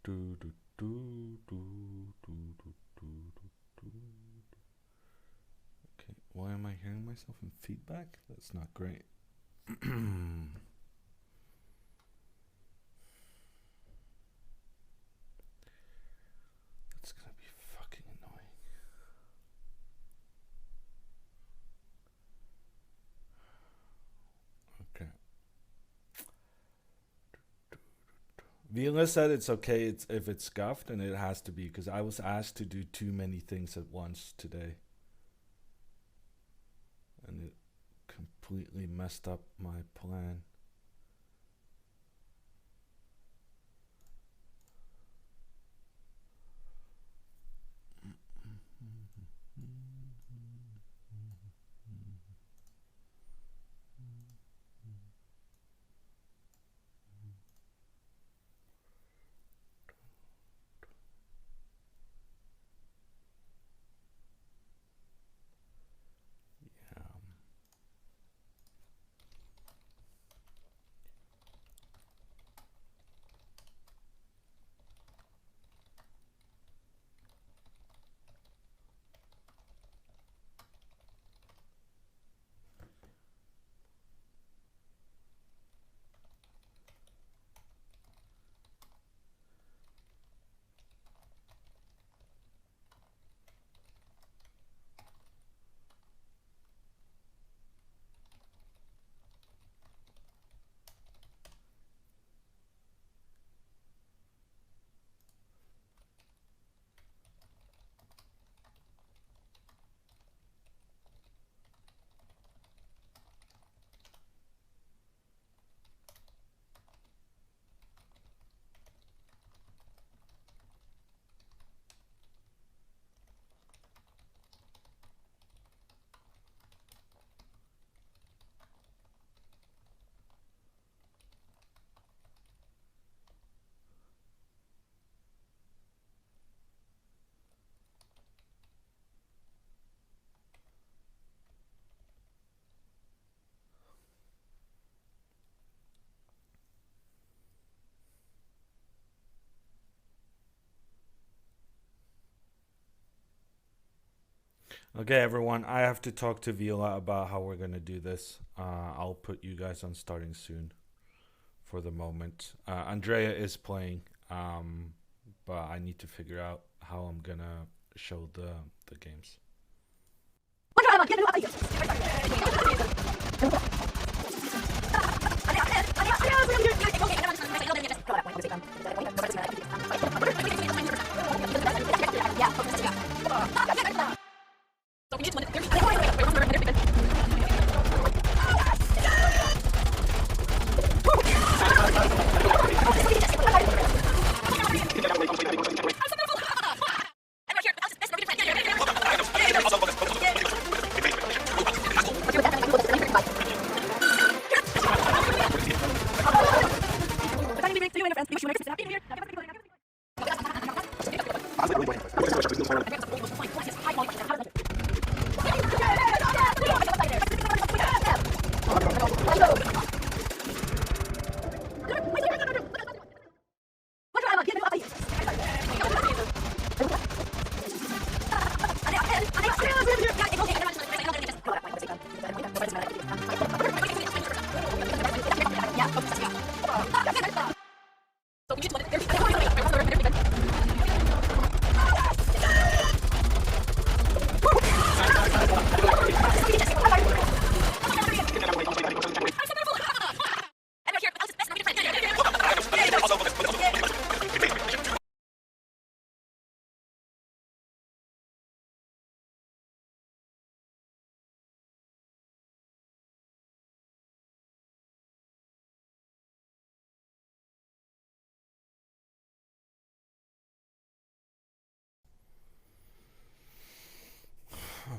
Do, do, do, do, do, do, do, do. Okay, why am I hearing myself in feedback? That's not great. That's gonna be fucking annoying. Okay. Vila said it's okay if it's scuffed, and it has to be because I was asked to do too many things at once today. And it completely messed up my plan. Yeah. Okay, everyone. I have to talk to Vila about how we're gonna do this. I'll put you guys on starting soon. For the moment, Andrea is playing, but I need to figure out how I'm gonna show the games.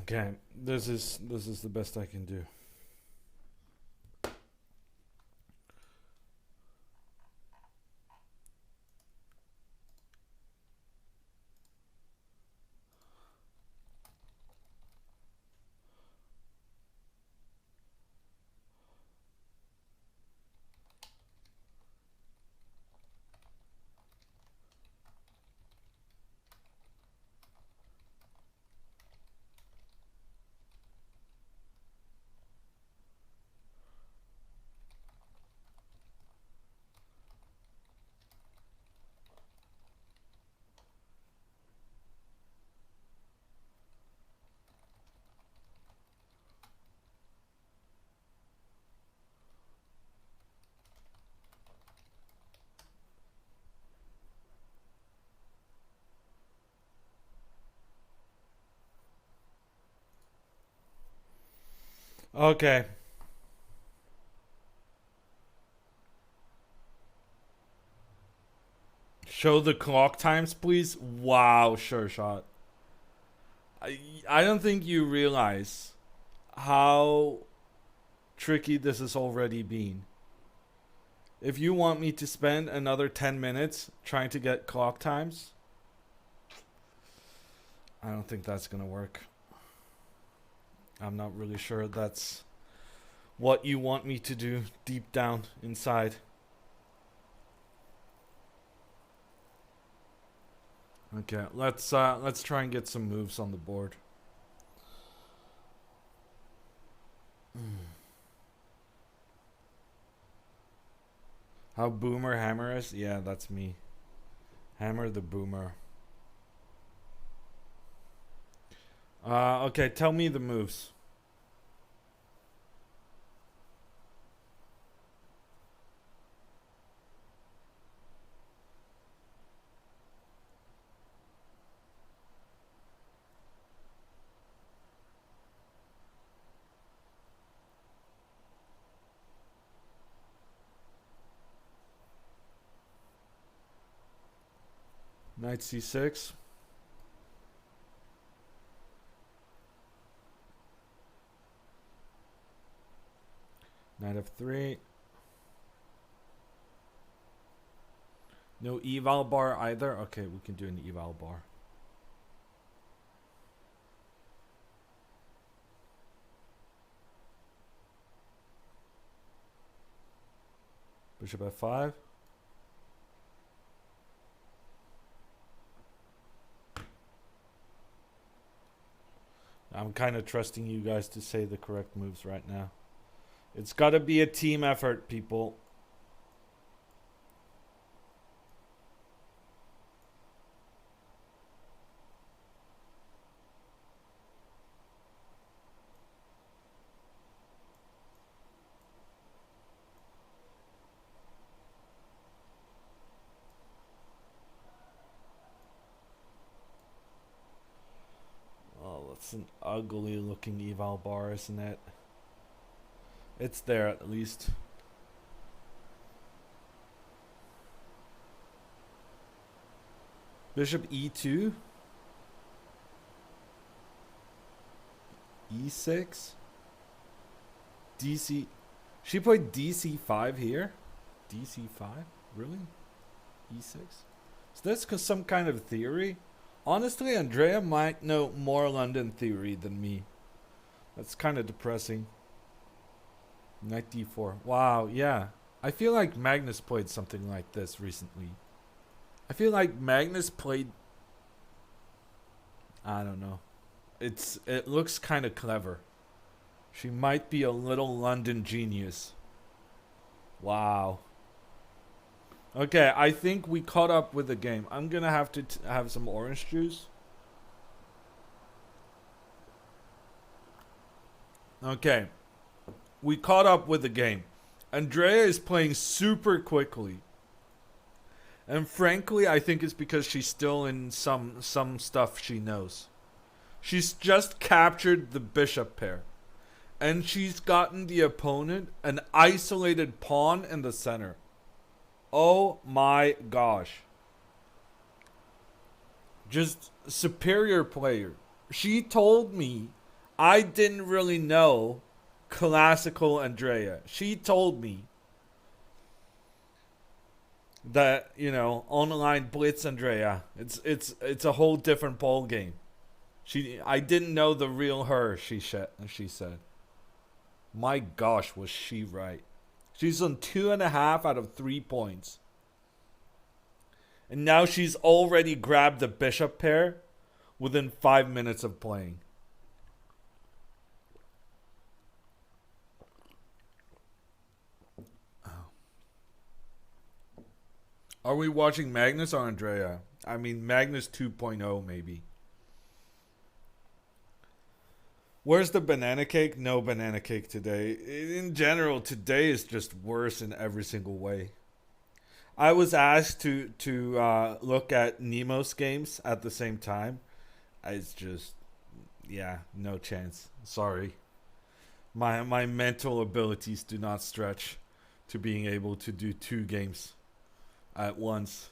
Okay, this is the best I can do. Okay. Show the clock times, please. Wow, sure shot. I don't think you realize how tricky this has already been. If you want me to spend another 10 minutes trying to get clock times, I don't think that's going to work. I'm not really sure that's what you want me to do deep down inside. Okay, let's try and get some moves on the board. How boomer Hammer is? Yeah, that's me. Hammer the boomer. Okay, tell me the moves. Knight c6. Knight f3. No eval bar either? Okay, we can do an eval bar. Bishop f5. I'm kind of trusting you guys to say the correct moves right now. It's got to be a team effort, people. Oh, that's an ugly looking eval bar, isn't it? It's there at least. Bishop e2. e6. DC. She played dc5 here. dc5? Really? e6? Is this some kind of theory? Honestly, Andrea might know more London theory than me. That's kind of depressing. Knight d4. Wow, yeah. I feel like Magnus played something like this recently. I feel like Magnus played... I don't know. It looks kind of clever. She might be a little London genius. Wow. Okay, I think we caught up with the game. I'm gonna have to have some orange juice. Okay. We caught up with the game. Andrea is playing super quickly. And frankly, I think it's because she's still in some stuff she knows. She's just captured the bishop pair. And she's gotten the opponent an isolated pawn in the center. Oh my gosh. Just superior player. She told me I didn't really know classical Andrea. She told me that, you know, online blitz Andrea. It's a whole different ball game. I didn't know the real her, she said. My gosh, was she right. She's on 2.5 out of 3 points. And now she's already grabbed the bishop pair within 5 minutes of playing. Are we watching Magnus or Andrea? I mean, Magnus 2.0 maybe. Where's the banana cake? No banana cake today. In general, today is just worse in every single way. I was asked to look at Nemo's games at the same time. It's just, yeah, no chance. Sorry. My mental abilities do not stretch to being able to do 2 games at once.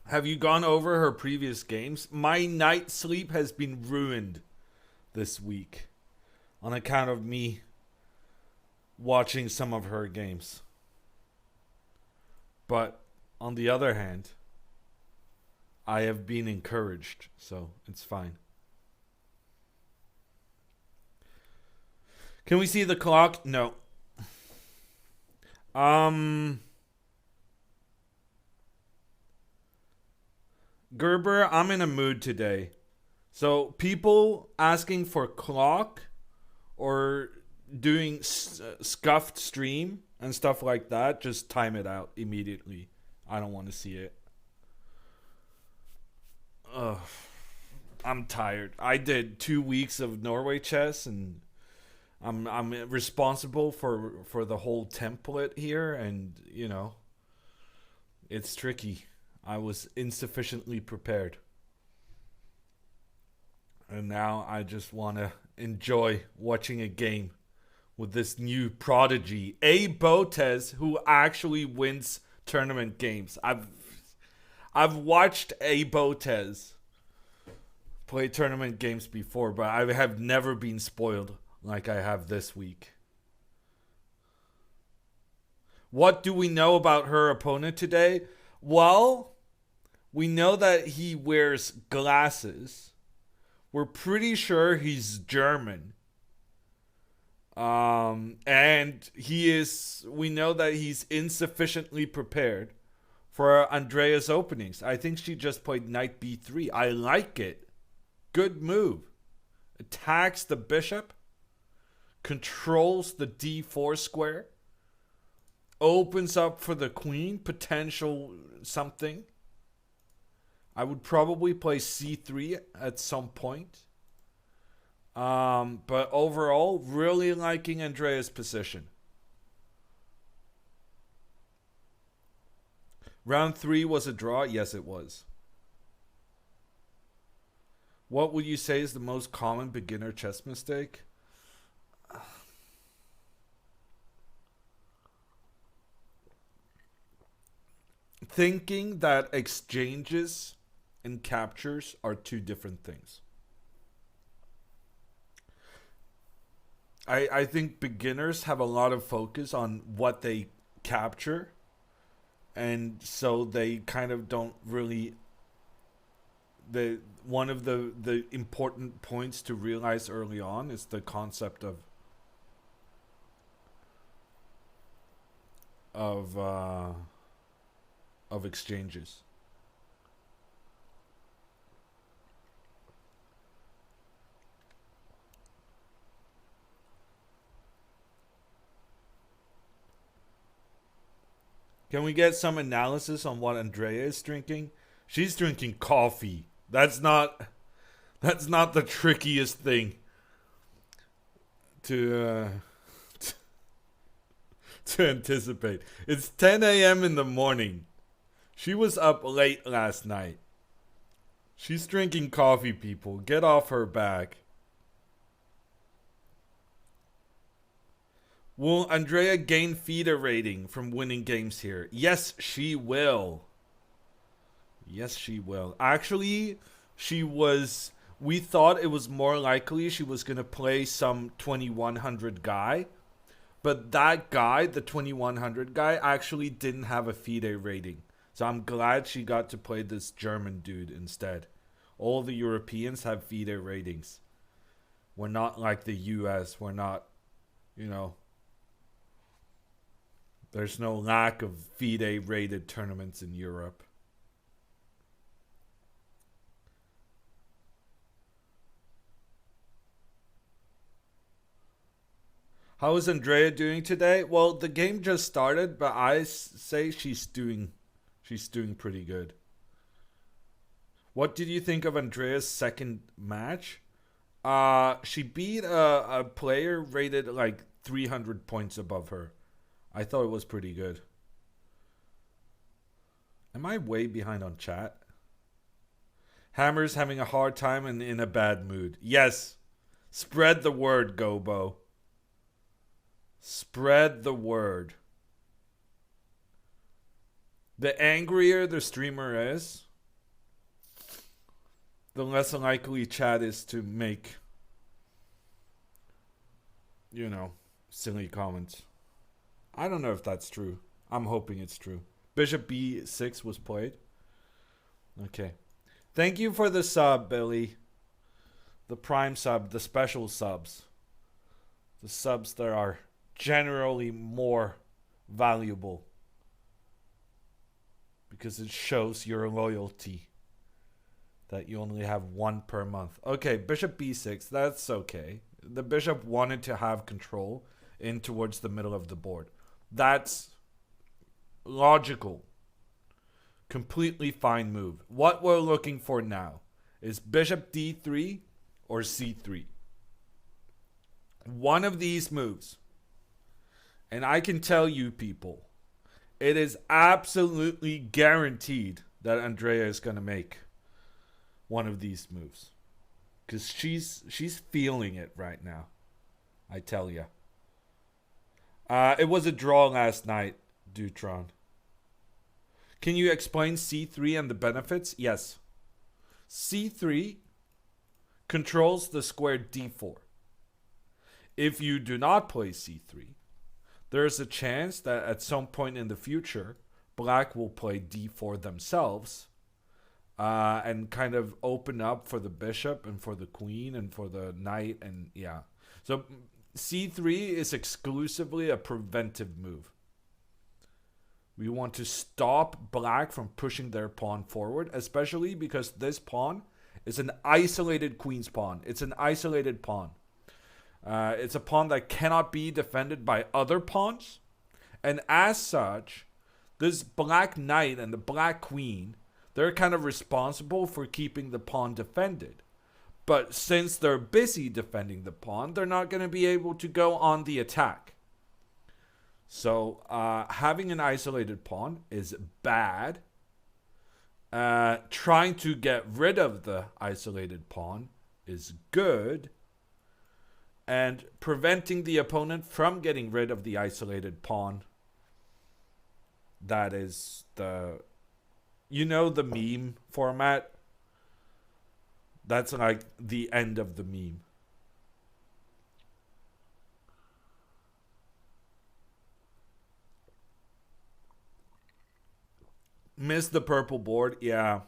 Have you gone over her previous games? My night sleep has been ruined this week on account of me watching some of her games. But on the other hand, I have been encouraged, so it's fine. Can we see the clock? No. Gerber, I'm in a mood today. So people asking for clock or doing scuffed stream and stuff like that, just time it out immediately. I don't want to see it. Ugh. I'm tired. I did 2 weeks of Norway chess, and I'm responsible for the whole template here, and it's tricky. I was insufficiently prepared. And now I just want to enjoy watching a game with this new prodigy, A Botez, who actually wins tournament games. I've watched A Botez play tournament games before, but I have never been spoiled like I have this week. What do we know about her opponent today? Well, we know that he wears glasses. We're pretty sure he's German. And we know that he's insufficiently prepared for Andrea's openings. I think she just played knight b3. I like it. Good move. Attacks the bishop. Controls the d4 square. Opens up for the queen. Potential something. I would probably play c3 at some point. But overall, really liking Andrea's position. Round 3 was a draw? Yes, it was. What would you say is the most common beginner chess mistake? Thinking that exchanges and captures are 2 different things. I think beginners have a lot of focus on what they capture, and so they kind of don't really one of the important points to realize early on is the concept of exchanges. Can we get some analysis on what Andrea is drinking? She's drinking coffee. That's not the trickiest thing to to anticipate. It's 10 a.m. in the morning. She was up late last night. She's drinking coffee, people. Get off her back. Will Andrea gain feeder rating from winning games here? Yes, she will. Yes, she will. Actually, we thought it was more likely she was going to play some 2100 guy. But that guy, the 2100 guy, actually didn't have a FIDE rating. So I'm glad she got to play this German dude instead. All the Europeans have FIDE ratings. We're not like the US. We're not, there's no lack of FIDE rated tournaments in Europe. How is Andrea doing today? Well, the game just started, but I say she's doing pretty good. What did you think of Andrea's second match? She beat a player rated like 300 points above her. I thought it was pretty good. Am I way behind on chat? Hammer's having a hard time and in a bad mood. Yes. Spread the word, Gobo. Spread the word. The angrier the streamer is, the less likely chat is to make, silly comments. I don't know if that's true. I'm hoping it's true. Bishop B6 was played. Okay. Thank you for the sub, Billy. The prime sub, the special subs. The subs that are generally more valuable. Because it shows your loyalty. That you only have one per month. Okay, bishop b6. That's okay. The bishop wanted to have control in towards the middle of the board. That's logical. Completely fine move. What we're looking for now is bishop d3 or c3. One of these moves. And I can tell you people, it is absolutely guaranteed that Andrea is going to make one of these moves. Because she's feeling it right now. I tell you. It was a draw last night, Dutron. Can you explain C3 and the benefits? Yes. C3 controls the square D4. If you do not play C3, there is a chance that at some point in the future, Black will play D4 themselves and kind of open up for the bishop and for the queen and for the knight. And yeah. So C3 is exclusively a preventive move. We want to stop Black from pushing their pawn forward, especially because this pawn is an isolated queen's pawn. It's an isolated pawn. It's a pawn that cannot be defended by other pawns. And as such, this black knight and the black queen, they're kind of responsible for keeping the pawn defended. But since they're busy defending the pawn, they're not going to be able to go on the attack. So having an isolated pawn is bad. Trying to get rid of the isolated pawn is good. And preventing the opponent from getting rid of the isolated pawn, that is the meme format? That's like the end of the meme. Miss the purple board? Yeah.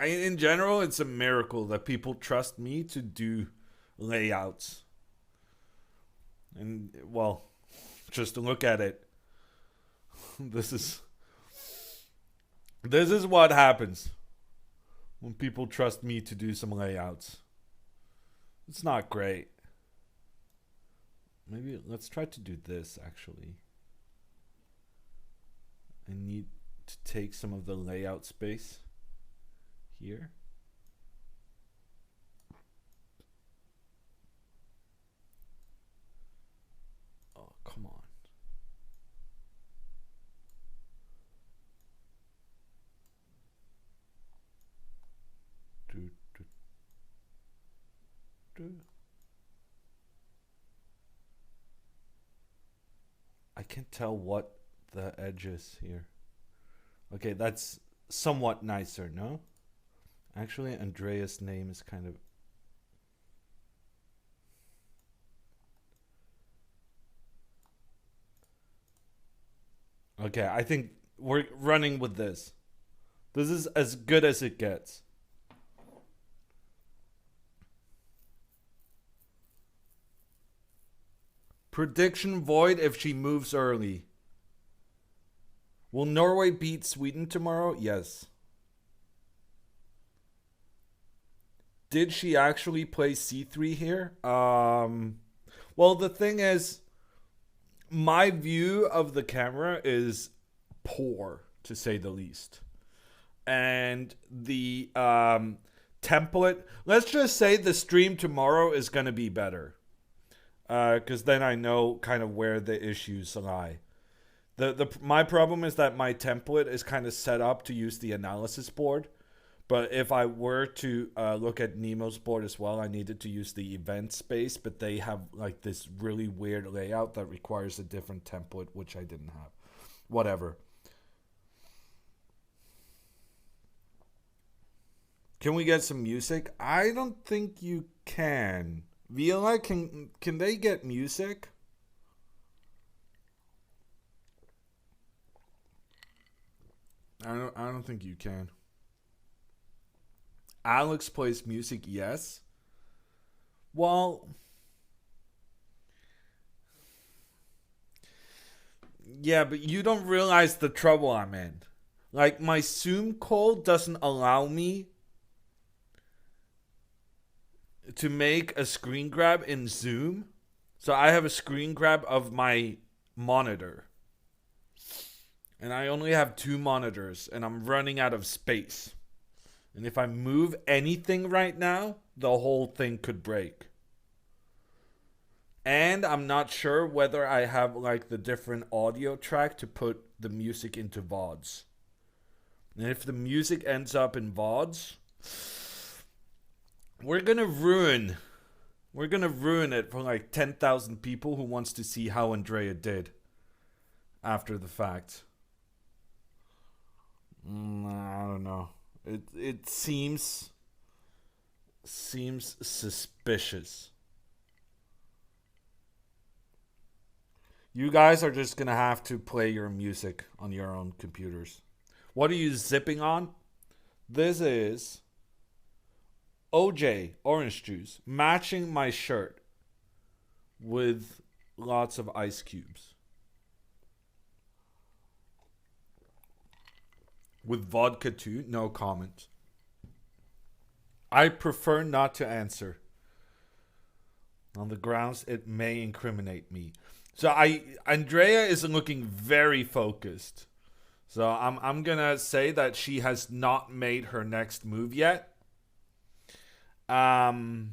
In general, it's a miracle that people trust me to do layouts. And, well, just to look at it. This is what happens when people trust me to do some layouts. It's not great. Maybe let's try to do this, actually. I need to take some of the layout space here. Oh, come on. I can't tell what the edge is here. Okay, that's somewhat nicer, no? Actually, Andrea's name is kind of... Okay, I think we're running with this. This is as good as it gets. Prediction void if she moves early. Will Norway beat Sweden tomorrow? Yes. Did she actually play c3 here? Well, the thing is, my view of the camera is poor, to say the least. And the template. Let's just say the stream tomorrow is going to be better. Because then I know kind of where the issues lie. My problem is that my template is kind of set up to use the analysis board. But if I were to look at Nemo's board as well, I needed to use the event space, but they have like this really weird layout that requires a different template, which I didn't have. Whatever. Can we get some music? I don't think you can. Viola, can they get music? I don't think you can. Alex plays music, yes. Well, yeah, but you don't realize the trouble I'm in. Like, my Zoom call doesn't allow me to make a screen grab in Zoom. So I have a screen grab of my monitor. And I only have 2 monitors, and I'm running out of space. And if I move anything right now, the whole thing could break. And I'm not sure whether I have like the different audio track to put the music into VODs. And if the music ends up in VODs, we're gonna ruin it for like 10,000 people who wants to see how Andrea did after the fact. I don't know. It seems suspicious. You guys are just gonna have to play your music on your own computers. What are you zipping on? This is OJ, orange juice, matching my shirt with lots of ice cubes. With vodka too? No comment. I prefer not to answer. On the grounds it may incriminate me. So Andrea is looking very focused. So I'm gonna say that she has not made her next move yet. And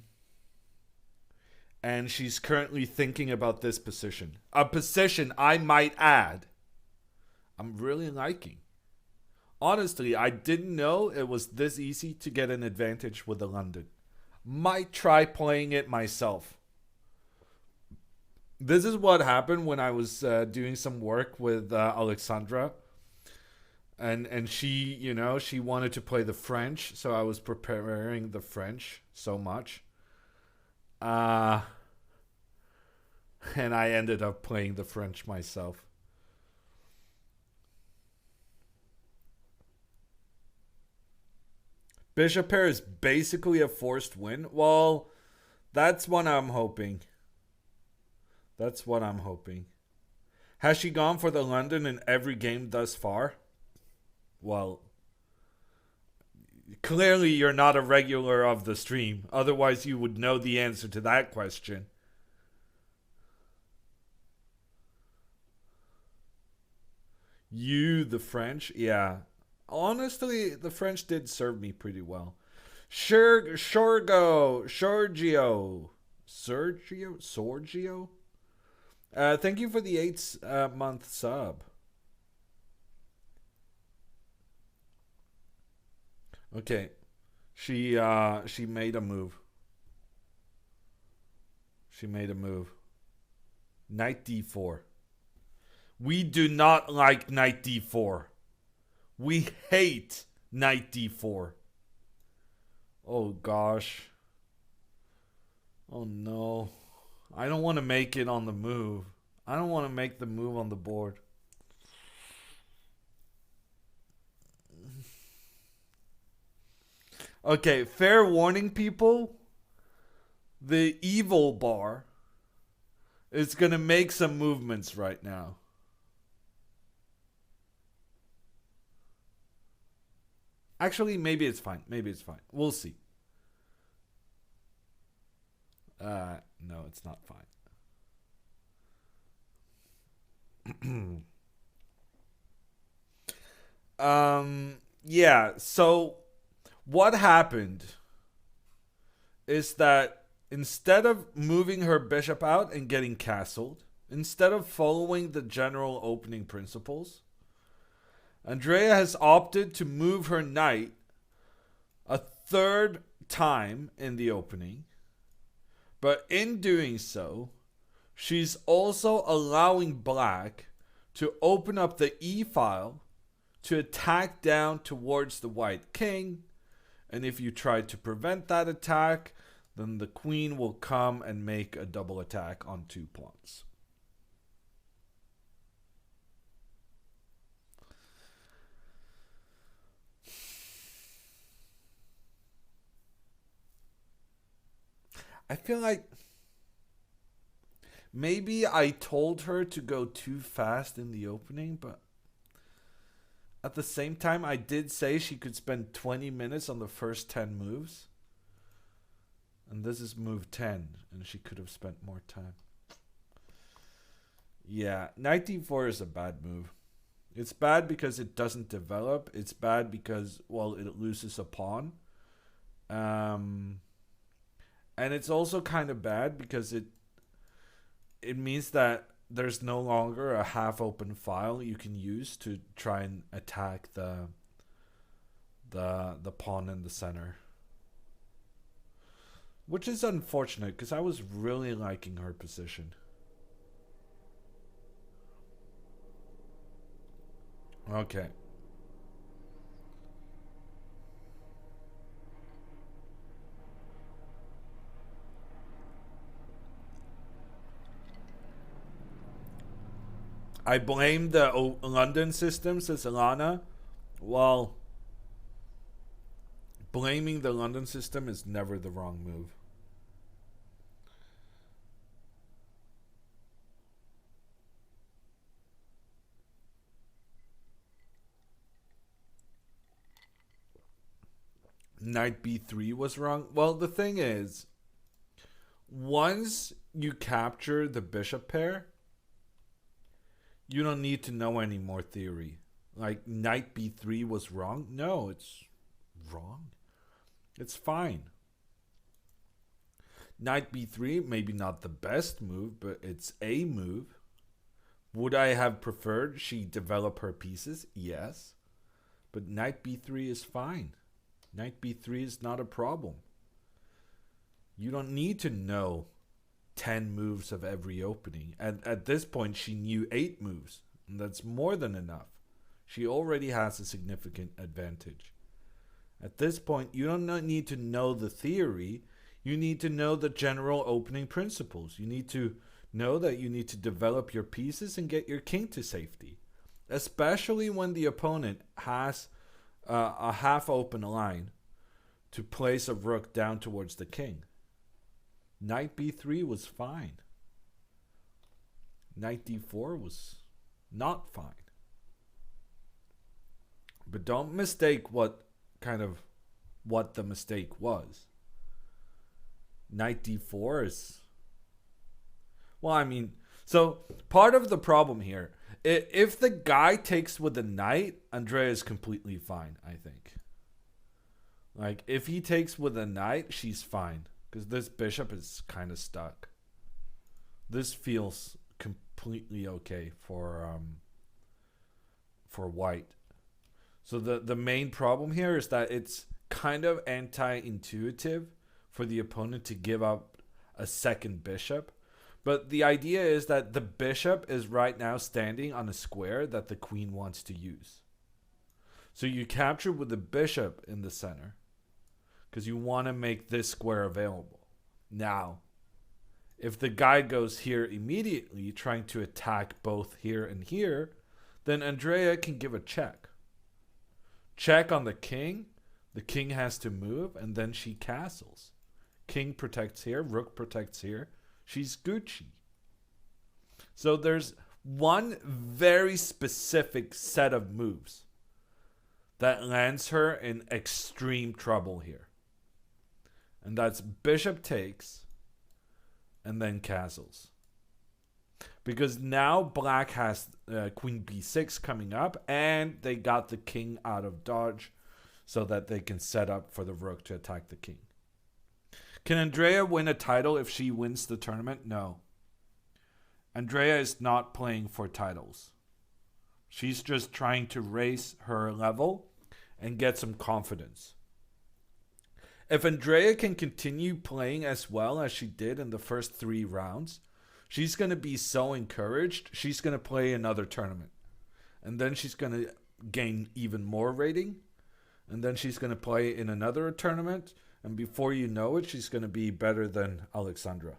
she's currently thinking about this position. A position I might add I'm really liking. Honestly, I didn't know it was this easy to get an advantage with the London. Might try playing it myself. This is what happened when I was doing some work with Alexandra. And she, she wanted to play the French, so I was preparing the French so much. And I ended up playing the French myself. Bishop pair is basically a forced win. Well, that's what I'm hoping. That's what I'm hoping. Has she gone for the London in every game thus far? Well, clearly you're not a regular of the stream. Otherwise, you would know the answer to that question. You, the French? Yeah. Honestly, the French did serve me pretty well. Sergio. Thank you for the 8-month sub. Okay, she made a move. Knight d4. We do not like knight d4. We hate knight d4. Oh gosh. Oh no. I don't want to make it on the move. I don't want to make the move on the board. Okay, fair warning, people. The evil bar is going to make some movements right now. Actually, maybe it's fine. We'll see. No, it's not fine. Yeah, so what happened is that instead of moving her bishop out and getting castled, instead of following the general opening principles, Andrea has opted to move her knight a third time in the opening, but in doing so, she's also allowing black to open up the e-file to attack down towards the white king, and if you try to prevent that attack, then the queen will come and make a double attack on 2 pawns. I feel like maybe I told her to go too fast in the opening, but at the same time, I did say she could spend 20 minutes on the first 10 moves. And this is move 10, and she could have spent more time. Yeah, knight d4 is a bad move. It's bad because it doesn't develop. It's bad because, well, it loses a pawn. And it's also kind of bad because it means that there's no longer a half open file you can use to try and attack the pawn in the center. Which is unfortunate because I was really liking her position. Okay. I blame the London system, says Alana. Well, blaming the London system is never the wrong move. Knight b3 was wrong. Well, the thing is, once you capture the bishop pair, you don't need to know any more theory. Like, knight b3 was wrong? No, it's wrong. It's fine. Knight b3, maybe not the best move, but it's a move. Would I have preferred she develop her pieces? Yes. But knight b3 is fine. Knight b3 is not a problem. You don't need to know 10 moves of every opening. At this point, she knew 8 moves. And that's more than enough. She already has a significant advantage. At this point, you don't need to know the theory. You need to know the general opening principles. You need to know that you need to develop your pieces and get your king to safety. Especially when the opponent has a half open line to place a rook down towards the king. Knight b3 was fine. Knight d4 was not fine. But don't mistake what the mistake was. Knight d4 is... Well, I mean, so part of the problem here, if the guy takes with the knight, Andrea is completely fine, I think. Like, if he takes with a knight, she's fine. Because this bishop is kind of stuck. This feels completely okay for white. So the main problem here is that it's kind of anti-intuitive for the opponent to give up a second bishop. But the idea is that the bishop is right now standing on a square that the queen wants to use. So you capture with the bishop in the center because you want to make this square available. Now, if the guy goes here immediately, trying to attack both here and here, then Andrea can give a check. Check on the king. The king has to move, and then she castles. King protects here, rook protects here. She's Gucci. So there's one very specific set of moves that lands her in extreme trouble here. And that's bishop takes and then castles. Because now black has queen b6 coming up, and they got the king out of dodge so that they can set up for the rook to attack the king. Can Andrea win a title if she wins the tournament? No. Andrea is not playing for titles. She's just trying to raise her level and get some confidence. If Andrea can continue playing as well as she did in the first 3 rounds, she's going to be so encouraged. She's going to play another tournament. And then she's going to gain even more rating. And then she's going to play in another tournament. And before you know it, she's going to be better than Alexandra.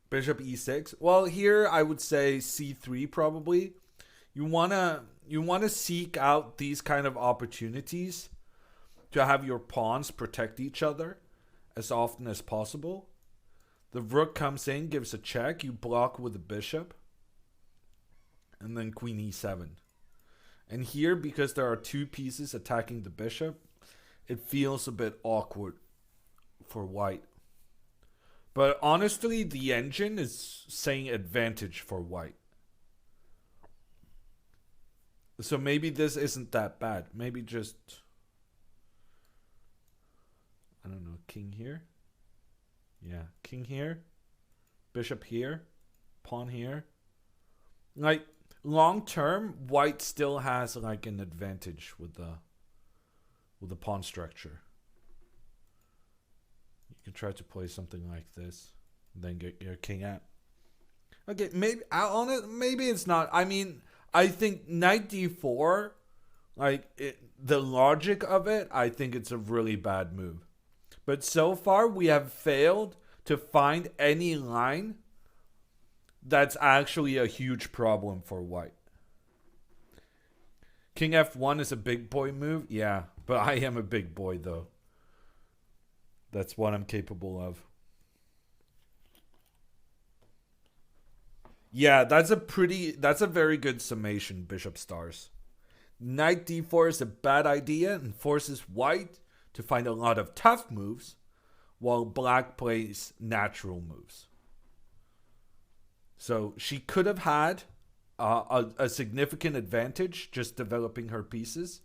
Bishop e6. Well, here I would say c3 probably. You wanna seek out these kind of opportunities to have your pawns protect each other as often as possible. The rook comes in, gives a check. You block with the bishop. And then queen e7. And here, because there are 2 pieces attacking the bishop, it feels a bit awkward for white. But honestly, the engine is saying advantage for white. So maybe this isn't that bad. Maybe just, I don't know, king here. Yeah, king here. Bishop here. Pawn here. Like, long term, white still has like an advantage with the pawn structure. You can try to play something like this, then get your king out. Okay, maybe it's not. I mean, I think knight d4, the logic of it, I think it's a really bad move. But so far, we have failed to find any line that's actually a huge problem for white. King f1 is a big boy move. Yeah, but I am a big boy, though. That's what I'm capable of. Yeah, that's a very good summation, Bishop Stars. Knight d4 is a bad idea and forces white to find a lot of tough moves, while black plays natural moves. So she could have had a significant advantage just developing her pieces.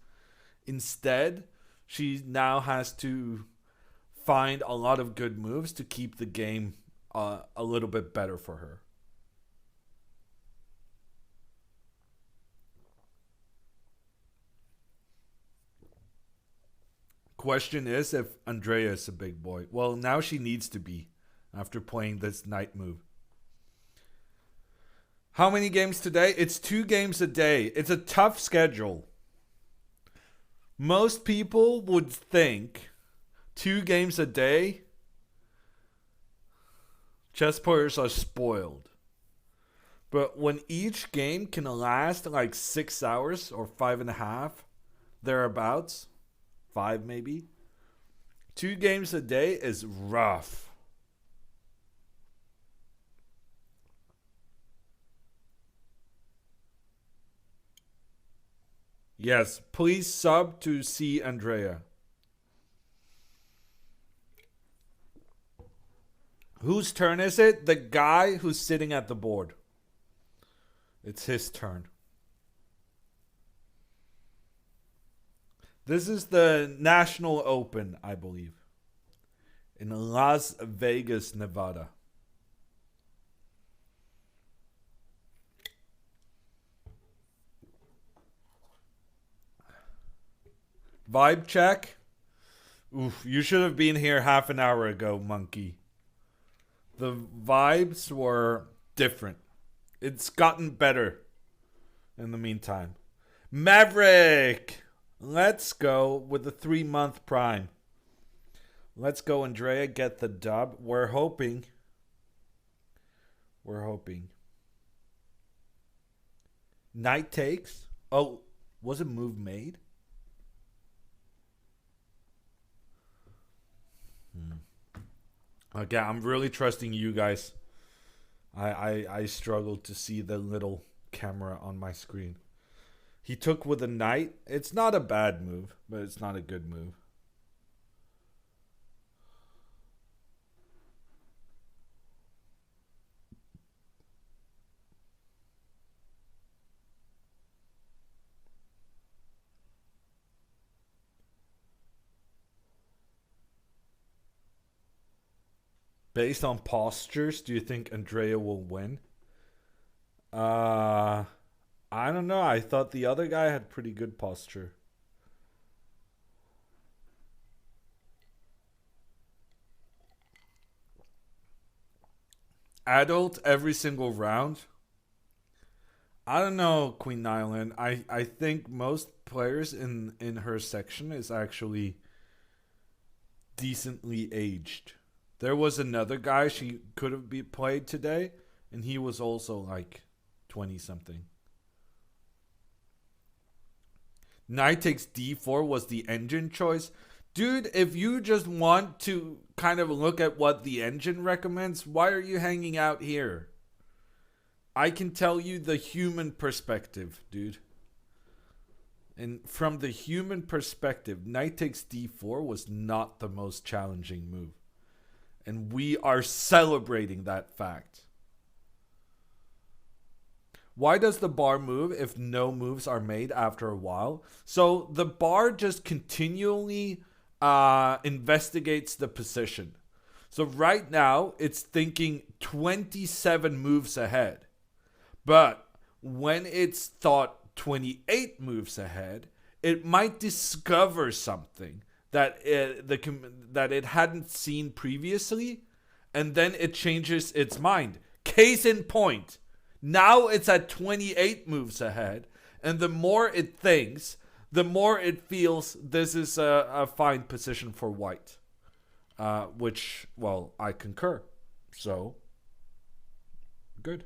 Instead, she now has to find a lot of good moves to keep the game a little bit better for her. Question is if Andrea is a big boy. Well, now she needs to be after playing this knight move. How many games today? It's 2 games a day. It's a tough schedule. Most people would think 2 games a day, chess players are spoiled. But when each game can last like 6 hours or 5.5, thereabouts, 5 maybe, 2 games a day is rough. Yes, please sub to see Andrea. Whose turn is it? The guy who's sitting at the board. It's his turn. This is the National Open, I believe, in Las Vegas, Nevada. Vibe check. Oof, you should have been here half an hour ago, monkey. The vibes were different. It's gotten better in the meantime. Maverick! Let's go with the 3-month prime. Let's go, Andrea. Get the dub. We're hoping. Knight takes. Oh, was a move made? Okay, I'm really trusting you guys. I struggled to see the little camera on my screen. He took with a knight. It's not a bad move, but it's not a good move. Based on postures, do you think Andrea will win? Uh, I don't know. I thought the other guy had pretty good posture. Adult every single round. I don't know, Queen Nyland. I think most players in her section is actually decently aged. There was another guy she could have be played today, and he was also like 20 something. Knight takes d4 was the engine choice. Dude, if you just want to kind of look at what the engine recommends, why are you hanging out here? I can tell you the human perspective, dude. And from the human perspective, knight takes d4 was not the most challenging move. And we are celebrating that fact. Why does the bar move if no moves are made after a while? So the bar just continually investigates the position. So right now, it's thinking 27 moves ahead. But when it's thought 28 moves ahead, it might discover something that that it hadn't seen previously, and then it changes its mind. Case in point, now it's at 28 moves ahead, and the more it thinks, the more it feels this is a fine position for white. Which, well, I concur. So, good.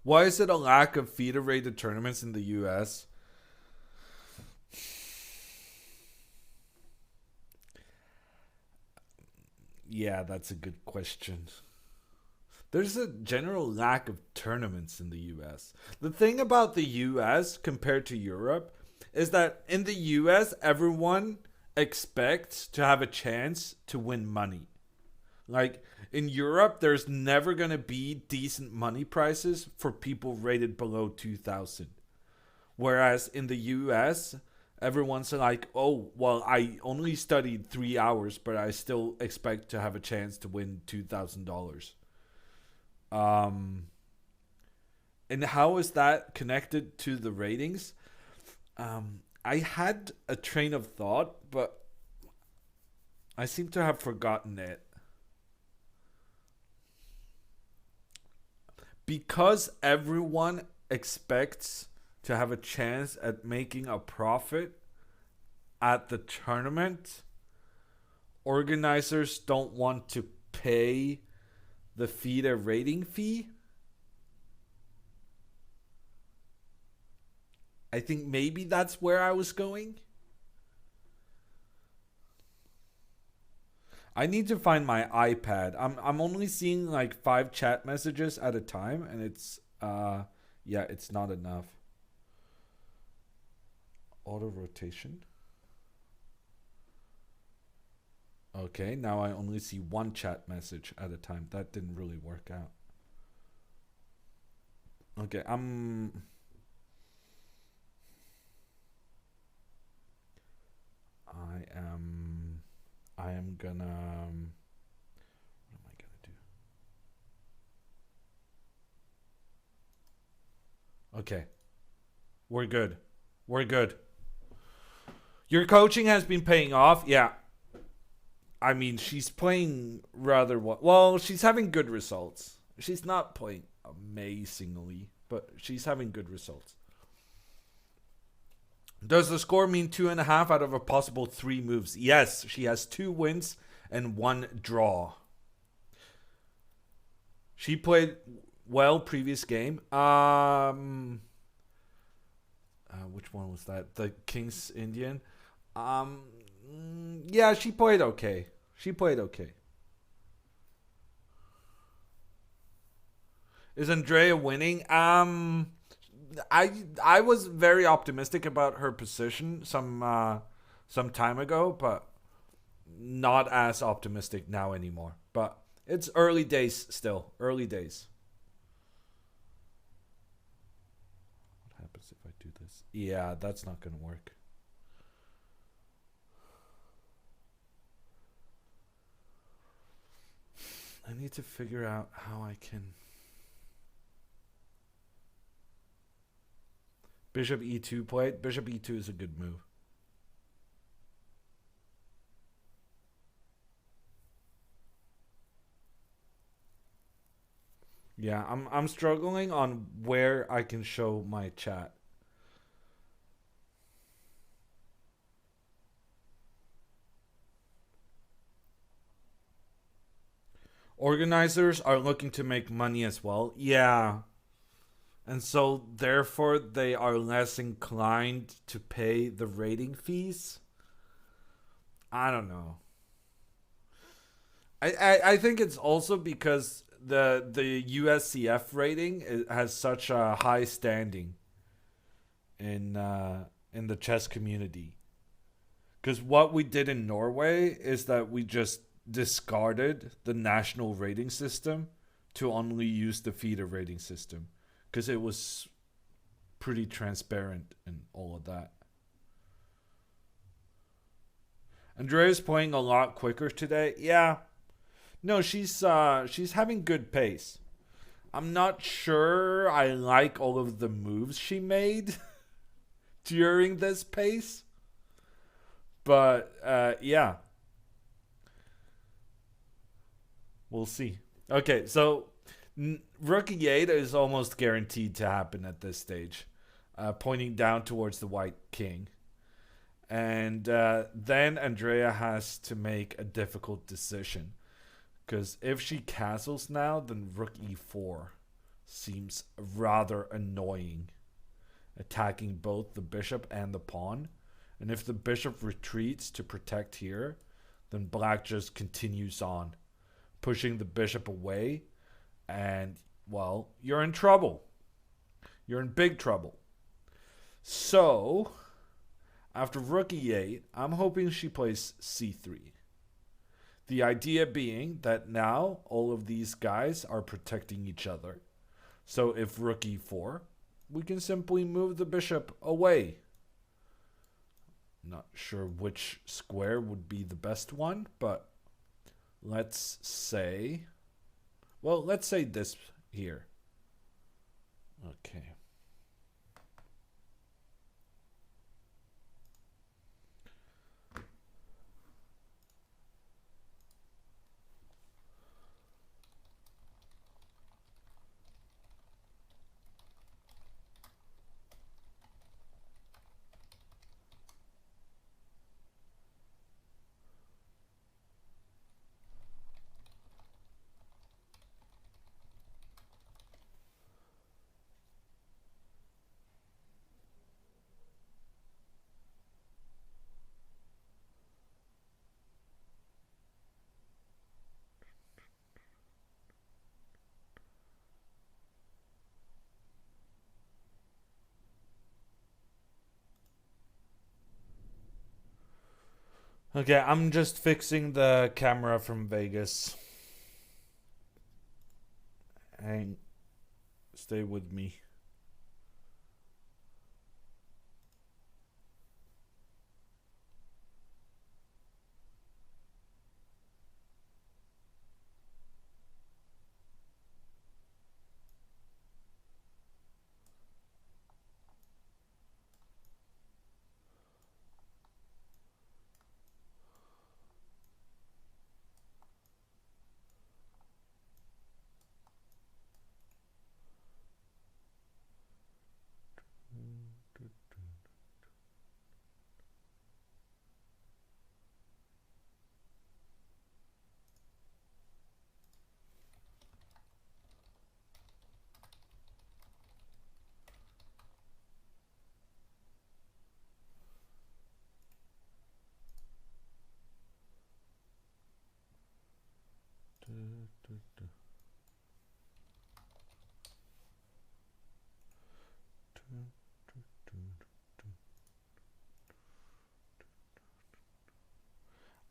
Why is it a lack of feeder rated tournaments in the US? Yeah, that's a good question. There's a general lack of tournaments in the US. The thing about the US compared to Europe is that in the US, everyone expects to have a chance to win money. Like in Europe, there's never going to be decent money prices for people rated below 2,000. Whereas in the US, everyone's like, oh, well, I only studied 3 hours, but I still expect to have a chance to win $2,000. Um, and how is that connected to the ratings? I had a train of thought, but I seem to have forgotten it. Because everyone expects to have a chance at making a profit at the tournament, organizers don't want to pay the FIDE rating fee. I think maybe that's where I was going. I need to find my iPad. I'm only seeing like 5 chat messages at a time, and it's yeah, it's not enough. Auto rotation. Okay, now I only see 1 chat message at a time. That didn't really work out. Okay, I am I am gonna what am I gonna do? Okay, we're good. We're good. Your coaching has been paying off. Yeah. I mean, she's playing rather well. Well, she's having good results. She's not playing amazingly, but she's having good results. Does the score mean 2.5 out of a possible 3 moves? Yes, she has 2 wins and 1 draw. She played well previous game. Which one was that? The King's Indian. Yeah, she played okay. She played okay. Is Andrea winning? I was very optimistic about her position some time ago, but not as optimistic now anymore. But it's early days still. Early days. What happens if I do this? Yeah, that's not going to work. I need to figure out how I can. Bishop e2 played. Bishop e2 is a good move. Yeah, I'm struggling on where I can show my chat. Organizers are looking to make money as well. Yeah. And so therefore they are less inclined to pay the rating fees. I don't know. I think it's also because the USCF rating has such a high standing in the chess community. Because what we did in Norway is that we just discarded the national rating system to only use the feeder rating system because it was pretty transparent and all of that. Andrea's playing a lot quicker today. Yeah, no, she's having good pace. I'm not sure I like all of the moves she made during this pace, but yeah, we'll see. Okay, so Rook E8 is almost guaranteed to happen at this stage, pointing down towards the white king. And then Andrea has to make a difficult decision. Because if she castles now, then Rook E4 seems rather annoying, attacking both the bishop and the pawn. And if the bishop retreats to protect here, then black just continues on, pushing the bishop away. And, well, you're in trouble. You're in big trouble. So, after Rook E8, I'm hoping she plays C3. The idea being that now all of these guys are protecting each other. So if Rook E4, we can simply move the bishop away. Not sure which square would be the best one, but let's say, well, let's say this here. Okay. Okay, I'm just fixing the camera from Vegas. Hang, stay with me.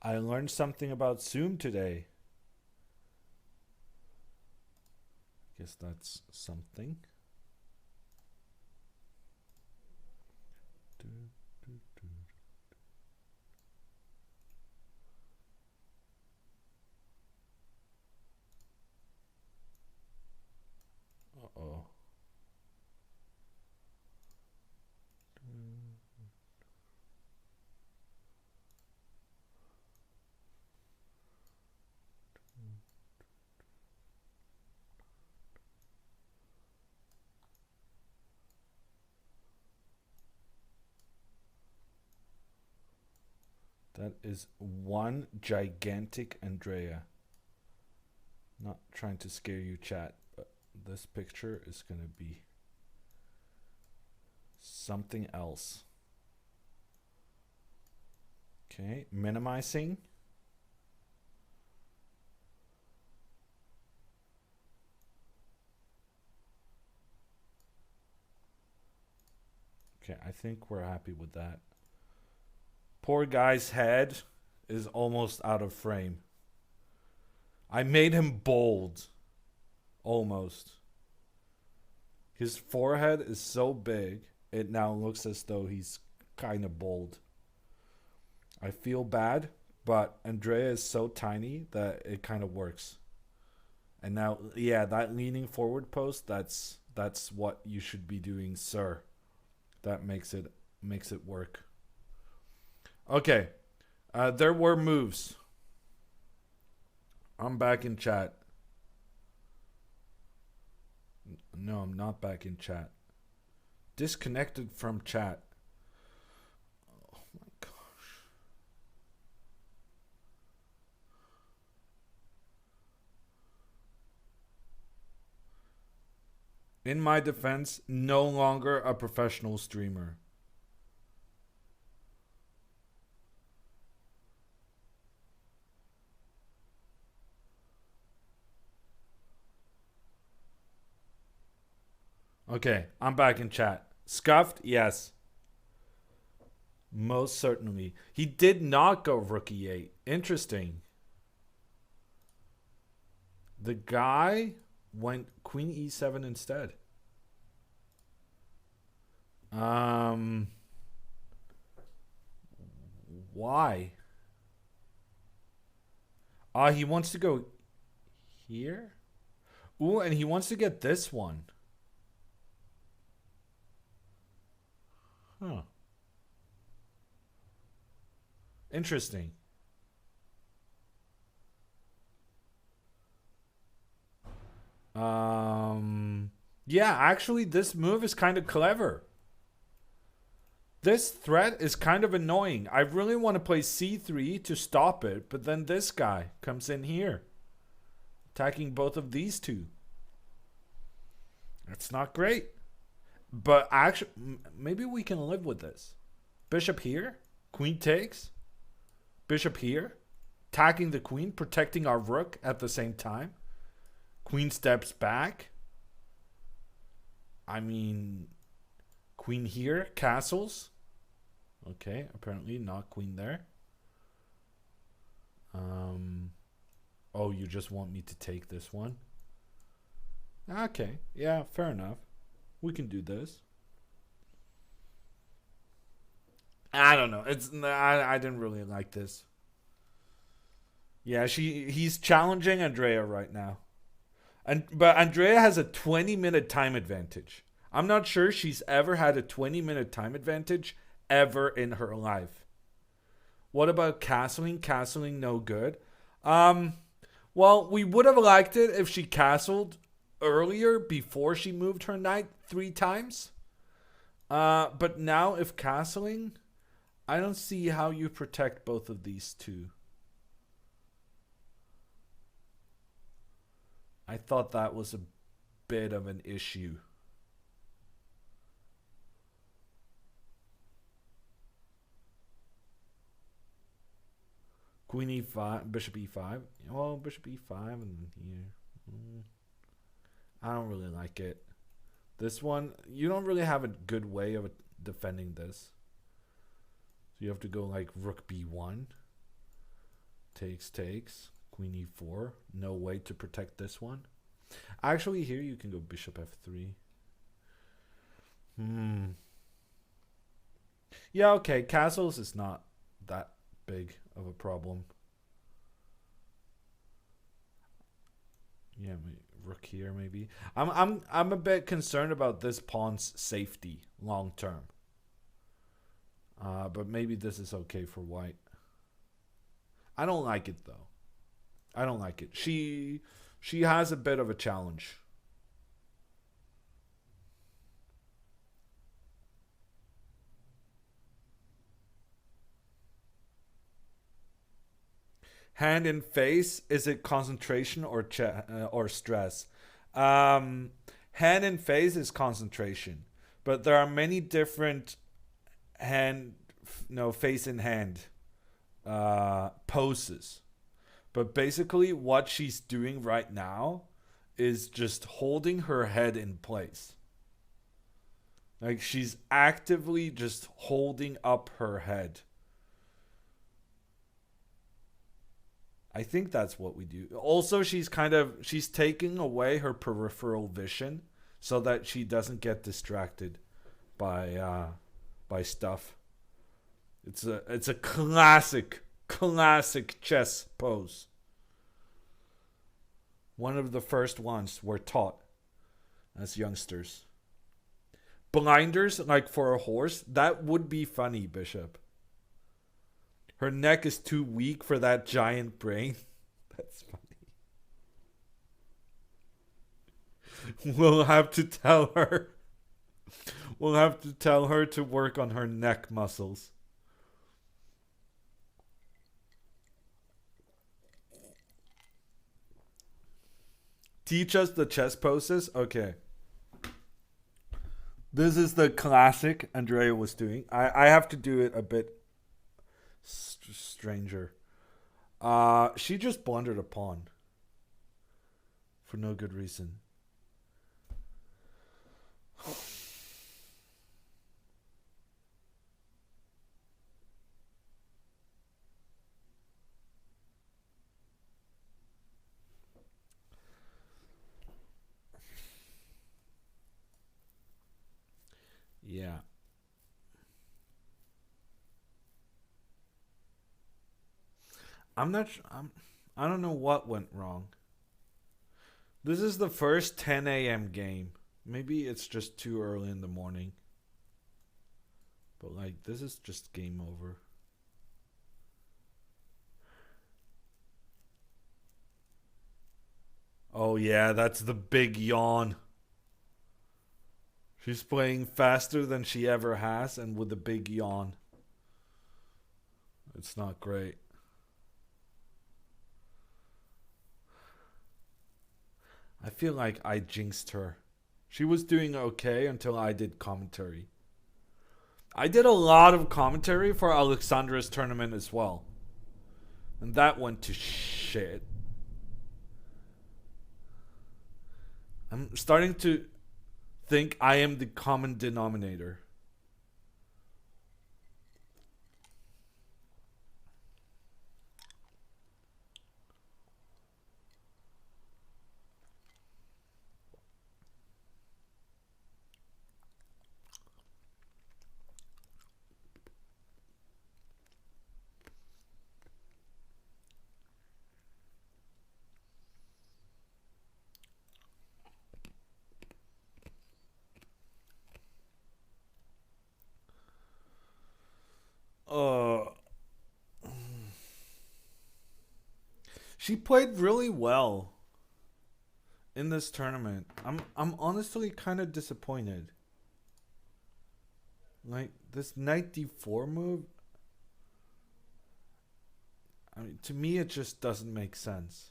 I learned something about Zoom today. Guess that's something. Uh-oh. That is one gigantic Andrea. Not trying to scare you, chat, but this picture is going to be something else. Okay, minimizing. Okay, I think we're happy with that. Poor guy's head is almost out of frame. I made him bold. Almost. His forehead is so big, it now looks as though he's kind of bold. I feel bad, but Andrea is so tiny that it kind of works. And now, yeah, that leaning forward post, that's what you should be doing, sir. That makes it work. Okay. There were moves. I'm back in chat. No, I'm not back in chat. Disconnected from chat. Oh my gosh. In my defense, no longer a professional streamer. Okay, I'm back in chat. Scuffed? Yes. Most certainly. He did not go rook e8. Interesting. The guy went queen e7 instead. Why? He wants to go here? Ooh, and he wants to get this one. Huh. Interesting. Yeah, actually this move is kind of clever. This threat is kind of annoying. I really want to play c3 to stop it, but then this guy comes in here, attacking both of these two. That's not great. But actually, maybe we can live with this. Bishop here, queen takes, bishop here, attacking the queen, protecting our rook at the same time. Queen steps back. I mean, queen here, castles. Okay, apparently not queen there. Oh, you just want me to take this one? Okay, yeah, fair enough. We can do this. I don't know. I didn't really like this. Yeah, he's challenging Andrea right now. But Andrea has a 20-minute time advantage. I'm not sure she's ever had a 20-minute time advantage ever in her life. What about castling? Castling no good. Well, we would have liked it if she castled earlier before she moved her knight 3 times. But now if castling, I don't see how you protect both of these two. I thought that was a bit of an issue. Queen e5, bishop e5. Well, bishop e5 and here. I don't really like it. This one, you don't really have a good way of defending this. So you have to go like rook b1. Takes. Queen e4. No way to protect this one. Actually, here you can go bishop f3. Yeah, okay. Castles is not that big of a problem. Yeah, rook here maybe. I'm a bit concerned about this pawn's safety long term. But maybe this is okay for white. I don't like it though. I don't like it. She has a bit of a challenge. Hand in face, is it concentration or stress? Hand in face is concentration, but there are many different face in hand poses. But basically, what she's doing right now is just holding her head in place. Like she's actively just holding up her head. I think that's what we do. Also, she's taking away her peripheral vision so that she doesn't get distracted by stuff. It's a classic chess pose. One of the first ones we're taught as youngsters. Blinders, like for a horse, that would be funny, Bishop. Her neck is too weak for that giant brain. That's funny. We'll have to tell her. We'll have to tell her to work on her neck muscles. Teach us the chess poses? Okay. This is the classic Andrea was doing. I have to do it a bit stranger. She just blundered a pawn for no good reason. Yeah. I'm not. I don't know what went wrong. This is the first 10 a.m. game. Maybe it's just too early in the morning. But like, this is just game over. Oh yeah, that's the big yawn. She's playing faster than she ever has and with a big yawn. It's not great. I feel like I jinxed her. She was doing okay until I did commentary. I did a lot of commentary for Alexandra's tournament as well. And that went to shit. I'm starting to think I am the common denominator. She played really well in this tournament. I'm honestly kind of disappointed. Like this knight d4 move, I mean, to me it just doesn't make sense.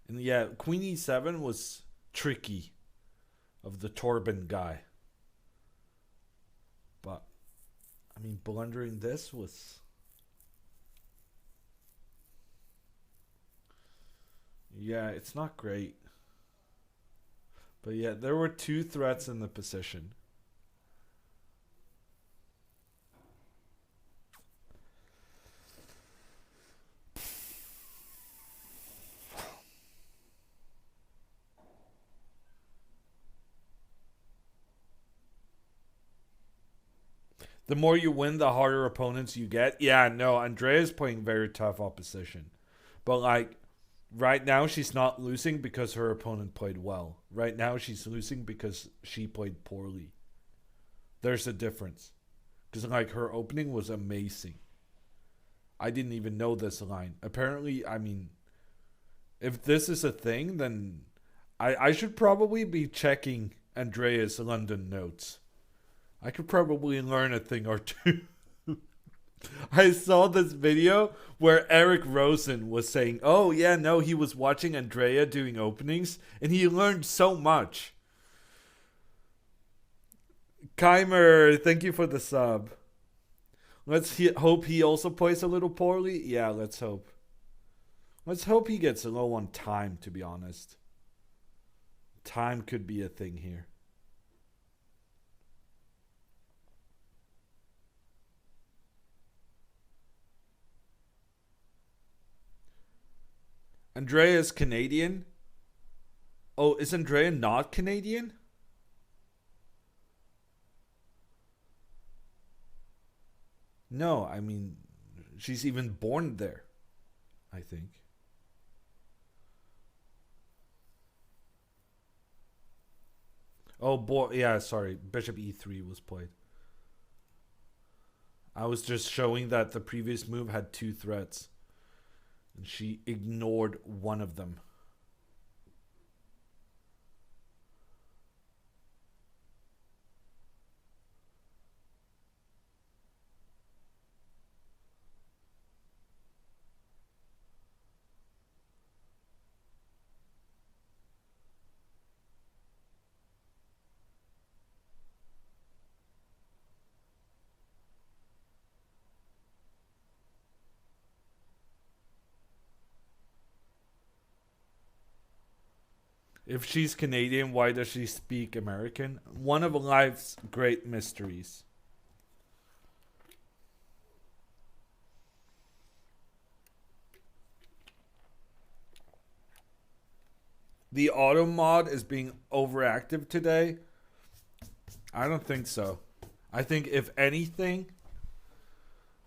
And yeah, queen e7 was tricky of the Torben guy. But I mean, blundering this was... Yeah, it's not great. But yeah, there were two threats in the position. The more you win, the harder opponents you get. Yeah, no, Andrea's playing very tough opposition. But like right now she's not losing because her opponent played well. Right now she's losing because she played poorly. There's a difference. Because like her opening was amazing. I didn't even know this line. Apparently, I mean, if this is a thing, then I should probably be checking Andrea's London notes. I could probably learn a thing or two. I saw this video where Eric Rosen was saying, oh, yeah, no, he was watching Andrea doing openings, and he learned so much. Keimer, thank you for the sub. Let's hope he also plays a little poorly. Yeah, let's hope. Let's hope he gets low on time, to be honest. Time could be a thing here. Andrea is Canadian? Oh, is Andrea not Canadian? No, I mean, she's even born there, I think. Oh, boy, yeah, sorry. Bishop e3 was played. I was just showing that the previous move had two threats, and she ignored one of them. If she's Canadian, why does she speak American? One of life's great mysteries. The auto mod is being overactive today. I don't think so. I think if anything,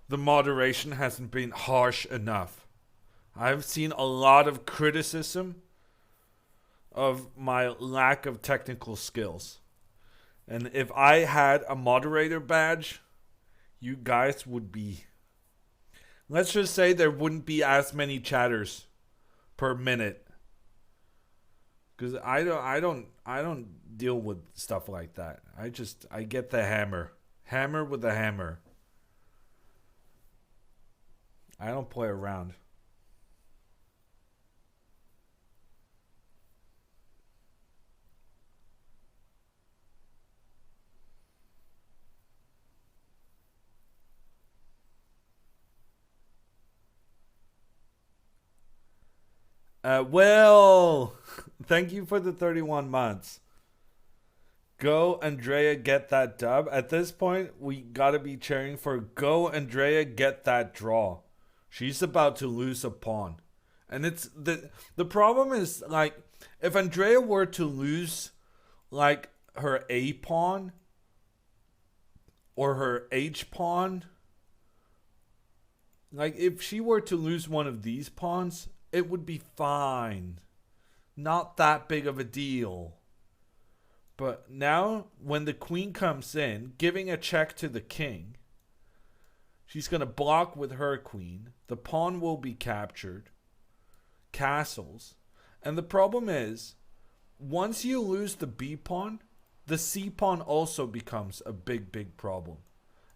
the moderation hasn't been harsh enough. I've seen a lot of criticism of my lack of technical skills. And if I had a moderator badge, you guys would be, let's just say there wouldn't be as many chatters per minute. Cuz I don't deal with stuff like that. I get the hammer. Hammer with the hammer. I don't play around. Will, thank you for the 31 months. Go, Andrea, get that dub. At this point, we gotta be cheering for go, Andrea, get that draw. She's about to lose a pawn. And it's the problem is like if Andrea were to lose like her A pawn or her H pawn, like if she were to lose one of these pawns, it would be fine. Not that big of a deal. But now, when the queen comes in, giving a check to the king, she's going to block with her queen. The pawn will be captured. Castles. And the problem is, once you lose the B pawn, the C pawn also becomes a big, big problem.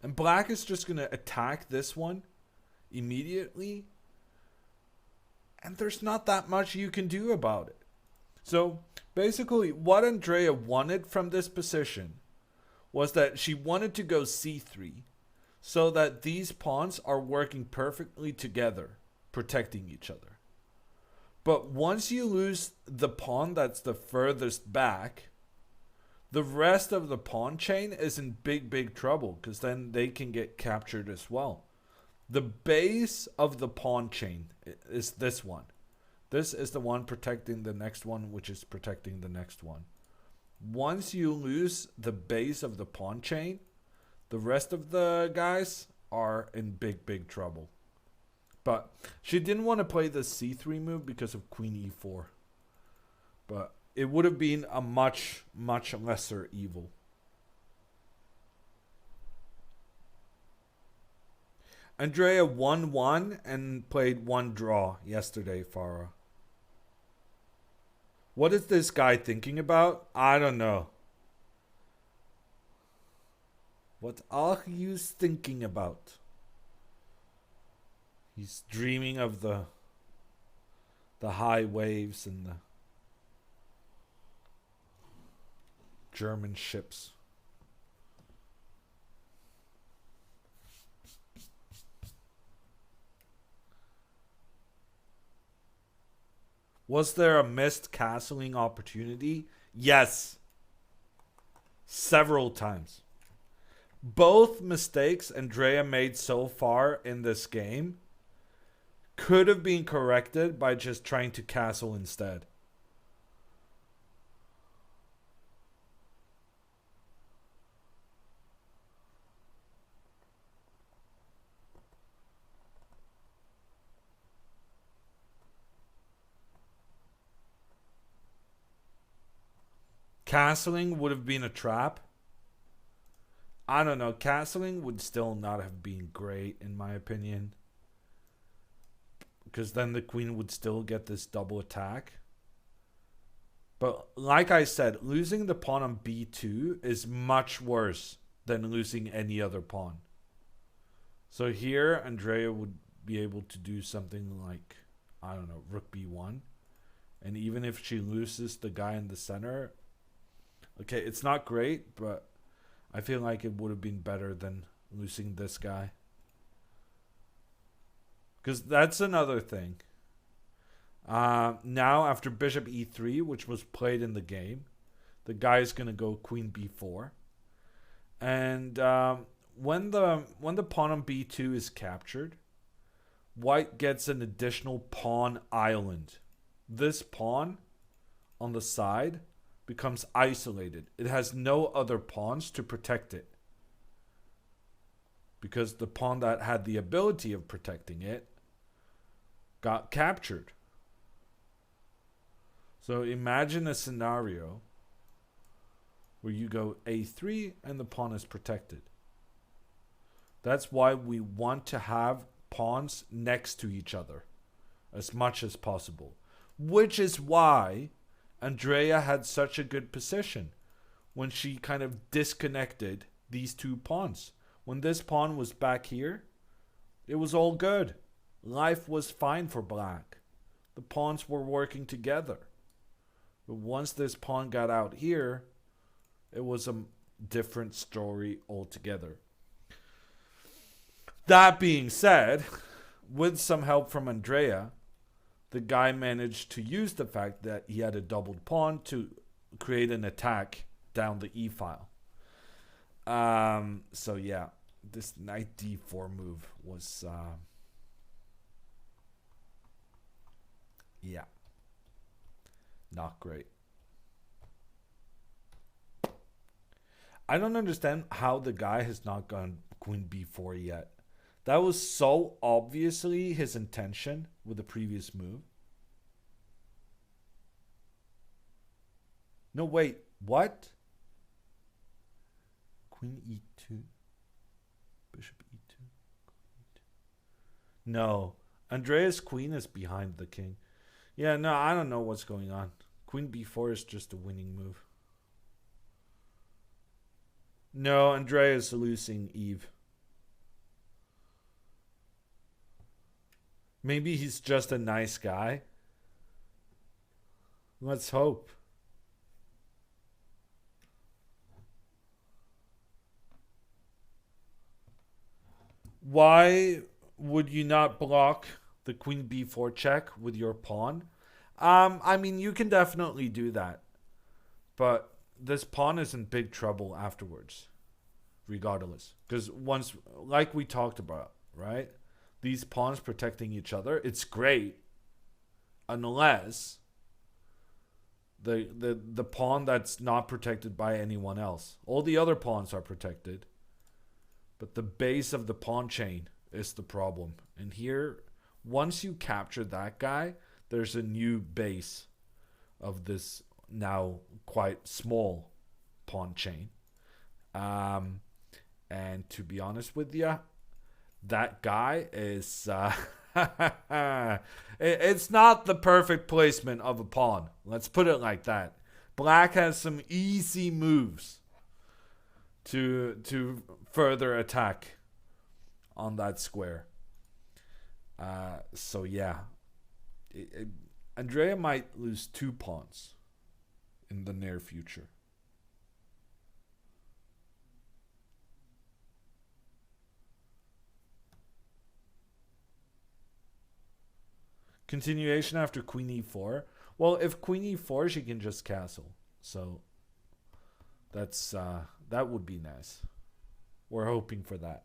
And black is just going to attack this one immediately. And there's not that much you can do about it. So basically what Andrea wanted from this position was that she wanted to go c3 so that these pawns are working perfectly together, protecting each other. But once you lose the pawn that's the furthest back, the rest of the pawn chain is in big, big trouble because then they can get captured as well. The base of the pawn chain is this one. This is the one protecting the next one, which is protecting the next one. Once you lose the base of the pawn chain, The rest of the guys are in big trouble. But she didn't want to play the c3 move because of queen e4. But it would have been a much lesser evil. Andrea won one and played one draw yesterday, Farah. What is this guy thinking about? I don't know. What are you thinking about? He's dreaming of the high waves and the German ships. Was there a missed castling opportunity? Yes. Several times. Both mistakes Andrea made so far in this game could have been corrected by just trying to castle instead. Castling would have been a trap. I don't know. Castling would still not have been great, in my opinion. Because then the queen would still get this double attack. But like I said, losing the pawn on b2 is much worse than losing any other pawn. So here, Andrea would be able to do something like, I don't know, rook b1. And even if she loses the guy in the center, okay, it's not great, but I feel like it would have been better than losing this guy. Because that's another thing. Now, after bishop e3, which was played in the game, the guy is going to go queen b4. And when the pawn on b2 is captured, white gets an additional pawn island. This pawn on the side becomes isolated. It has no other pawns to protect it. Because the pawn that had the ability of protecting it got captured. So imagine a scenario where you go a3 and the pawn is protected. That's why we want to have pawns next to each other as much as possible. Which is why Andrea had such a good position when she kind of disconnected these two pawns. When this pawn was back here, it was all good. Life was fine for black. The pawns were working together. But once this pawn got out here, it was a different story altogether. That being said, with some help from Andrea, the guy managed to use the fact that he had a doubled pawn to create an attack down the e-file. So yeah, this knight d4 move was yeah, not great. I don't understand how the guy has not gone queen b4 yet. That was so obviously his intention with the previous move. No, wait, what? Queen e2. Bishop e2. No, Andrea's queen is behind the king. Yeah, no, I don't know what's going on. Queen b4 is just a winning move. No, Andrea is losing Eve. Maybe he's just a nice guy. Let's hope. Why would you not block the queen b4 check with your pawn? I mean, you can definitely do that. But this pawn is in big trouble afterwards, regardless. Because once, like we talked about, right? These pawns protecting each other, it's great. Unless the pawn that's not protected by anyone else. All the other pawns are protected. But the base of the pawn chain is the problem. And here, once you capture that guy, there's a new base of this now quite small pawn chain. And to be honest with you, that guy is it's not the perfect placement of a pawn. Let's put it like that. Black has some easy moves to further attack on that square. So yeah, Andrea might lose 2 pawns in the near future. Continuation after queen e4. Well, if queen e4, she can just castle. So that's that would be nice. We're hoping for that.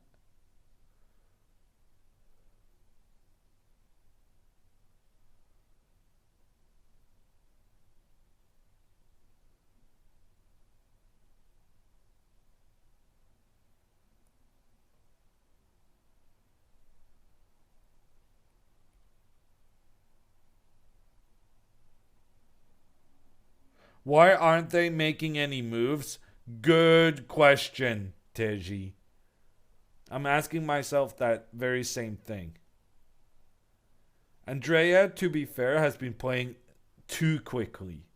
Why aren't they making any moves? Good question, Teji. I'm asking myself that very same thing. Andrea, to be fair, has been playing too quickly.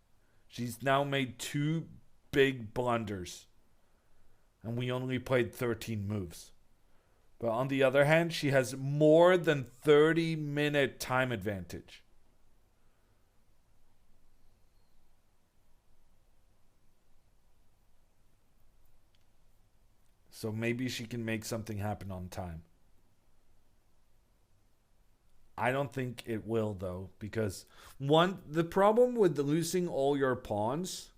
She's now made 2 big blunders. And we only played 13 moves. But on the other hand, she has more than 30-minute time advantage. So maybe she can make something happen on time. I don't think it will, though, because the problem with losing all your pawns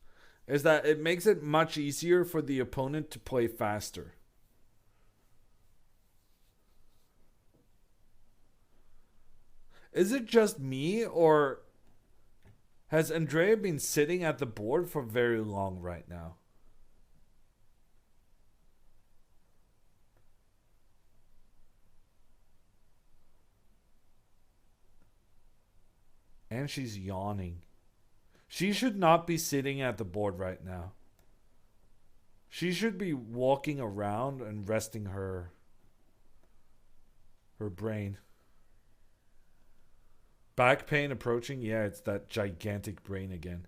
is that it makes it much easier for the opponent to play faster. Is it just me, or has Andrea been sitting at the board for very long right now? And she's yawning. She should not be sitting at the board right now. She should be walking around and resting her brain. Back pain approaching? Yeah, it's that gigantic brain again.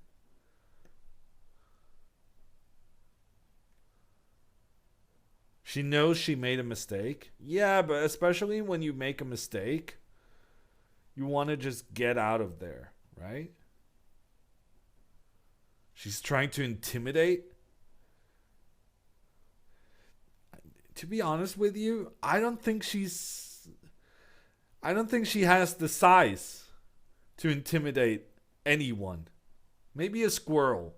She knows she made a mistake. Yeah, but especially when you make a mistake, you want to just get out of there, right? She's trying to intimidate. To be honest with you, I don't think she has the size to intimidate anyone. Maybe a squirrel.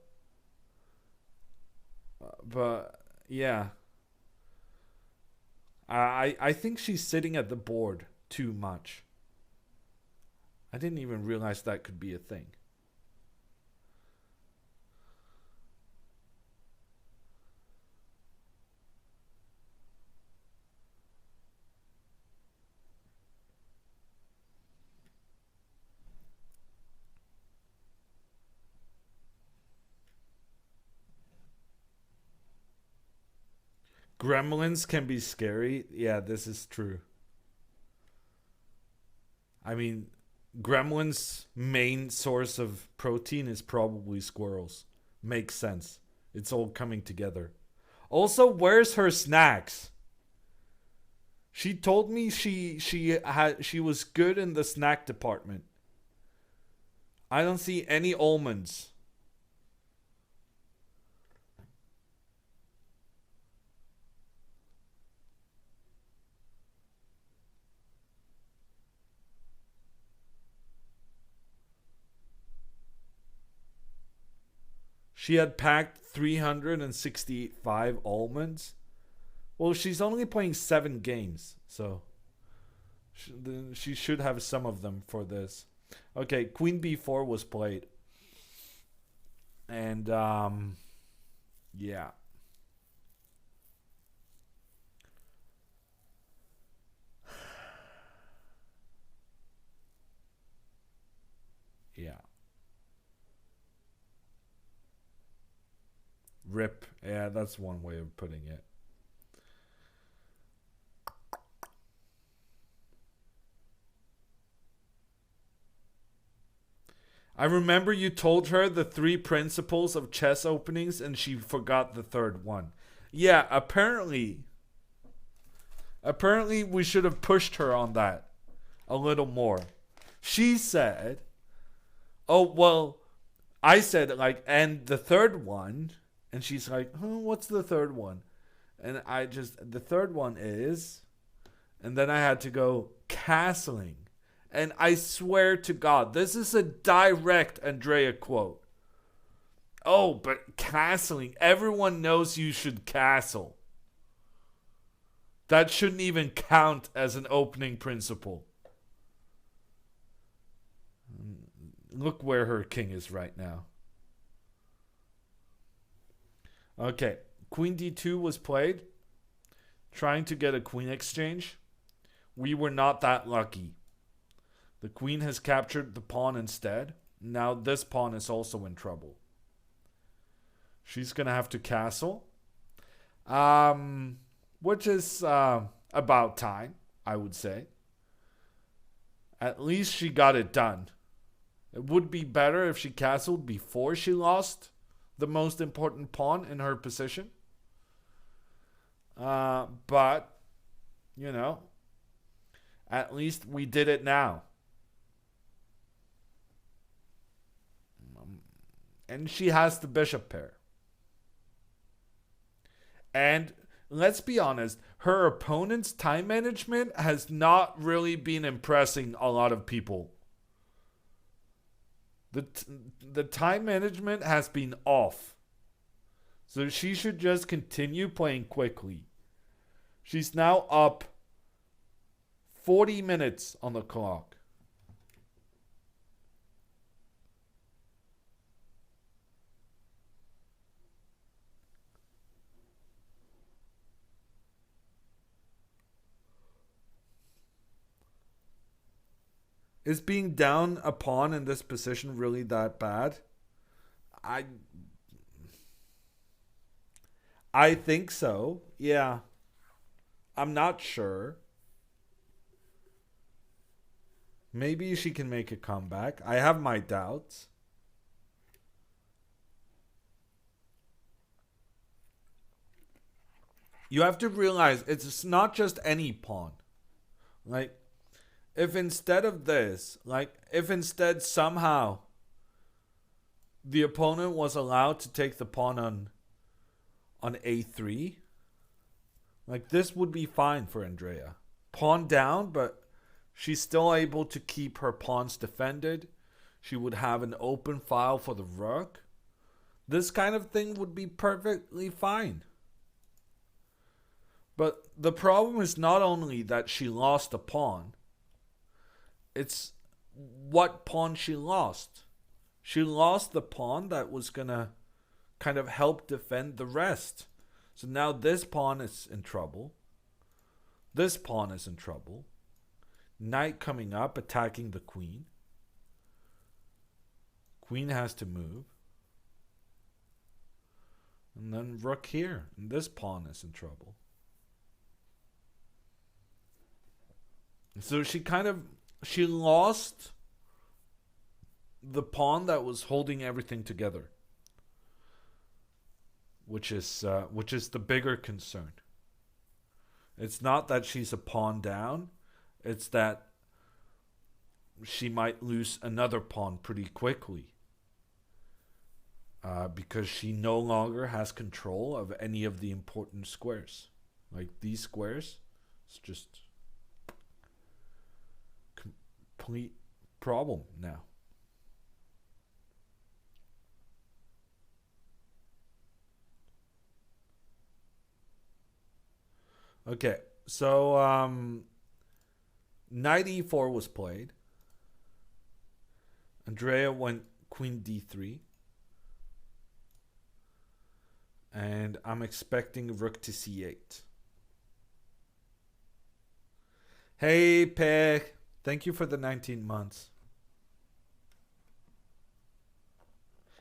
But yeah. I think she's sitting at the board too much. I didn't even realize that could be a thing. Gremlins can be scary. Yeah, this is true. I mean, gremlins' main source of protein is probably squirrels. Makes sense. It's all coming together. Also, where's her snacks? She told me she was good in the snack department. I don't see any almonds. She had packed 365 almonds. Well, she's only playing 7 games, so she should have some of them for this. Okay, Queen B4 was played. And, yeah. Rip. Yeah, that's one way of putting it. I remember you told her the 3 principles of chess openings and she forgot the third one. Yeah, apparently we should have pushed her on that a little more. She said, "Oh, well, I said like and the third one." And she's like, "What's the third one?" And the third one is, and then I had to go castling. And I swear to God, this is a direct Andrea quote. "Oh, but castling, everyone knows you should castle. That shouldn't even count as an opening principle." Look where her king is right now. Okay, queen d2 was played. Trying to get a queen exchange. We were not that lucky. The queen has captured the pawn instead. Now this pawn is also in trouble. She's going to have to castle. Which is about time, I would say. At least she got it done. It would be better if she castled before she lost the most important pawn in her position. But, you know, at least we did it now. And she has the bishop pair. And let's be honest, her opponent's time management has not really been impressing a lot of people. The time management has been off. So she should just continue playing quickly. She's now up 40 minutes on the clock. Is being down a pawn in this position really that bad? I think so. Yeah. I'm not sure. Maybe she can make a comeback. I have my doubts. You have to realize it's not just any pawn. Like, if instead of this, if instead somehow the opponent was allowed to take the pawn on a3, this would be fine for Andrea. Pawn down, but she's still able to keep her pawns defended. She would have an open file for the rook. This kind of thing would be perfectly fine. But the problem is not only that she lost a pawn, it's what pawn she lost. She lost the pawn that was going to kind of help defend the rest. So now this pawn is in trouble. This pawn is in trouble. Knight coming up, attacking the queen. Queen has to move. And then rook here. And this pawn is in trouble. So she lost the pawn that was holding everything together, which is the bigger concern. It's not that she's a pawn down, it's that she might lose another pawn pretty quickly, because she no longer has control of any of the important squares. Like these squares, it's just complete problem now. Okay, so knight e4 was played. Andrea went queen d3. And I'm expecting rook to c8. Hey, Peg. Thank you for the 19 months.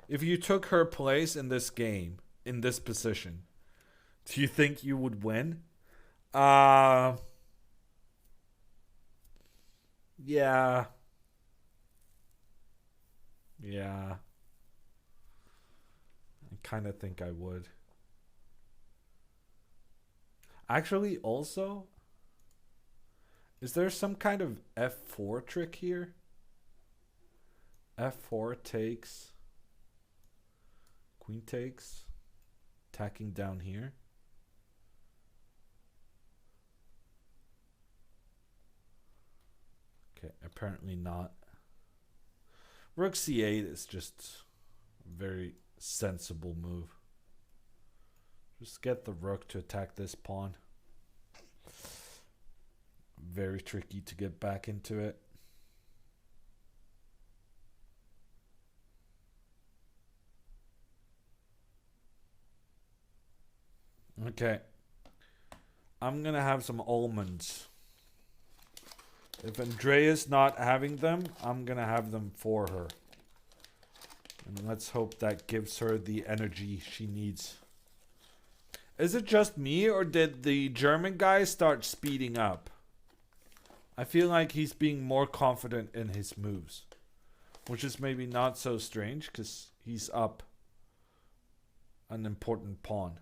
If you took her place in this game, in this position, do you think you would win? Uh yeah. Yeah. I kind of think I would. Actually, also, is there some kind of f4 trick here? F4 takes, queen takes, attacking down here. Okay, apparently not. Rook c8 is just a very sensible move. Just get the rook to attack this pawn. Very tricky to get back into it. Okay. I'm gonna have some almonds. If Andrea's not having them, I'm gonna have them for her. And let's hope that gives her the energy she needs. Is it just me, or did the German guy start speeding up? I feel like he's being more confident in his moves. Which is maybe not so strange, because he's up an important pawn.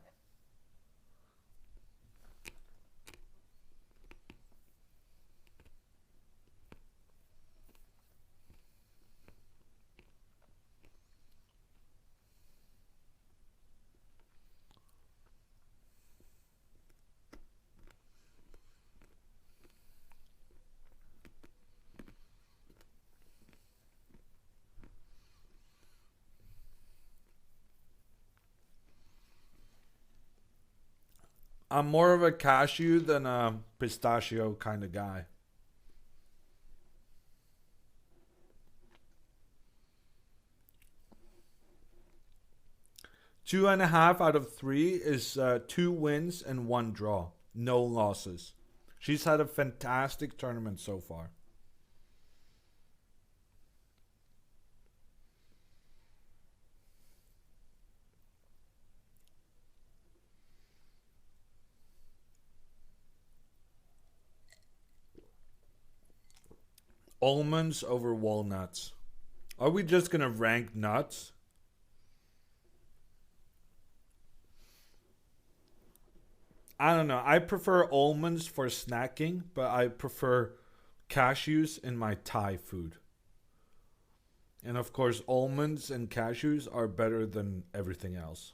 I'm more of a cashew than a pistachio kind of guy. 2.5 out of 3 is 2 wins and 1 draw. No losses. She's had a fantastic tournament so far. Almonds over walnuts. Are we just going to rank nuts? I don't know. I prefer almonds for snacking, but I prefer cashews in my Thai food. And of course, almonds and cashews are better than everything else.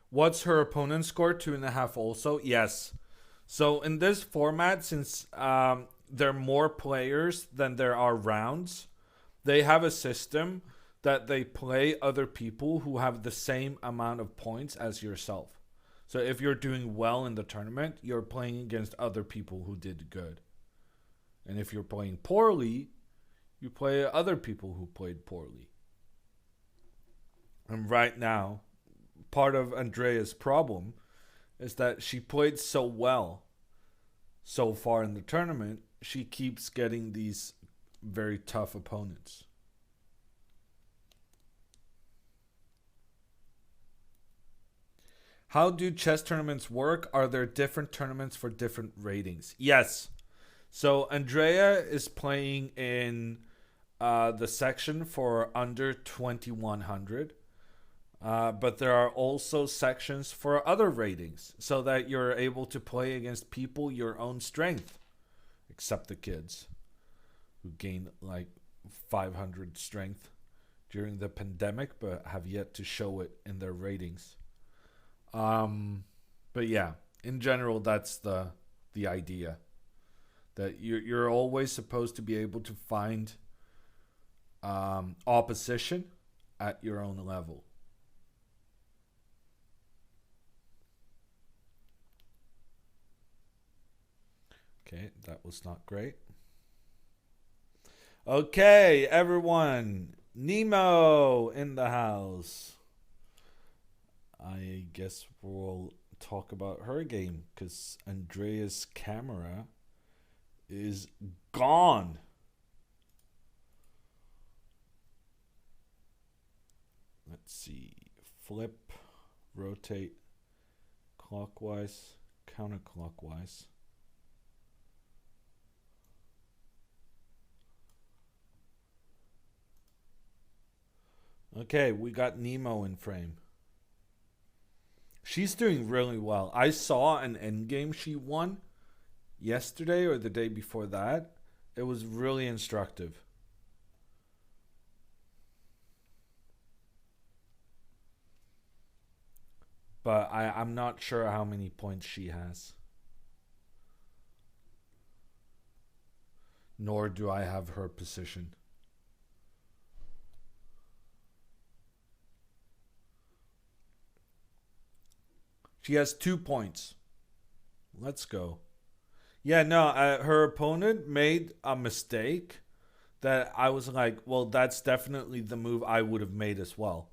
What's her opponent's score? 2.5 also? Yes. So in this format, since there are more players than there are rounds, they have a system that they play other people who have the same amount of points as yourself. So if you're doing well in the tournament, you're playing against other people who did good. And if you're playing poorly, you play other people who played poorly. And right now, part of Andrea's problem is that she played so well so far in the tournament, she keeps getting these very tough opponents. How do chess tournaments work? Are there different tournaments for different ratings? Yes. So Andrea is playing in the section for under 2100. But there are also sections for other ratings so that you're able to play against people your own strength, except the kids who gain like 500 strength during the pandemic but have yet to show it in their ratings. But yeah, in general, that's the idea that you're always supposed to be able to find opposition at your own level. Okay, that was not great. Okay, everyone. Nemo in the house. I guess we'll talk about her game because Andrea's camera is gone. Let's see. Flip, rotate, clockwise, counterclockwise. Okay, we got Nemo in frame. She's doing really well. I saw an endgame she won yesterday or the day before that. It was really instructive. But I'm not sure how many points she has. Nor do I have her position. She has 2 points. Let's go. Yeah, no, her opponent made a mistake that I was like, well, that's definitely the move I would have made as well.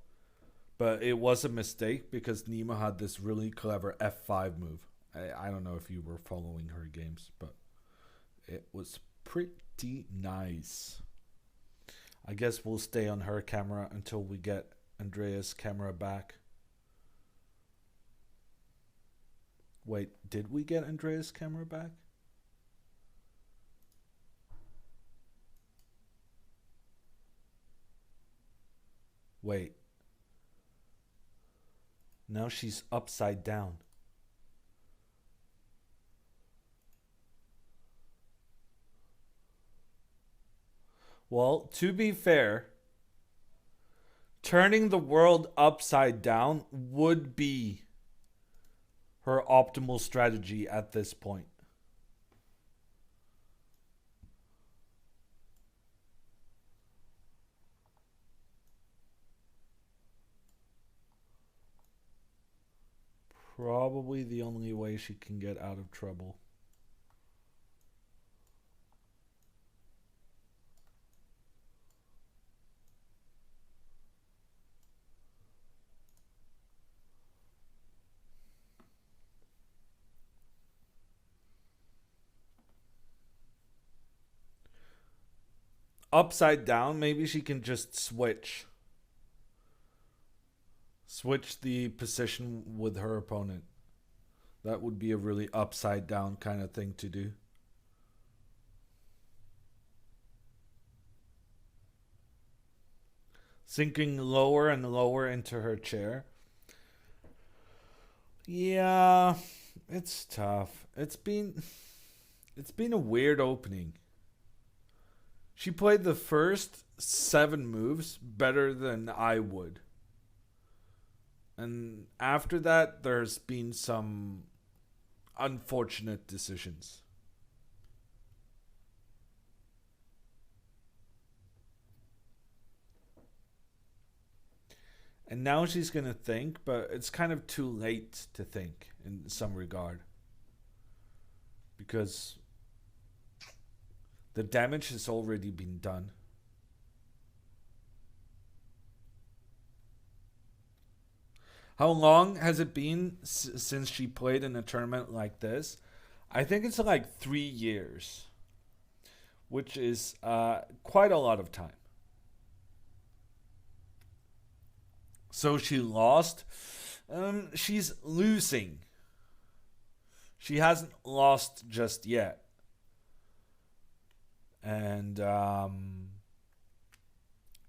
But it was a mistake because Nemo had this really clever F5 move. I don't know if you were following her games, but it was pretty nice. I guess we'll stay on her camera until we get Andrea's camera back. Wait, did we get Andrea's camera back? Wait. Now she's upside down. Well, to be fair, turning the world upside down would be her optimal strategy at this point. Probably the only way she can get out of trouble. Upside down, maybe she can just switch the position with her opponent. That would be a really upside down kind of thing to do. Sinking lower and lower into her chair. Yeah, it's tough. It's been a weird opening. She played the first 7 moves better than I would. And after that, there's been some unfortunate decisions. And now she's going to think, but it's kind of too late to think in some regard. Because the damage has already been done. How long has it been since she played in a tournament like this? I think it's like 3 years, which is quite a lot of time. So she lost. She's losing. She hasn't lost just yet. And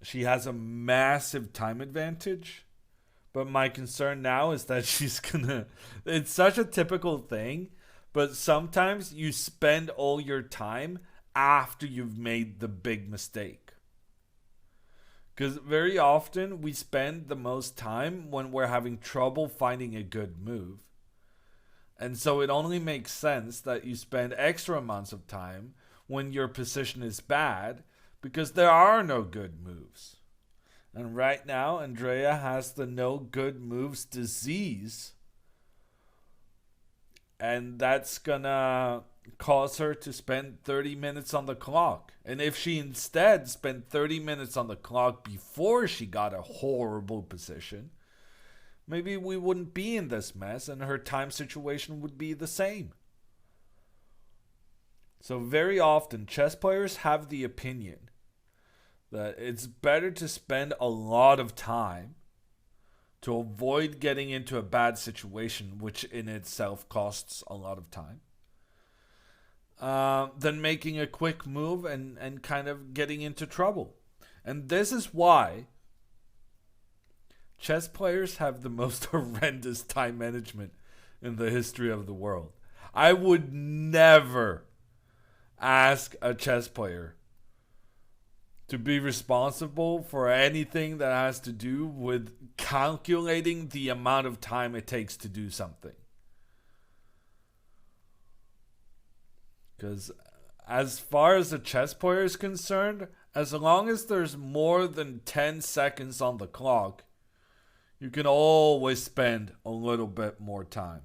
she has a massive time advantage. But my concern now is that she's gonna. It's such a typical thing, but sometimes you spend all your time after you've made the big mistake. Because very often we spend the most time when we're having trouble finding a good move. And so it only makes sense that you spend extra amounts of time when your position is bad because there are no good moves. And right now, Andrea has the no good moves disease. And that's gonna cause her to spend 30 minutes on the clock. And if she instead spent 30 minutes on the clock before she got a horrible position, maybe we wouldn't be in this mess and her time situation would be the same. So very often chess players have the opinion that it's better to spend a lot of time to avoid getting into a bad situation, which in itself costs a lot of time, than making a quick move and kind of getting into trouble. And this is why chess players have the most horrendous time management in the history of the world. I would never ask a chess player to be responsible for anything that has to do with calculating the amount of time it takes to do something. Because as far as a chess player is concerned, as long as there's more than 10 seconds on the clock, you can always spend a little bit more time.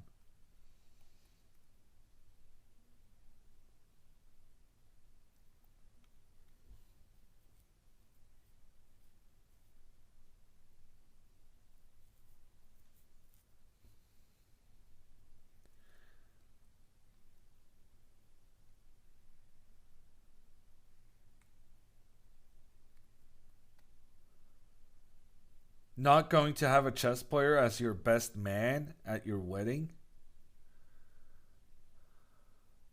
Not going to have a chess player as your best man at your wedding?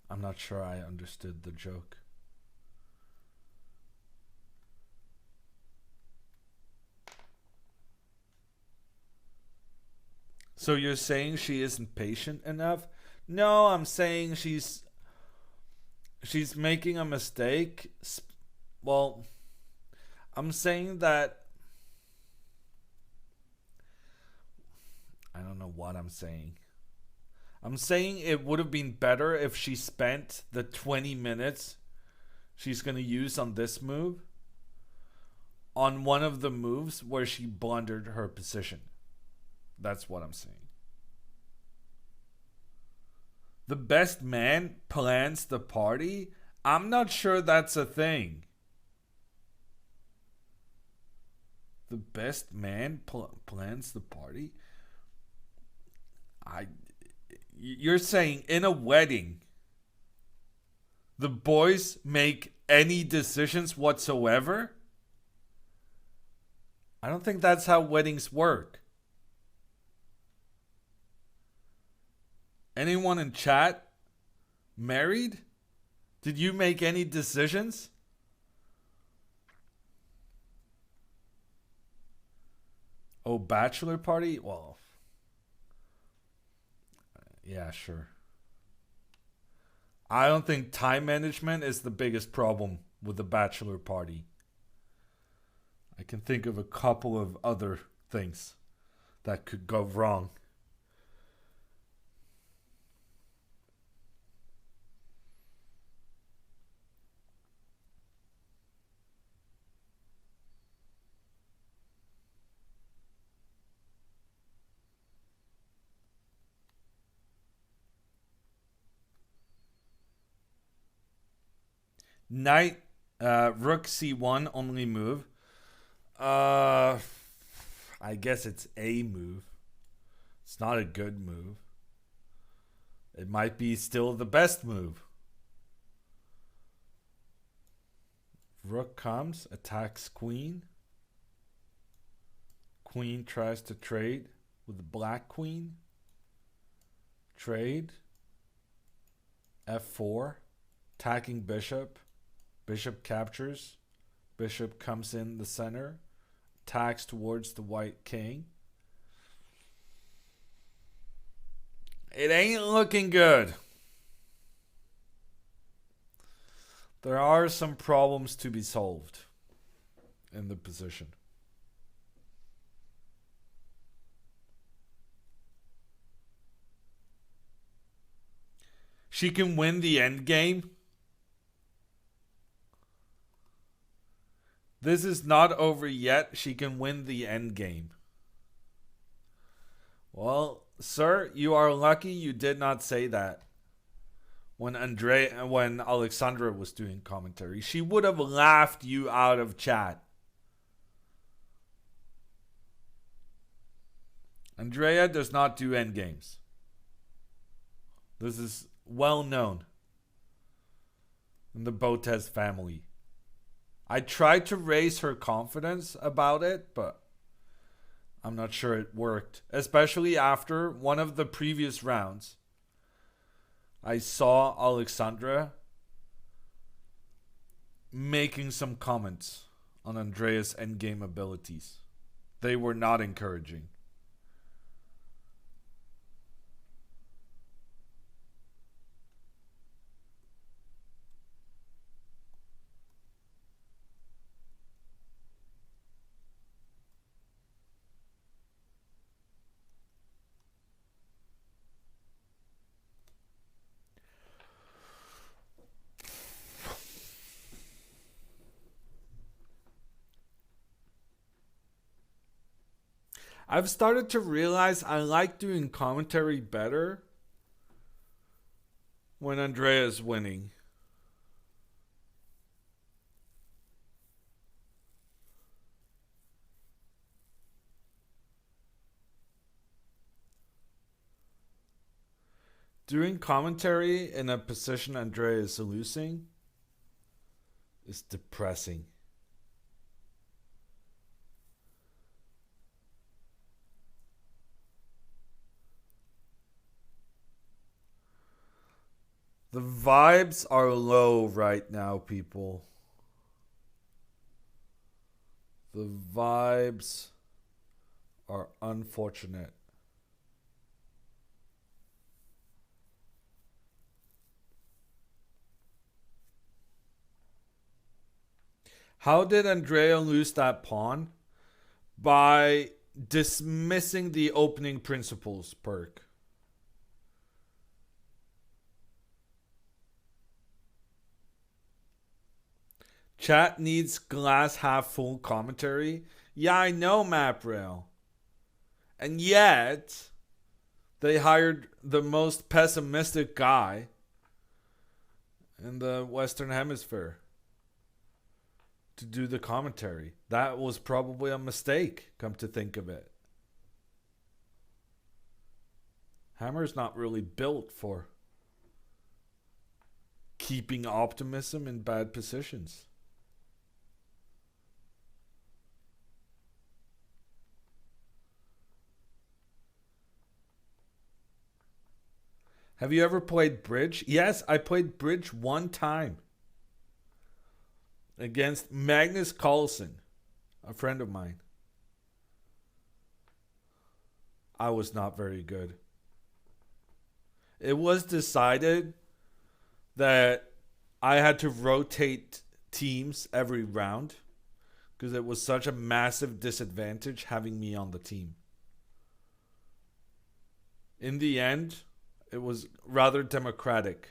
I'm not sure I understood the joke. So you're saying she isn't patient enough? No, I'm saying she's making a mistake. Well, I'm saying that I don't know what I'm saying. I'm saying it would have been better if she spent the 20 minutes she's going to use on this move on one of the moves where she blundered her position. That's what I'm saying. The best man plans the party? I'm not sure that's a thing. The best man plans the party? You're saying in a wedding, the boys make any decisions whatsoever? I don't think that's how weddings work. Anyone in chat married? Did you make any decisions? Oh, bachelor party? Well, yeah, sure. I don't think time management is the biggest problem with the bachelor party. I can think of a couple of other things that could go wrong. Knight, rook c1 only move. I guess it's a move. It's not a good move. It might be still the best move. Rook comes, attacks queen. Queen tries to trade with the black queen. Trade. f4. Attacking bishop. Bishop captures. Bishop comes in the center. Attacks towards the white king. It ain't looking good. There are some problems to be solved in the position. She can win the endgame. This is not over yet. She can win the endgame. Well, sir, you are lucky you did not say that when Alexandra was doing commentary. She would have laughed you out of chat. Andrea does not do endgames. This is well known. in the Botez family. I tried to raise her confidence about it, but I'm not sure it worked. Especially after one of the previous rounds. I saw Alexandra making some comments on Andrea's endgame abilities. They were not encouraging. I've started to realize I like doing commentary better when Andrea is winning. Doing commentary in a position Andrea is losing is depressing. The vibes are low right now, people. The vibes are unfortunate. How did Andrea lose that pawn? By dismissing the opening principles perk. Chat needs glass half full commentary. Yeah, I know, MapRail. And yet, they hired the most pessimistic guy in the Western Hemisphere to do the commentary. That was probably a mistake, come to think of it. Hammer's not really built for keeping optimism in bad positions. Have you ever played bridge? Yes, I played bridge one time against Magnus Carlsen, a friend of mine. I was not very good. It was decided that I had to rotate teams every round because it was such a massive disadvantage having me on the team. In the end, it was rather democratic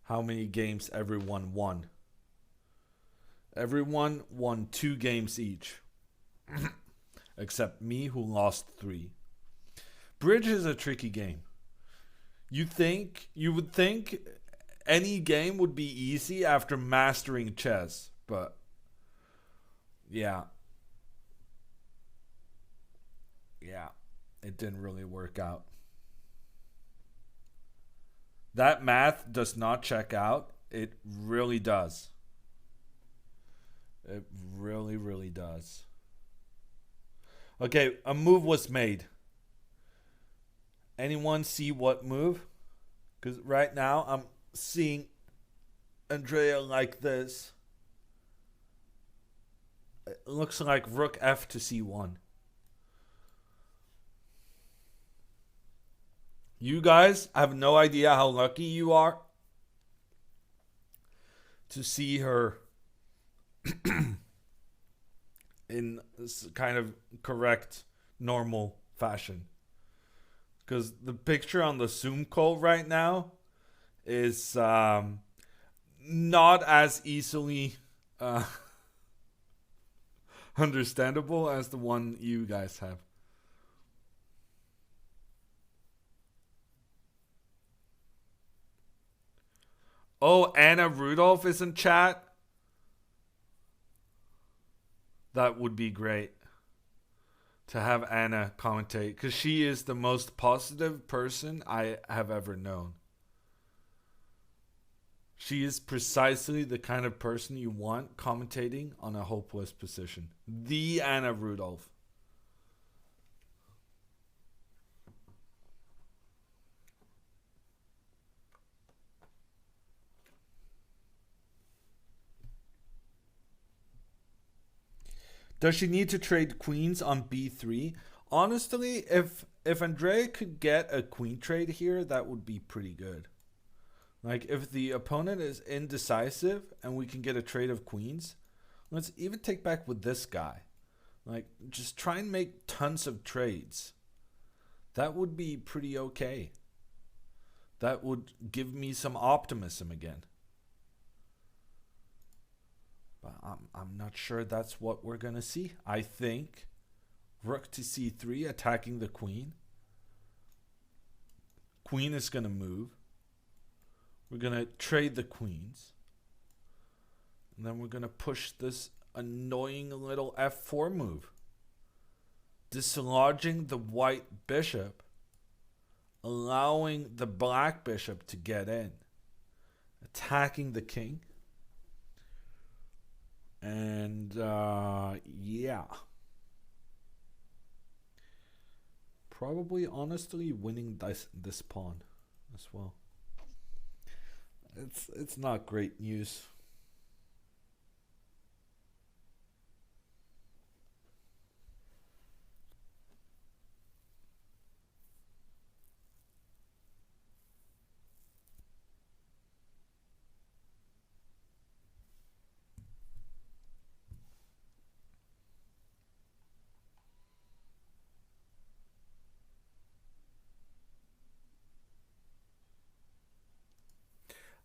how many games everyone won. Everyone won 2 games each. Except me, who lost 3. Bridge is a tricky game. You would think any game would be easy after mastering chess, but yeah, it didn't really work out. That math does not check out. It really does. It really, really does. Okay, a move was made. Anyone see what move? Because right now I'm seeing Andrea like this. It looks like rook f to c1. You guys have no idea how lucky you are to see her in this kind of correct, normal fashion. Because the picture on the Zoom call right now is not as easily understandable as the one you guys have. Oh, Anna Rudolph is in chat. That would be great to have Anna commentate, because she is the most positive person I have ever known. She is precisely the kind of person you want commentating on a hopeless position. The Anna Rudolph. Does she need to trade queens on b3? Honestly, if Andrea could get a queen trade here, that would be pretty good. Like, if the opponent is indecisive and we can get a trade of queens, let's even take back with this guy. Like, just try and make tons of trades. That would be pretty okay. That would give me some optimism again. But I'm not sure that's what we're going to see. I think rook to c3 attacking the queen. Queen is going to move. We're going to trade the queens. And then we're going to push this annoying little f4 move. Dislodging the white bishop. Allowing the black bishop to get in. Attacking the king. And, yeah. Probably, honestly, winning this pawn as well. It's not great news.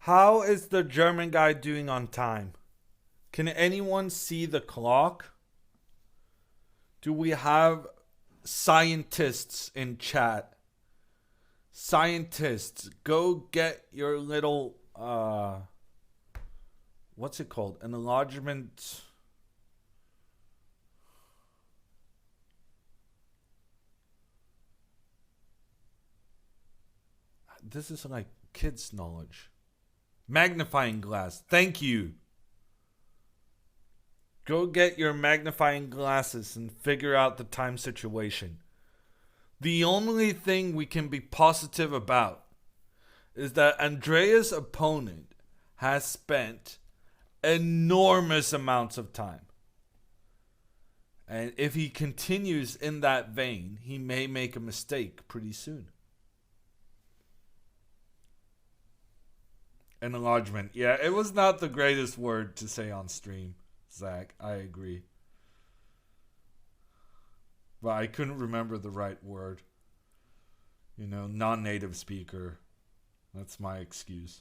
How is the German guy doing on time? Can anyone see the clock? Do we have scientists in chat? Scientists, go get your little, what's it called? An enlargement. This is like kids' knowledge. Magnifying glass. Thank you. Go get your magnifying glasses and figure out the time situation. The only thing we can be positive about is that Andrea's opponent has spent enormous amounts of time. And if he continues in that vein, he may make a mistake pretty soon. An enlargement. Yeah, it was not the greatest word to say on stream, Zach. I agree. But I couldn't remember the right word. You know, non-native speaker. That's my excuse.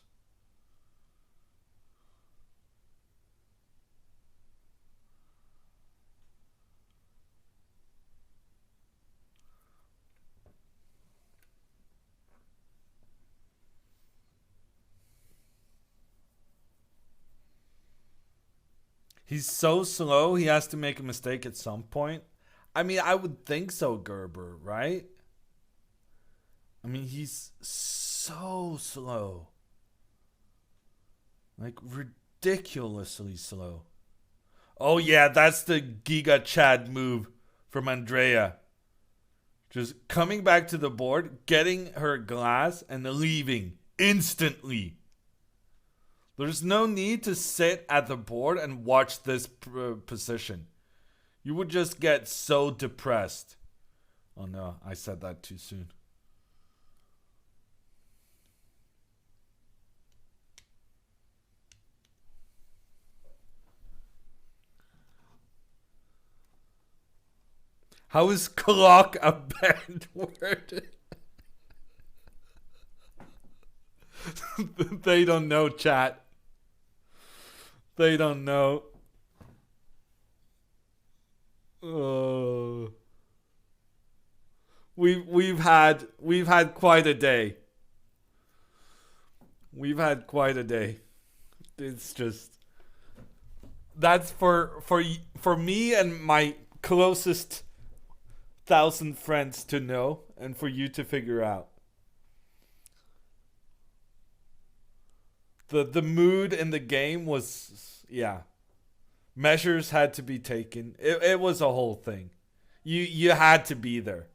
He's so slow, he has to make a mistake at some point. I mean, I would think so, Gerber, right? I mean, he's so slow. Like, ridiculously slow. Oh, yeah, that's the Giga Chad move from Andrea. Just coming back to the board, getting her glass, and leaving instantly. There's no need to sit at the board and watch this position. You would just get so depressed. Oh no, I said that too soon. How is clock a bad word? They don't know, chat. They don't know. We've had quite a day. We've had quite a day. It's just that's for me and my closest 1,000 friends to know, and for you to figure out. The mood in the game was, yeah. Measures had to be taken. It was a whole thing. You had to be there.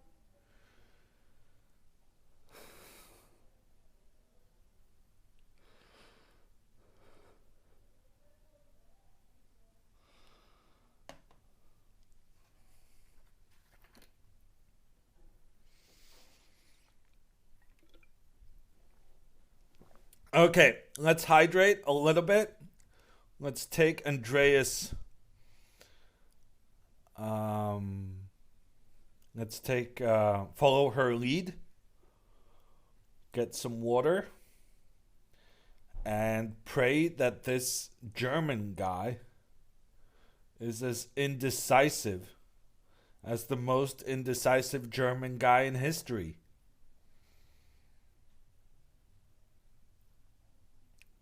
Okay, let's hydrate a little bit. Let's take Andreas. Um, let's take follow her lead. Get some water and pray that this German guy is as indecisive as the most indecisive German guy in history.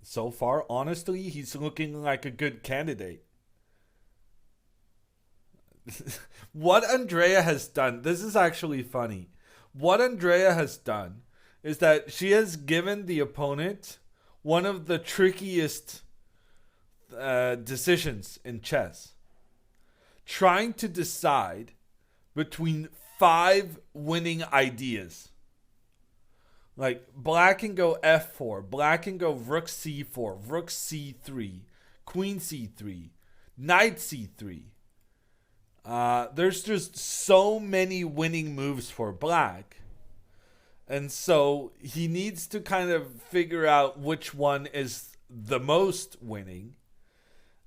So far, honestly, he's looking like a good candidate. What Andrea has done, this is actually funny. What Andrea has done is that she has given the opponent one of the trickiest decisions in chess. Trying to decide between five winning ideas. Like, black can go f4, black can go rook c4, rook c3, queen c3, knight c3. There's just so many winning moves for black. And so he needs to kind of figure out which one is the most winning.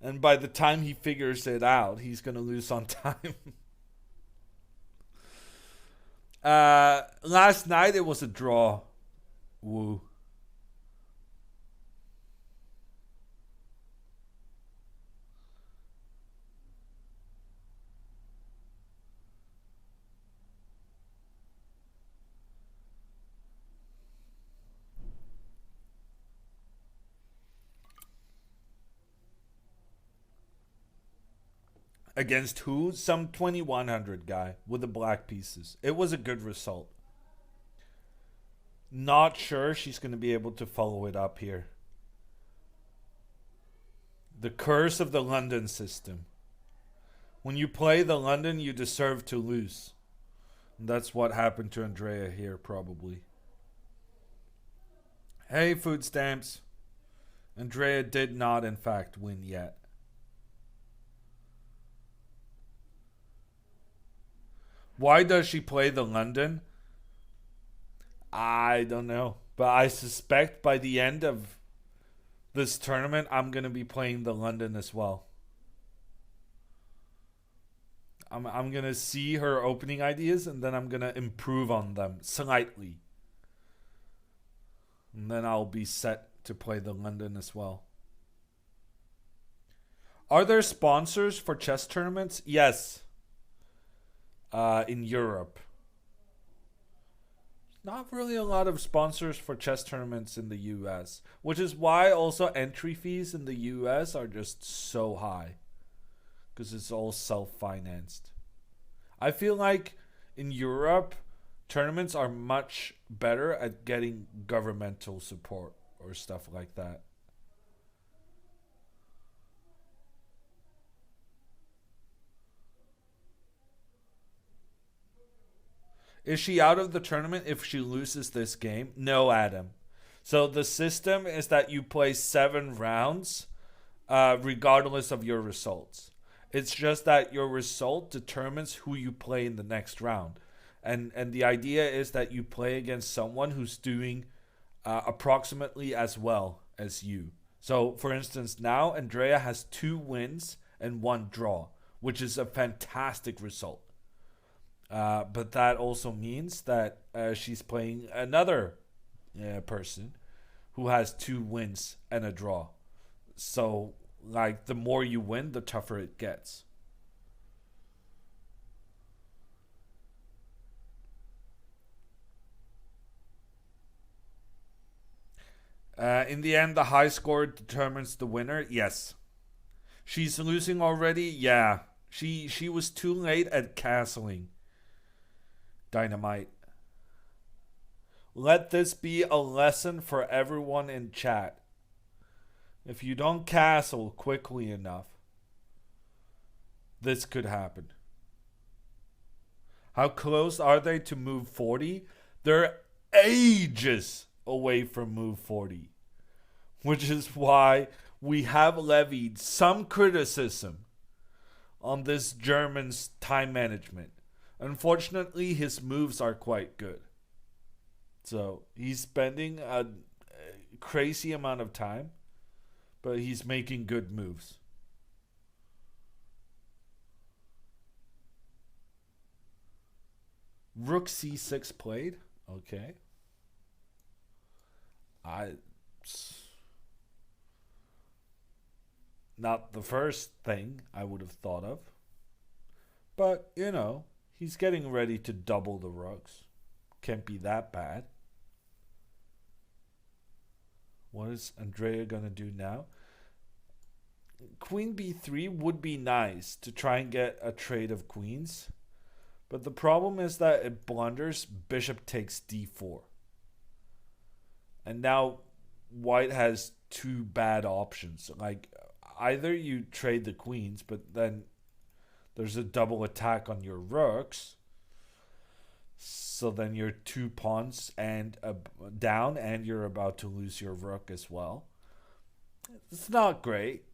And by the time he figures it out, he's going to lose on time. Last night it was a draw. Woo. Against who? Some 2100 guy with the black pieces. It was a good result. Not sure she's going to be able to follow it up here. The curse of the London system. When you play the London, you deserve to lose. And that's what happened to Andrea here, probably. Hey, food stamps. Andrea did not, in fact, win yet. Why does she play the London? I don't know. But I suspect by the end of this tournament, I'm going to be playing the London as well. I'm going to see her opening ideas and then I'm going to improve on them slightly. And then I'll be set to play the London as well. Are there sponsors for chess tournaments? Yes. In Europe. Not really a lot of sponsors for chess tournaments in the US, which is why also entry fees in the US are just so high because it's all self-financed. I feel like in Europe, tournaments are much better at getting governmental support or stuff like that. Is she out of the tournament if she loses this game? No, Adam. So the system is that you play 7 rounds regardless of your results. It's just that your result determines who you play in the next round. And the idea is that you play against someone who's doing approximately as well as you. So, for instance, now Andrea has 2 wins and 1 draw, which is a fantastic result. But that also means that she's playing another person who has 2 wins and a draw. So, like, the more you win, the tougher it gets. In the end, the high score determines the winner. Yes. She's losing already. Yeah. She was too late at castling. Dynamite. Let this be a lesson for everyone in chat. If you don't castle quickly enough, this could happen. How close are they to move 40? They're ages away from move 40, which is why we have levied some criticism on this German's time management. Unfortunately, his moves are quite good. So he's spending a crazy amount of time, but he's making good moves. Rook c6 played. Okay. Not the first thing I would have thought of. But, he's getting ready to double the rooks. Can't be that bad. What is Andrea going to do now? Queen b3 would be nice to try and get a trade of queens. But the problem is that it blunders bishop takes d4. And now white has two bad options. Like, either you trade the queens, but then there's a double attack on your rooks. So then you're 2 pawns and down, and you're about to lose your rook as well. It's not great.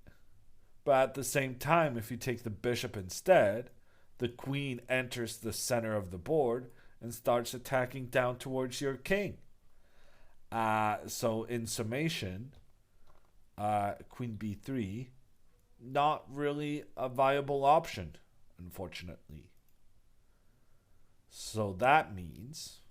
But at the same time, if you take the bishop instead, the queen enters the center of the board and starts attacking down towards your king. So in summation, queen b3, not really a viable option, unfortunately. So that means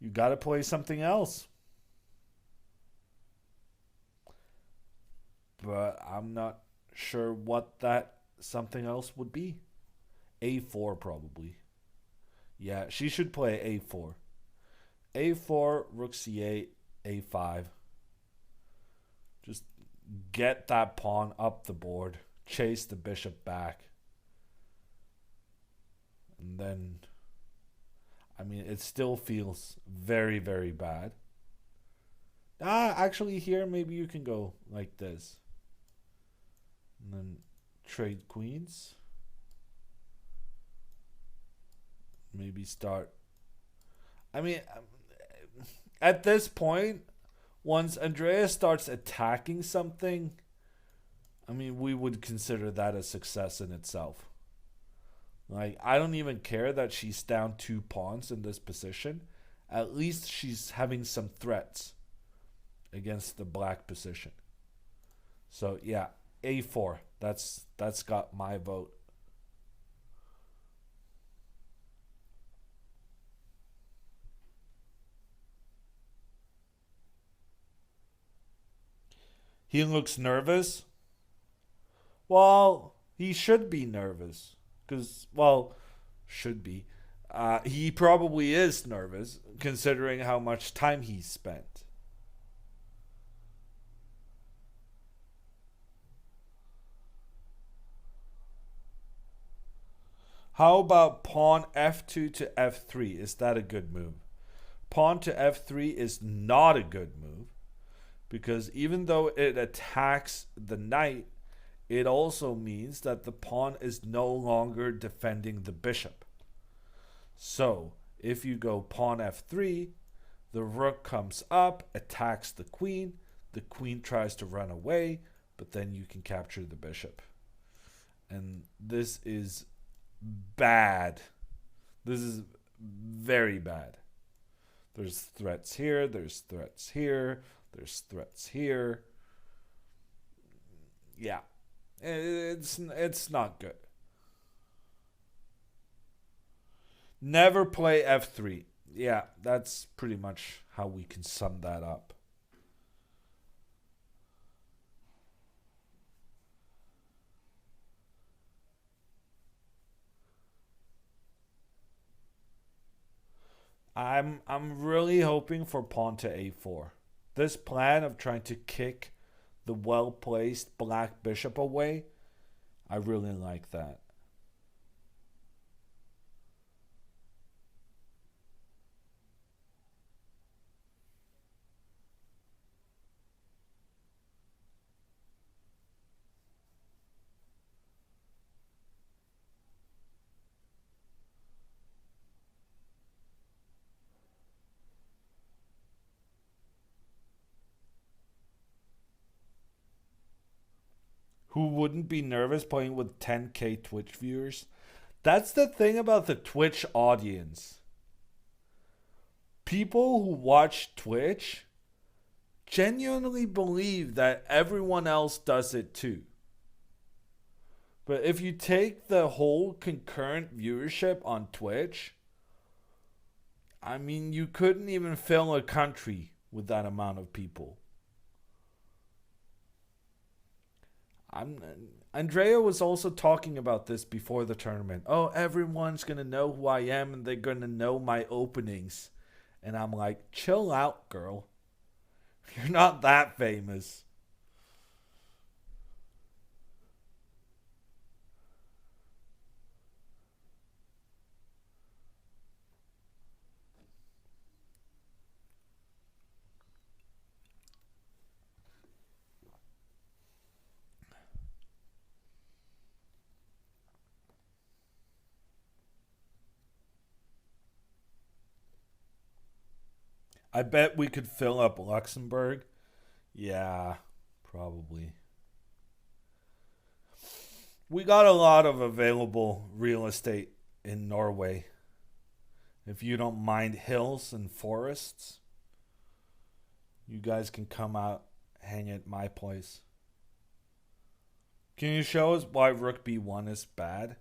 you got to play something else. But I'm not sure what that something else would be. A4 probably. Yeah, she should play A4. A4, rook c8, A5. Just get that pawn up the board. Chase the bishop back. And then, it still feels very, very bad. Actually here maybe you can go like this. And then trade queens. Maybe start. At this point, once Andrea starts attacking something, we would consider that a success in itself. Like, I don't even care that she's down 2 pawns in this position. At least she's having some threats against the black position. So yeah, A4. That's got my vote. He looks nervous. Well, he should be nervous. Should be. He probably is nervous, considering how much time he's spent. How about pawn f2 to f3? Is that a good move? Pawn to f3 is not a good move, because even though it attacks the knight, it also means that the pawn is no longer defending the bishop. So, if you go pawn f3, the rook comes up, attacks the queen tries to run away, but then you can capture the bishop. And this is bad. This is very bad. There's threats here, there's threats here, there's threats here. Yeah. It's not good. Never play f3. Yeah, that's pretty much how we can sum that up. I'm really hoping for pawn to a4. This plan of trying to kick the well-placed black bishop away, I really like that. Who wouldn't be nervous playing with 10K Twitch viewers? That's the thing about the Twitch audience. People who watch Twitch genuinely believe that everyone else does it too. But if you take the whole concurrent viewership on Twitch, I mean, you couldn't even fill a country with that amount of people. Andrea was also talking about this before the tournament. Oh, everyone's going to know who I am and they're going to know my openings. And I'm like, chill out, girl. You're not that famous. I bet we could fill up Luxembourg. Yeah, probably. We got a lot of available real estate in Norway. If you don't mind hills and forests, you guys can come out, hang at my place. Can you show us why rook b1 is bad?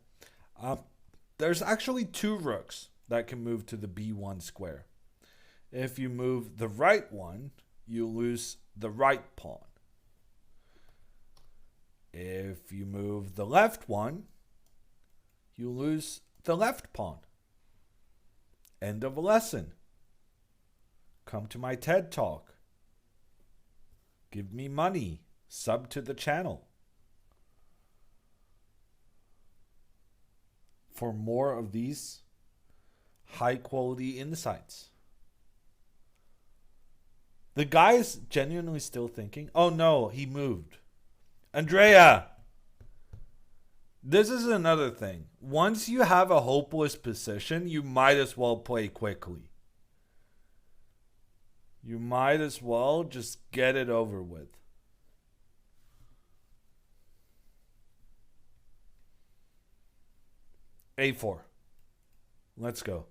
There's actually two rooks that can move to the b1 square. If you move the right one, you lose the right pawn. If you move the left one, you lose the left pawn. End of a lesson. Come to my TED Talk. Give me money. Sub to the channel. For more of these high quality insights. The guy is genuinely still thinking, oh no, he moved. Andrea! This is another thing. Once you have a hopeless position, you might as well play quickly. You might as well just get it over with. A4. Let's go.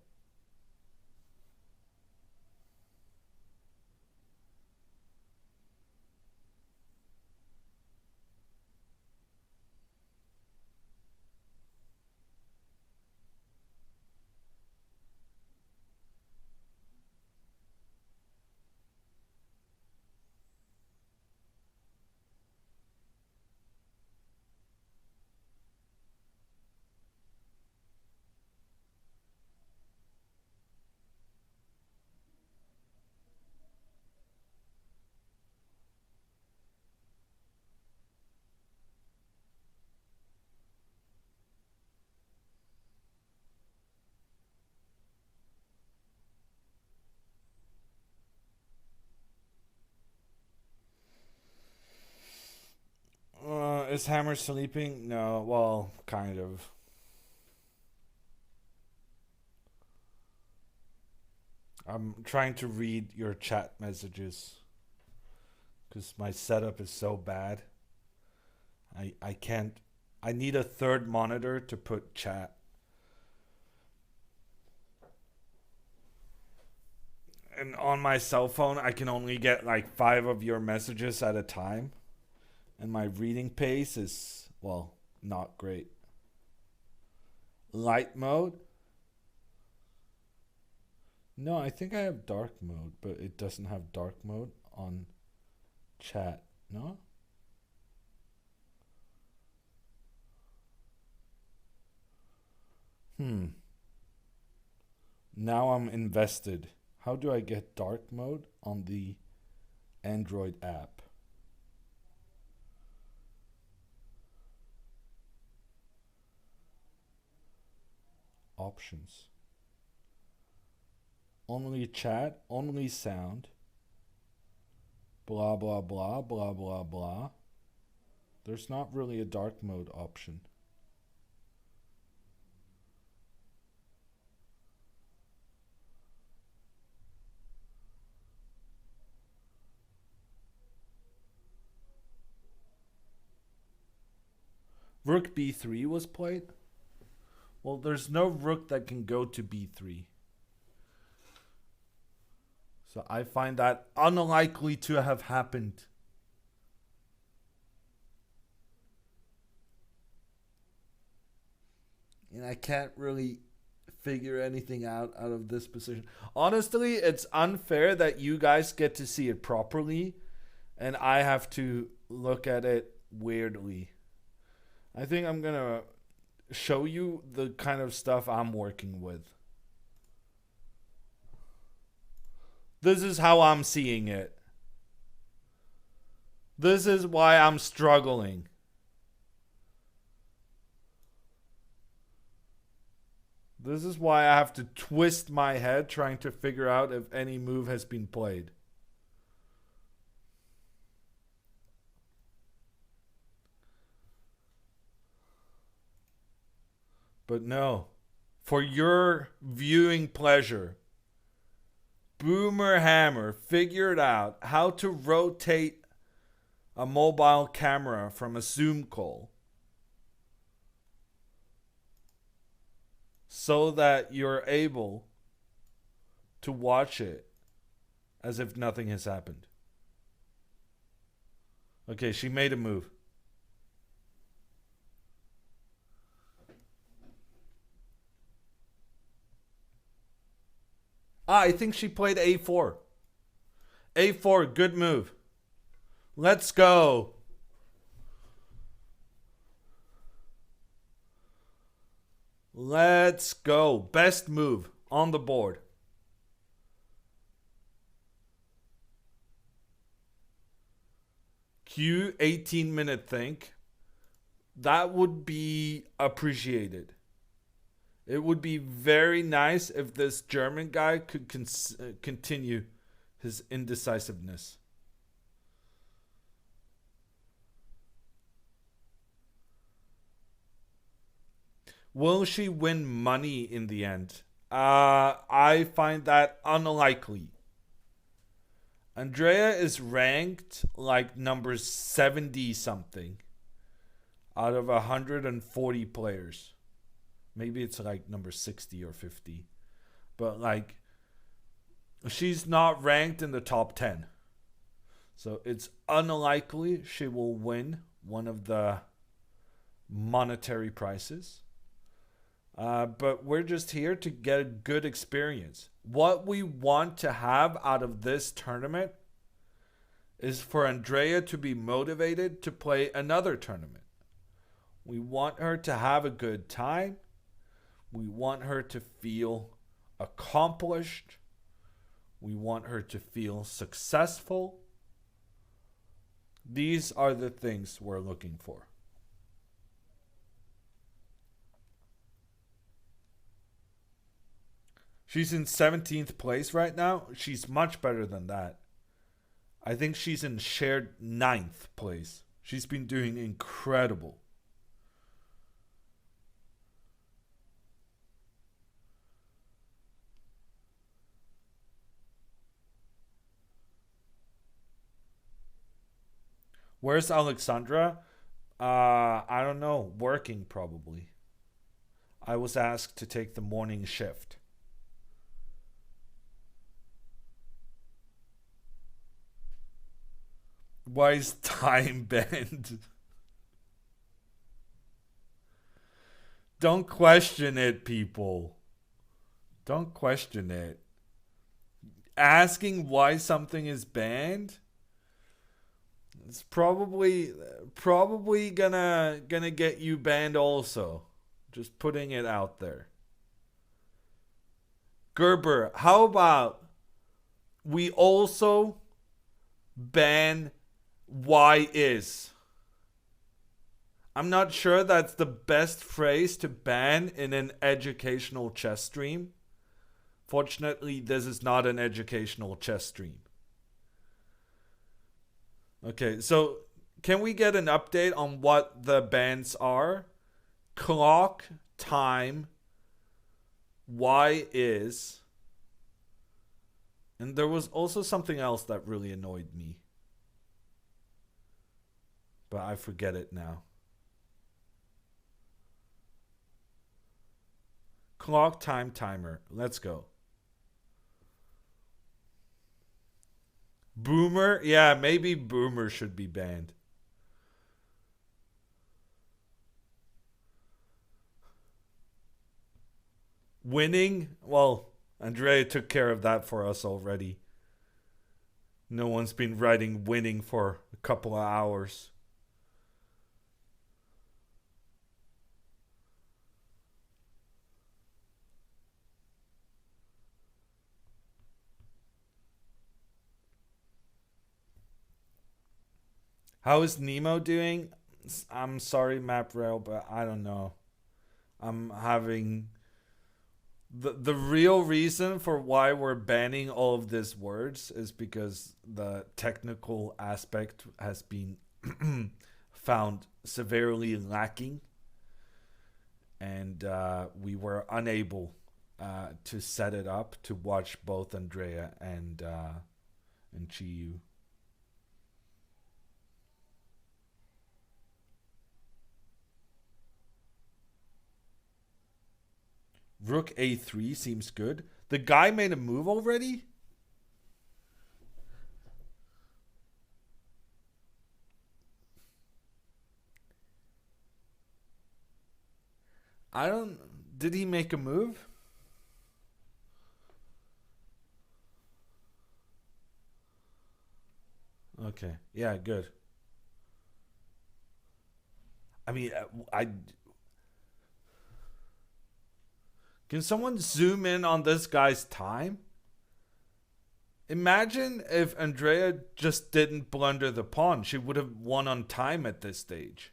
Is Hammer sleeping? No, well, kind of. I'm trying to read your chat messages because my setup is so bad. I can't. I need a third monitor to put chat. And on my cell phone, I can only get like 5 of your messages at a time. And my reading pace is, well, not great. Light mode? No, I think I have dark mode, but it doesn't have dark mode on chat. No? Now I'm invested. How do I get dark mode on the Android app? Options. Only chat, only sound. Blah, blah, blah, blah, blah, blah. There's not really a dark mode option. Rook b3 was played? Well, there's no rook that can go to b3. So I find that unlikely to have happened. And I can't really figure anything out of this position. Honestly, it's unfair that you guys get to see it properly and I have to look at it weirdly. I think I'm going to show you the kind of stuff I'm working with. This is how I'm seeing it. This is why I'm struggling. This is why I have to twist my head trying to figure out if any move has been played. But no, for your viewing pleasure, GMHammer figured out how to rotate a mobile camera from a Zoom call so that you're able to watch it as if nothing has happened. Okay, she made a move. I think she played a4. a4, good move. Let's go. Let's go. Best move on the board. Q, 18-minute think. That would be appreciated. It would be very nice if this German guy could continue his indecisiveness. Will she win money in the end? I find that unlikely. Andrea is ranked like number 70 something out of 140 players. Maybe it's like number 60 or 50. But like, she's not ranked in the top 10. So it's unlikely she will win one of the monetary prizes. But we're just here to get a good experience. What we want to have out of this tournament is for Andrea to be motivated to play another tournament. We want her to have a good time. We want her to feel accomplished. We want her to feel successful. These are the things we're looking for. She's in 17th place right now. She's much better than that. I think she's in shared 9th place. She's been doing incredible. Where's Alexandra? I don't know. Working probably. I was asked to take the morning shift. Why is time banned? Don't question it, people. Don't question it. Asking why something is banned? It's probably gonna get you banned also. Just putting it out there. Gerber, how about we also ban why is? I'm not sure that's the best phrase to ban in an educational chess stream. Fortunately, this is not an educational chess stream. Okay, so can we get an update on what the bans are? Clock, time, why is, and there was also something else that really annoyed me. But I forget it now. clock time timer. Let's go. Boomer? Yeah, maybe Boomer should be banned. Winning? Well, Andrea took care of that for us already. No one's been writing winning for a couple of hours. How is Nemo doing? I'm sorry, MapRail, but I don't know. I'm having the real reason for why we're banning all of these words is because the technical aspect has been found severely lacking, and we were unable to set it up to watch both Andrea and Chiyu. Rook a3 seems good. The guy made a move already? I don't. Did he make a move? Okay. Yeah, good. I mean, I can someone zoom in on this guy's time? Imagine if Andrea just didn't blunder the pawn. She would have won on time at this stage.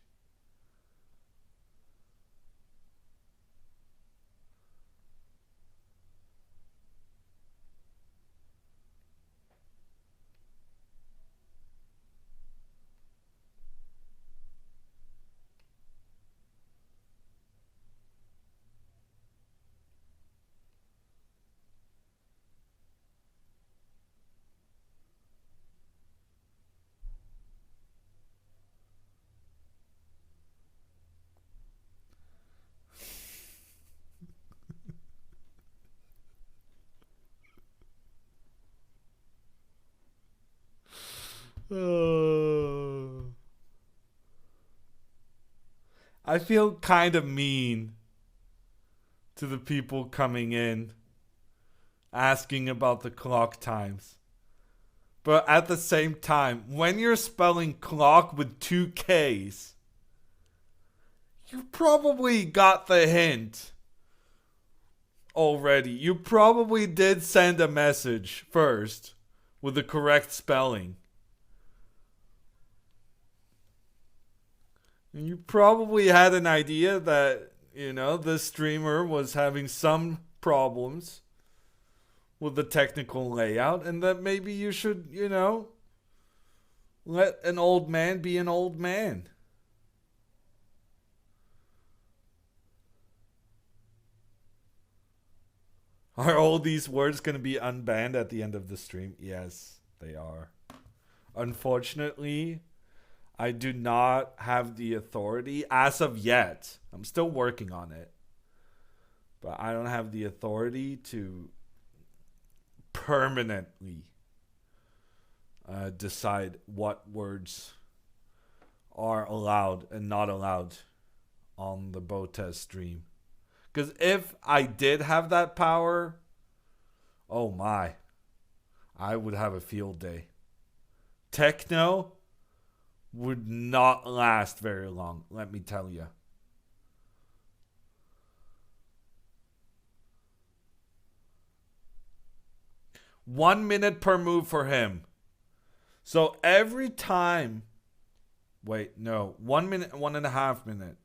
I feel kind of mean to the people coming in asking about the clock times. But at the same time, when you're spelling clock with two K's, you probably got the hint already. You probably did send a message first with the correct spelling. And you probably had an idea that, this streamer was having some problems with the technical layout and that maybe you should, let an old man be an old man. Are all these words going to be unbanned at the end of the stream? Yes, they are. Unfortunately, I do not have the authority as of yet. I'm still working on it. But I don't have the authority to permanently decide what words are allowed and not allowed on the Botez stream. Because if I did have that power, oh my, I would have a field day. Techno would not last very long, let me tell you. One minute per move for him. So every time. Wait, no. 1 minute, 1.5 minute.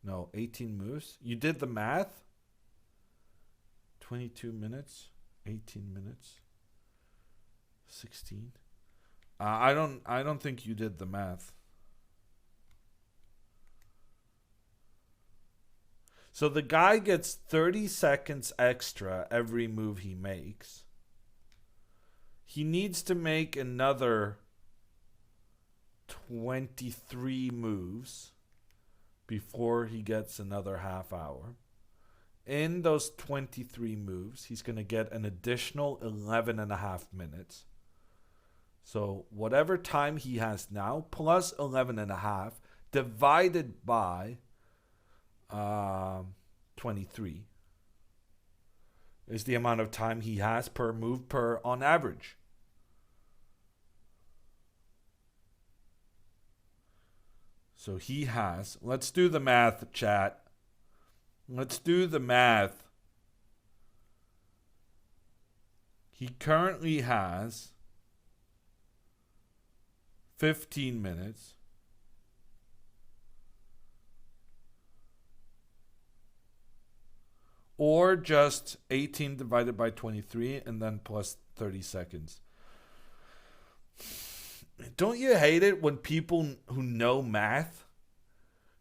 No, 18 moves. You did the math? 22 minutes, 18 minutes, 16. I don't think you did the math. So the guy gets 30 seconds extra every move he makes. He needs to make another 23 moves before he gets another half hour. in those 23 moves, he's going to get an additional 11 and a half minutes. So whatever time he has now, plus 11 and a half, divided by 23, is the amount of time he has per move per on average. So he has, let's do the math, chat. Let's do the math. He currently has 15 minutes. Or just 18 divided by 23 and then plus 30 seconds. Don't you hate it when people who know math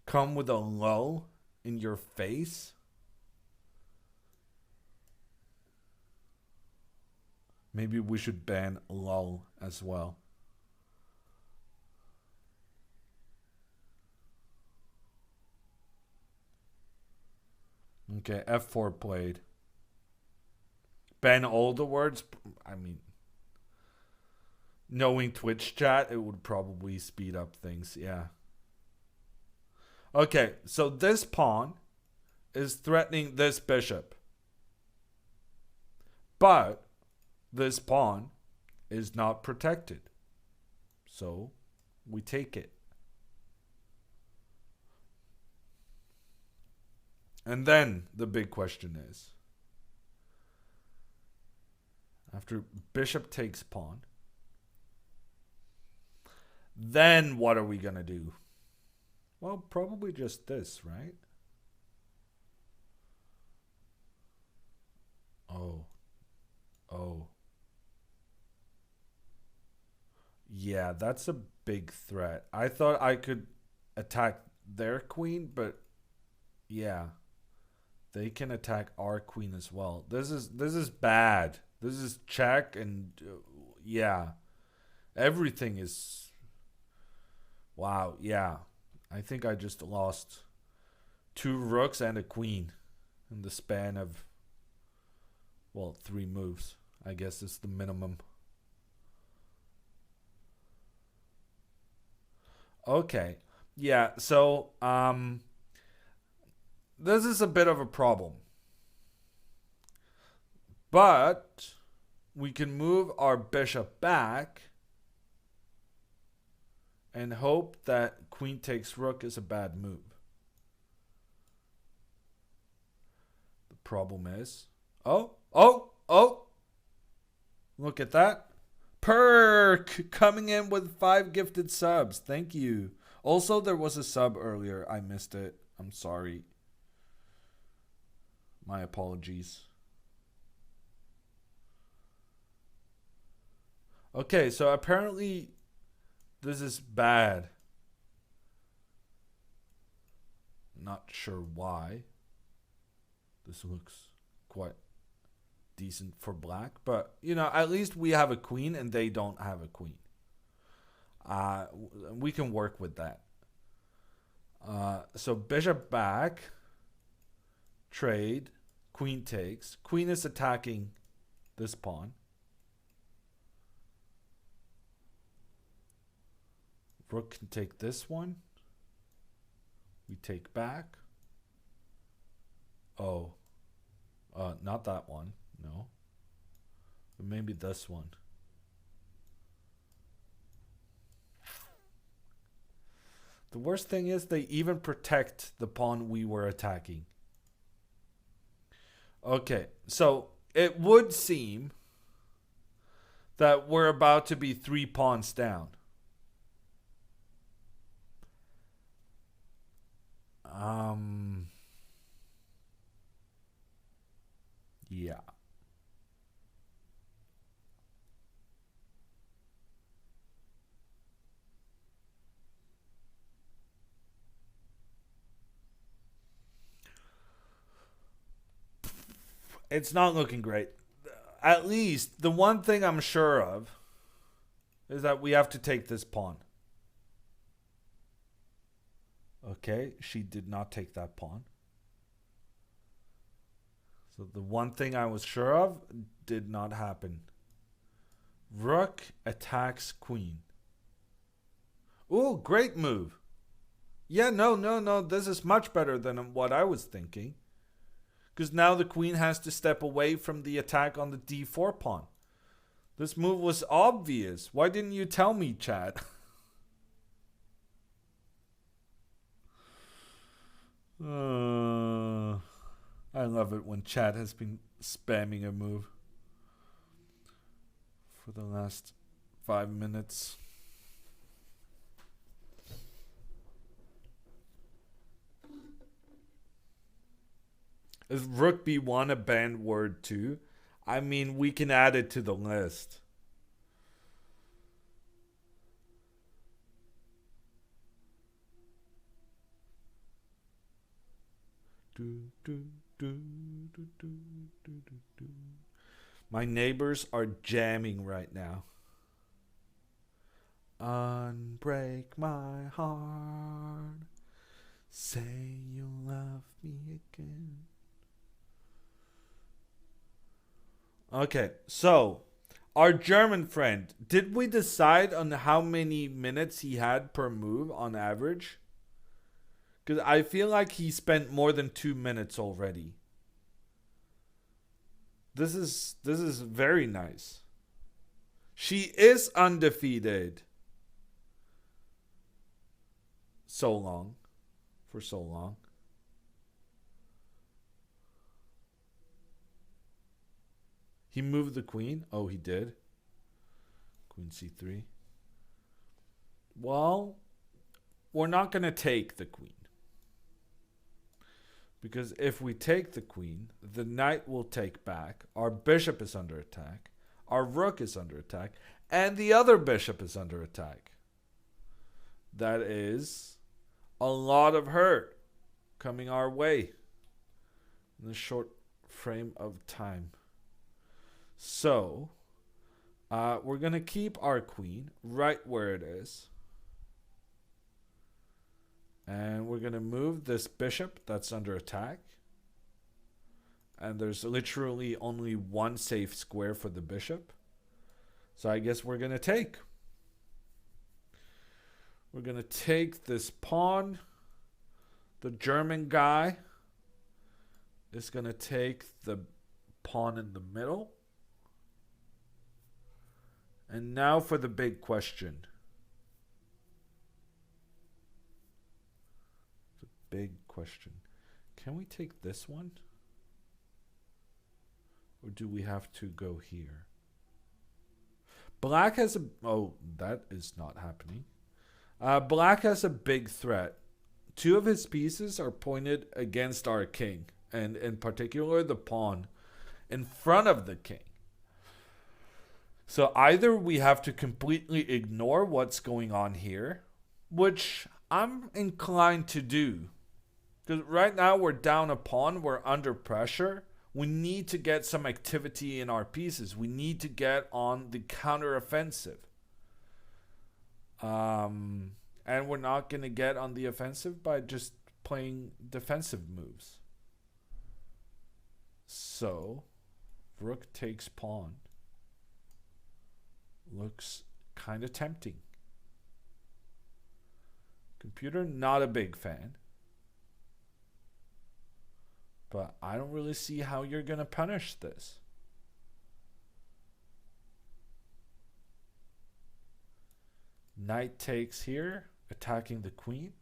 come with a lull in your face? Maybe we should ban lull as well. Okay, F4 played. Ban all the words? I mean, knowing Twitch chat, it would probably speed up things, yeah. Okay, so this pawn is threatening this bishop. But this pawn is not protected. So we take it. And then the big question is, after bishop takes pawn, then what are we going to do? Well, probably just this, right? Oh. Yeah, that's a big threat. I thought I could attack their queen, but yeah. They can attack our queen as well. This is bad. This is check and yeah. Everything is wow, yeah. I think I just lost 2 rooks and a queen in the span of 3 moves. I guess it's the minimum. Okay. Yeah, so this is a bit of a problem. But we can move our bishop back and hope that queen takes rook is a bad move. The problem is, oh, look at that. Perk coming in with 5 gifted subs. Thank you. Also, there was a sub earlier. I missed it. I'm sorry. My apologies. Okay, so apparently this is bad. Not sure why. This looks quite decent for black, but you know, at least we have a queen and they don't have a queen. We can work with that. So bishop back, trade, queen takes. Queen is attacking this pawn. Rook can take this one. We take back. Oh. Not that one. No. But maybe this one. The worst thing is they even protect the pawn we were attacking. Okay, so it would seem that we're about to be 3 pawns down. Yeah. It's not looking great. At least the one thing I'm sure of is that we have to take this pawn. Okay, she did not take that pawn. So the one thing I was sure of did not happen. Rook attacks queen. Ooh, great move. Yeah, no. This is much better than what I was thinking. Because now the queen has to step away from the attack on the d4 pawn. This move was obvious. Why didn't you tell me, chat? I love it when chat has been spamming a move for the last 5 minutes. Is rook b1 a banned word too? I mean, we can add it to the list. My neighbors are jamming right now. Unbreak my heart. Say you love me again. Okay, so our German friend, did we decide on how many minutes he had per move on average? Because I feel like he spent more than 2 minutes already. This is very nice. She is undefeated. For so long. He moved the queen. Oh, he did. Queen c3. Well, we're not going to take the queen. Because if we take the queen, the knight will take back. Our bishop is under attack. Our rook is under attack. And the other bishop is under attack. That is a lot of hurt coming our way in this short frame of time. So, we're going to keep our queen right where it is. And we're going to move this bishop that's under attack. And there's literally only one safe square for the bishop. So I guess we're going to take. We're going to take this pawn. The German guy is going to take the pawn in the middle. And now for the big question. Big question. Can we take this one? Or do we have to go here? Black has a... Oh, that is not happening. Black has a big threat. 2 of his pieces are pointed against our king. And in particular, the pawn in front of the king. So either we have to completely ignore what's going on here, which I'm inclined to do. Because right now we're down a pawn, we're under pressure. We need to get some activity in our pieces. We need to get on the counteroffensive. And we're not going to get on the offensive by just playing defensive moves. So, rook takes pawn. Looks kind of tempting. Computer, not a big fan. But I don't really see how you're going to punish this. Knight takes here, attacking the queen.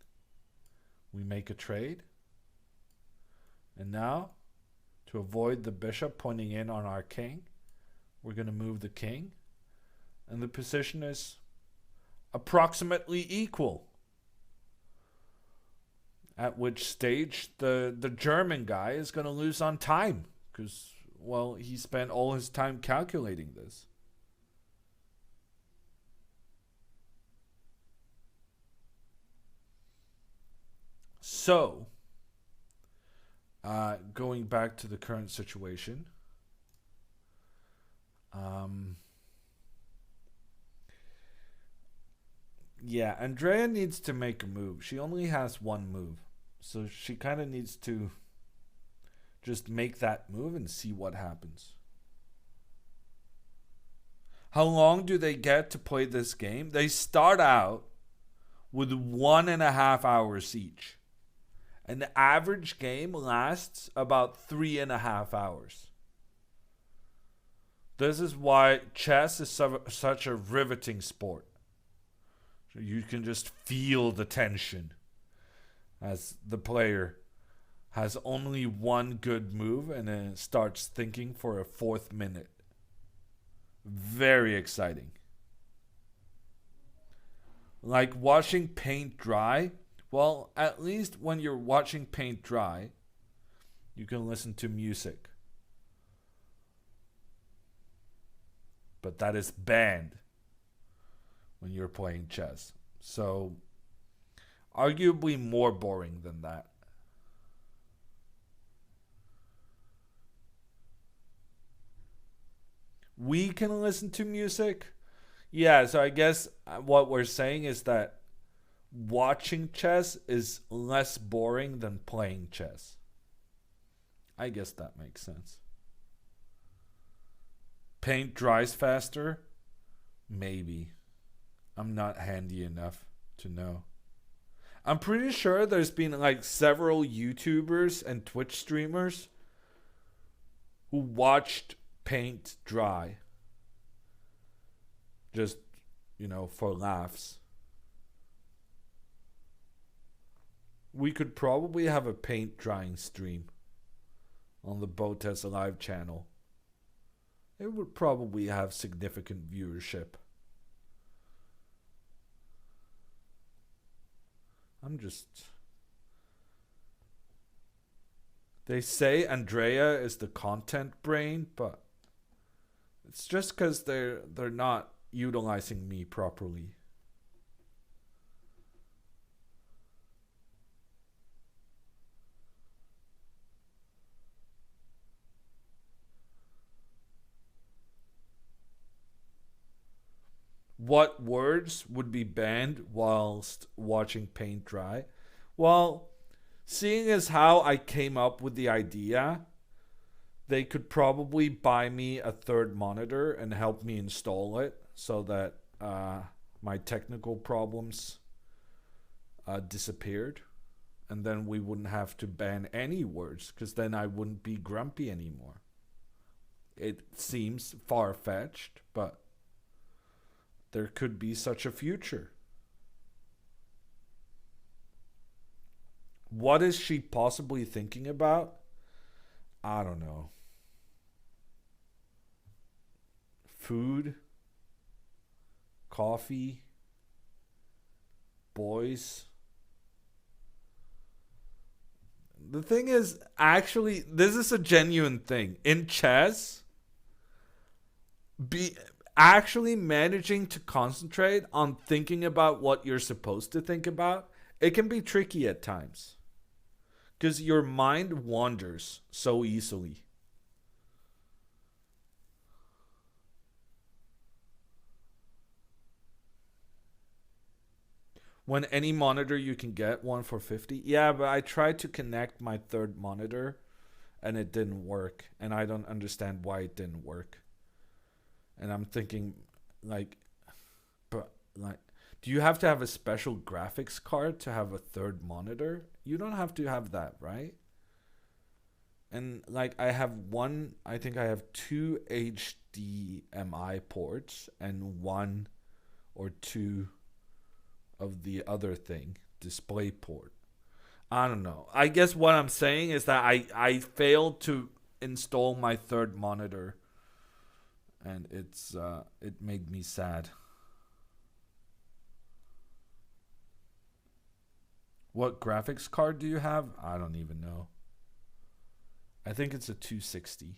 We make a trade. And now, to avoid the bishop pointing in on our king, we're going to move the king. And the position is approximately equal. At which stage the German guy is going to lose on time. Because, well, he spent all his time calculating this. So, going back to the current situation. Yeah, Andrea needs to make a move. She only has one move. So she kind of needs to Just make that move and see what happens. How long do they get to play this game? They start out with 1.5 hours each. And the average game lasts about 3.5 hours. This is why chess is such a riveting sport. You can just feel the tension as the player has only one good move and then starts thinking for a fourth minute. Very exciting. Like watching paint dry. Well, at least when you're watching paint dry, you can listen to music. But that is banned when you're playing chess. So, arguably more boring than that. We can listen to music. Yeah, so I guess what we're saying is that watching chess is less boring than playing chess. I guess that makes sense. Paint dries faster? Maybe. I'm not handy enough to know. I'm pretty sure there's been like several YouTubers and Twitch streamers who watched paint dry. Just, for laughs. We could probably have a paint drying stream on the BotezLive channel. It would probably have significant viewership. They say Andrea is the content brain, but it's just because they're not utilizing me properly. What words would be banned whilst watching paint dry? Well, seeing as how I came up with the idea, they could probably buy me a third monitor and help me install it so that my technical problems disappeared. And then we wouldn't have to ban any words because then I wouldn't be grumpy anymore. It seems far-fetched, but there could be such a future. What is she possibly thinking about? I don't know. Food, coffee, boys. The thing is, actually, this is a genuine thing. In chess, actually managing to concentrate on thinking about what you're supposed to think about, it can be tricky at times. Because your mind wanders so easily. When any monitor you can get, one for 50. Yeah, but I tried to connect my third monitor and it didn't work. And I don't understand why it didn't work. And I'm thinking, do you have to have a special graphics card to have a third monitor? You don't have to have that, right? And I think I have two HDMI ports and one or two of the other thing, display port. I don't know. I guess what I'm saying is that I failed to install my third monitor. And it made me sad. What graphics card do you have? I don't even know. I think it's a 260.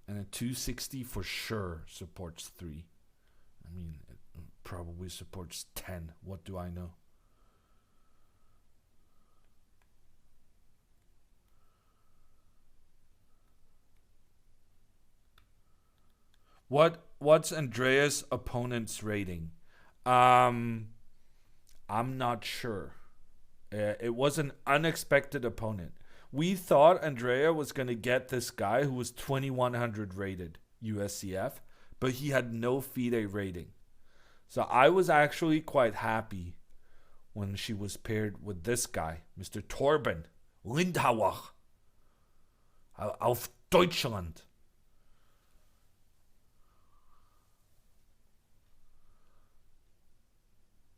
And a 260 for sure supports 3. I mean, it probably supports 10. What do I know? What's Andrea's opponent's rating? I'm not sure. It was an unexpected opponent. We thought Andrea was going to get this guy who was 2100 rated USCF, but he had no FIDE rating. So I was actually quite happy when she was paired with this guy, Mr. Torben Lindhauer auf Deutschland.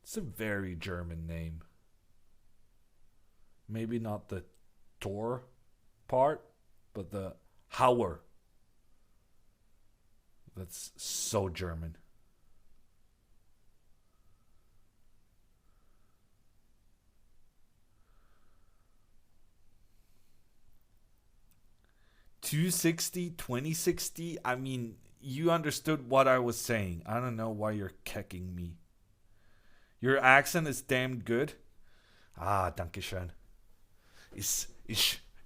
It's a very German name. Maybe not the Tor part, but the Hauer. That's so German. $260, $2060. I mean, you understood what I was saying. I don't know why you're kecking me. Your accent is damn good. Ah, danke schön. Ich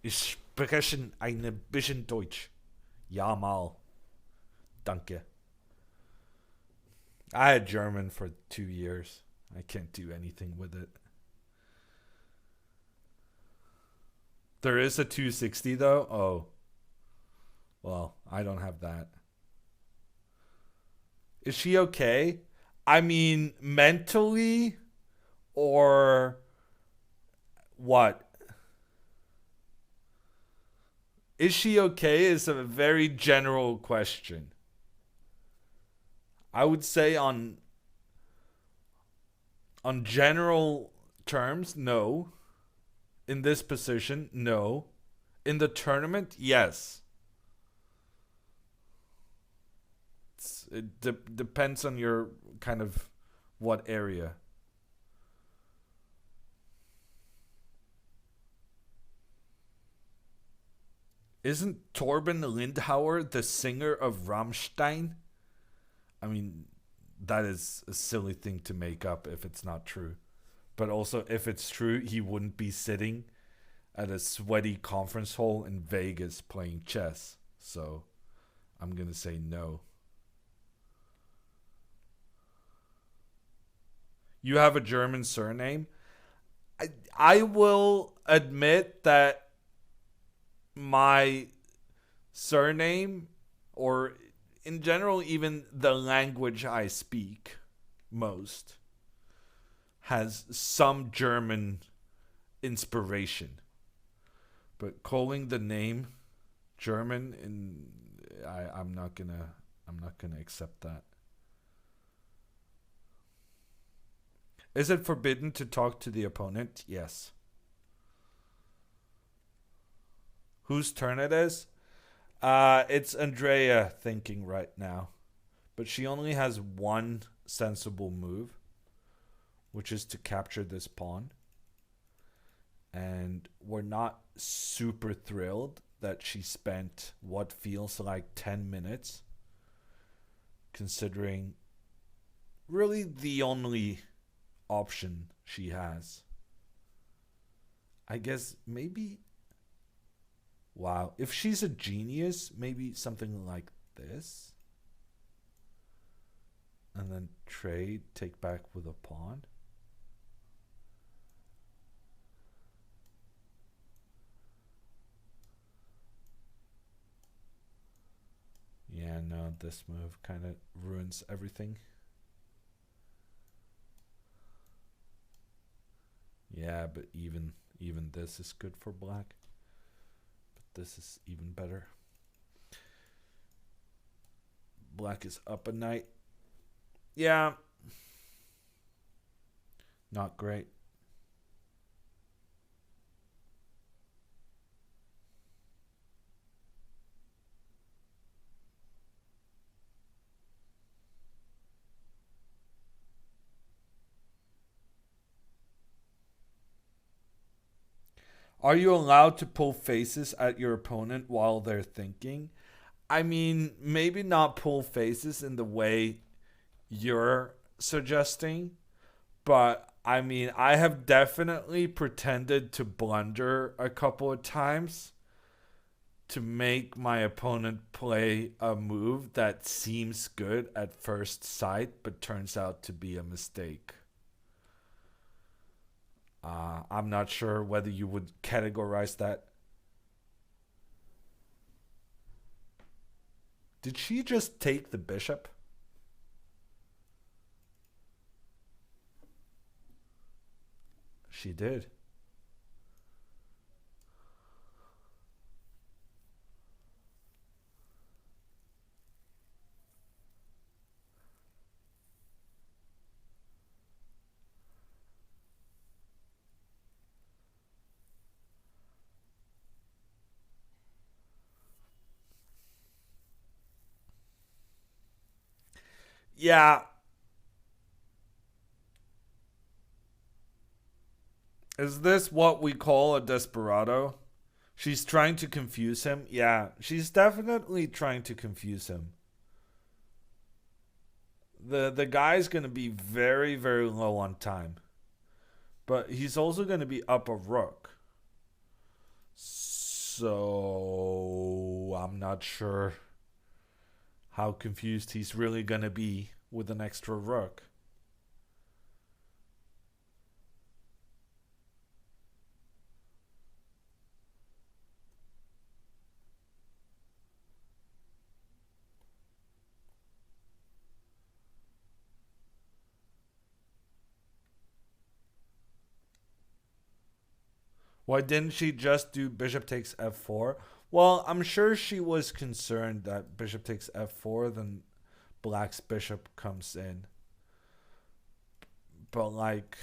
spreche ein bisschen Deutsch. Ja, mal. Danke. I had German for 2 years. I can't do anything with it. There is a 260 though? Oh. Well, I don't have that. Is she okay? I mean, mentally or what? Is she okay is a very general question. I would say on general terms, no. In this position, no. In the tournament, yes. It depends on your kind of what area. Isn't Torben Lindhauer the singer of Rammstein? I mean, that is a silly thing to make up if it's not true. But also, if it's true, he wouldn't be sitting at a sweaty conference hall in Vegas playing chess. So, I'm going to say no. You have a German surname? I will admit that my surname, or in general, even the language I speak most, has some German inspiration. But calling the name German, I'm not gonna accept that. Is it forbidden to talk to the opponent? Yes. Whose turn it is? It's Andrea thinking right now. But she only has one sensible move, which is to capture this pawn. And we're not super thrilled that she spent what feels like 10 minutes, considering really the only option she has. I guess maybe, wow, if she's a genius, maybe something like this. And then trade, take back with a pawn. Yeah, no, this move kind of ruins everything. Yeah, but even this is good for black. But this is even better. Black is up a knight. Yeah. Not great. Are you allowed to pull faces at your opponent while they're thinking? I mean, maybe not pull faces in the way you're suggesting, but I mean, I have definitely pretended to blunder a couple of times to make my opponent play a move that seems good at first sight but turns out to be a mistake. I'm not sure whether you would categorize that. Did she just take the bishop? She did. Yeah. Is this what we call a desperado? She's trying to confuse him. Yeah, she's definitely trying to confuse him. The guy's going to be very very low on time. But he's also going to be up a rook. So I'm not sure how confused he's really going to be with an extra rook. Why didn't she just do bishop takes f4? Well, I'm sure she was concerned that bishop takes f4, then black's bishop comes in. But like,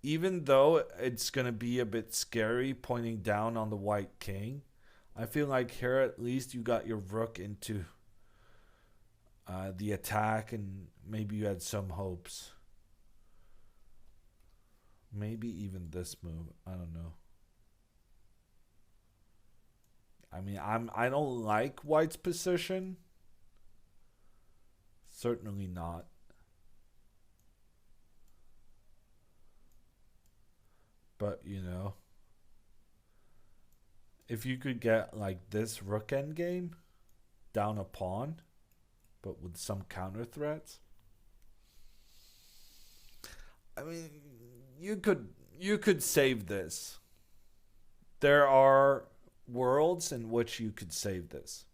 even though it's going to be a bit scary pointing down on the white king, I feel like here at least you got your rook into the attack, and maybe you had some hopes. Maybe even this move. I don't know. I mean, I don't like white's position. Certainly not. But, you know, if you could get like this rook endgame down a pawn, but with some counter threats. I mean, you could save this. There are worlds in which you could save this.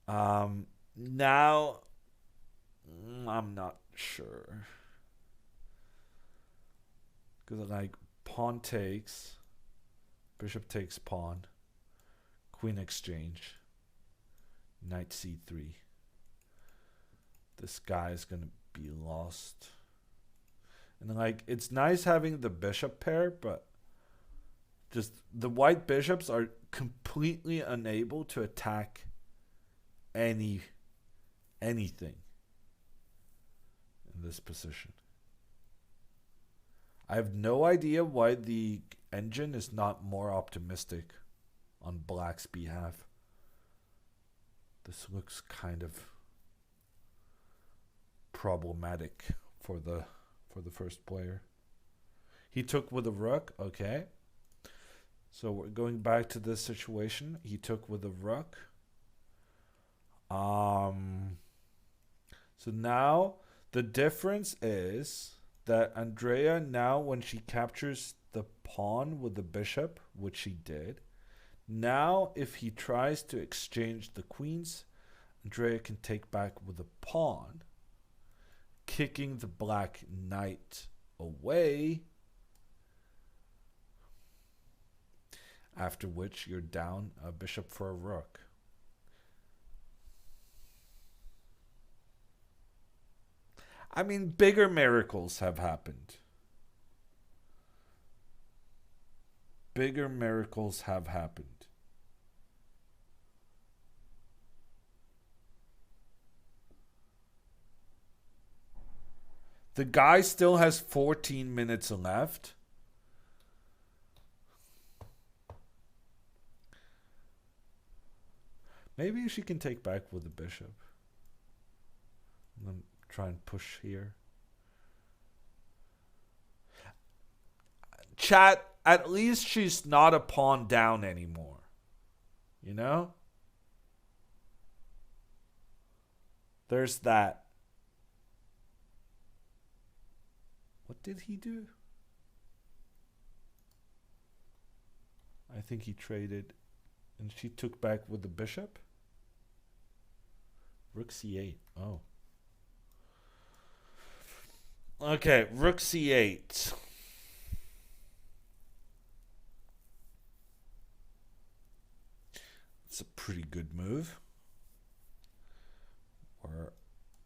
Now I'm not sure. Because like pawn takes, bishop takes pawn, queen exchange, knight c3. This guy is going to be lost. And like, it's nice having the bishop pair, but just the white bishops are completely unable to attack anything in this position. I have no idea why the engine is not more optimistic on black's behalf. This looks kind of problematic for the first player. He took with a rook, okay. So we're going back to this situation. He took with a rook. So now the difference is that Andrea now, when she captures the pawn with the bishop, which she did, now if he tries to exchange the queens, Andrea can take back with a pawn, kicking the black knight away, after which you're down a bishop for a rook. I mean, bigger miracles have happened. Bigger miracles have happened. The guy still has 14 minutes left. Maybe she can take back with the bishop. And then try and push here. Chat, at least she's not a pawn down anymore. You know? There's that. What did he do? I think he traded, and she took back with the bishop. Rook c8. Oh. Okay, rook c8. It's a pretty good move. Or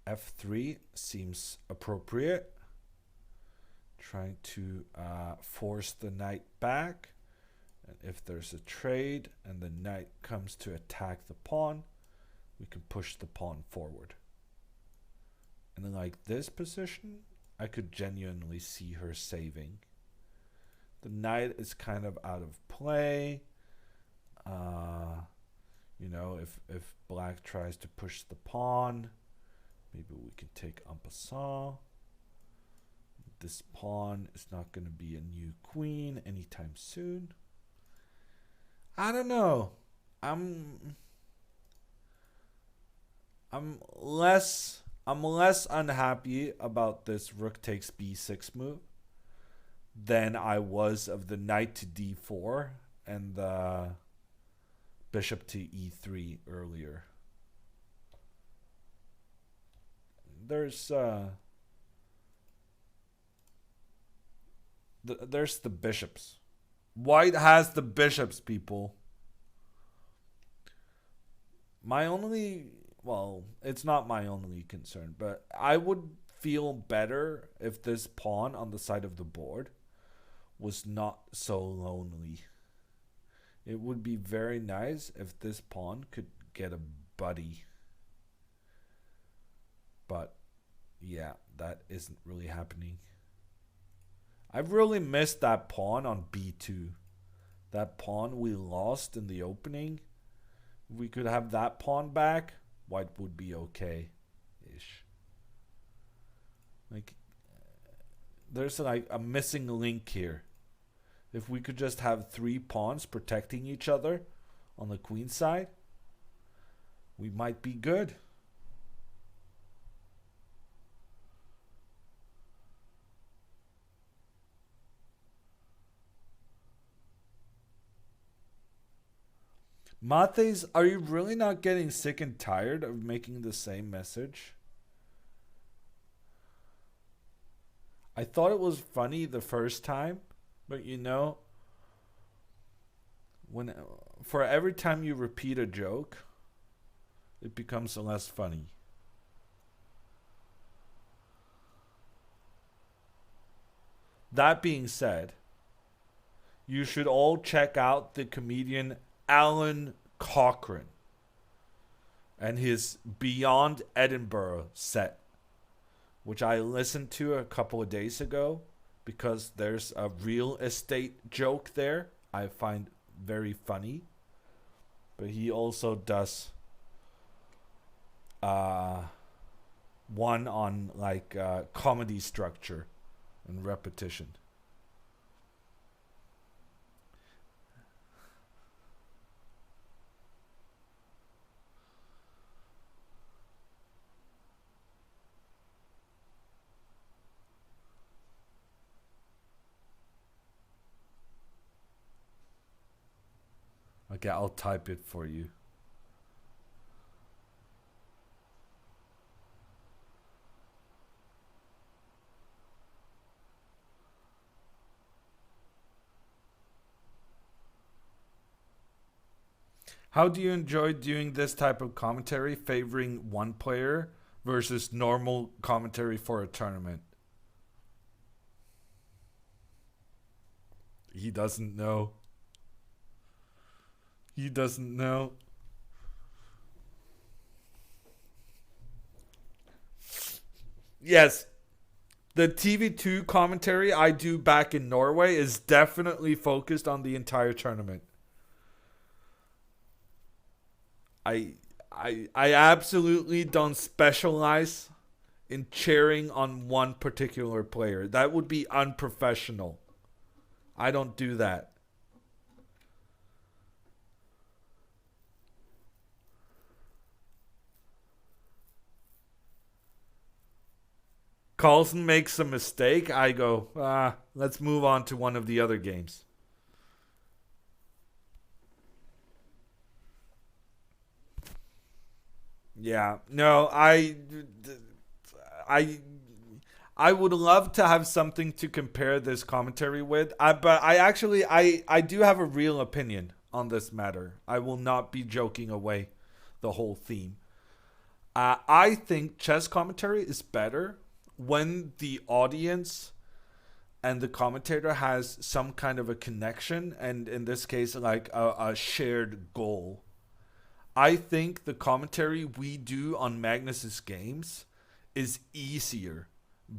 f3 seems appropriate. Trying to force the knight back. And if there's a trade and the knight comes to attack the pawn, we can push the pawn forward. And in like this position, I could genuinely see her saving. The knight is kind of out of play. You know, if black tries to push the pawn, maybe we can take en passant. This pawn is not going to be a new queen anytime soon. I don't know. I'm less unhappy about this rook takes b6 move than I was of the knight to d4 and the bishop to e3 earlier. There's the bishops. White has the bishops, people. My only, well, it's not my only concern, but I would feel better if this pawn on the side of the board was not so lonely. It would be very nice if this pawn could get a buddy. But yeah, that isn't really happening. I've really missed that pawn on b2. That pawn we lost in the opening. If we could have that pawn back, white would be okay-ish. Like, there's like a missing link here. If we could just have 3 pawns protecting each other on the queen side, we might be good. Mates, are you really not getting sick and tired of making the same message? I thought it was funny the first time, but you know, for every time you repeat a joke, it becomes less funny. That being said, you should all check out the comedian Alan Cochrane and his Beyond Edinburgh set, which I listened to a couple of days ago because there's a real estate joke there I find very funny. But he also does one on like comedy structure and repetition. Okay, I'll type it for you. How do you enjoy doing this type of commentary, favoring one player versus normal commentary for a tournament? He doesn't know. He doesn't know. Yes, the TV2 commentary I do back in Norway is definitely focused on the entire tournament. I absolutely don't specialize in cheering on one particular player. That would be unprofessional. I don't do that. Carlsen makes a mistake. I go, let's move on to one of the other games. Yeah. No, I I would love to have something to compare this commentary with. But I actually I do have a real opinion on this matter. I will not be joking away the whole theme. I think chess commentary is better when the audience and the commentator has some kind of a connection, and in this case, like a shared goal. I think the commentary we do on Magnus's games is easier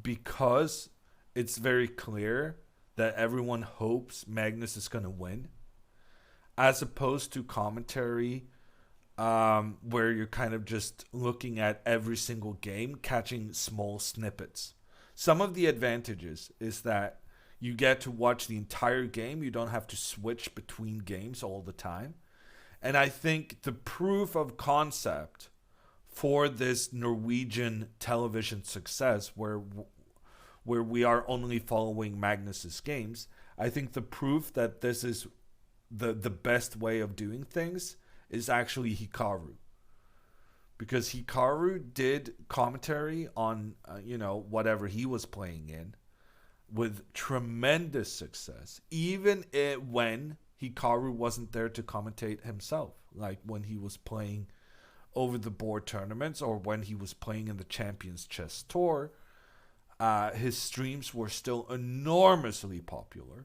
because it's very clear that everyone hopes Magnus is going to win, as opposed to commentary where you're kind of just looking at every single game, catching small snippets. Some of the advantages is that you get to watch the entire game. You don't have to switch between games all the time. And I think the proof of concept for this Norwegian television success, where we are only following Magnus's games, I think the proof that this is the best way of doing things is actually Hikaru, because Hikaru did commentary on whatever he was playing in with tremendous success, even when Hikaru wasn't there to commentate himself, like when he was playing over the board tournaments or when he was playing in the Champions Chess Tour. His streams were still enormously popular.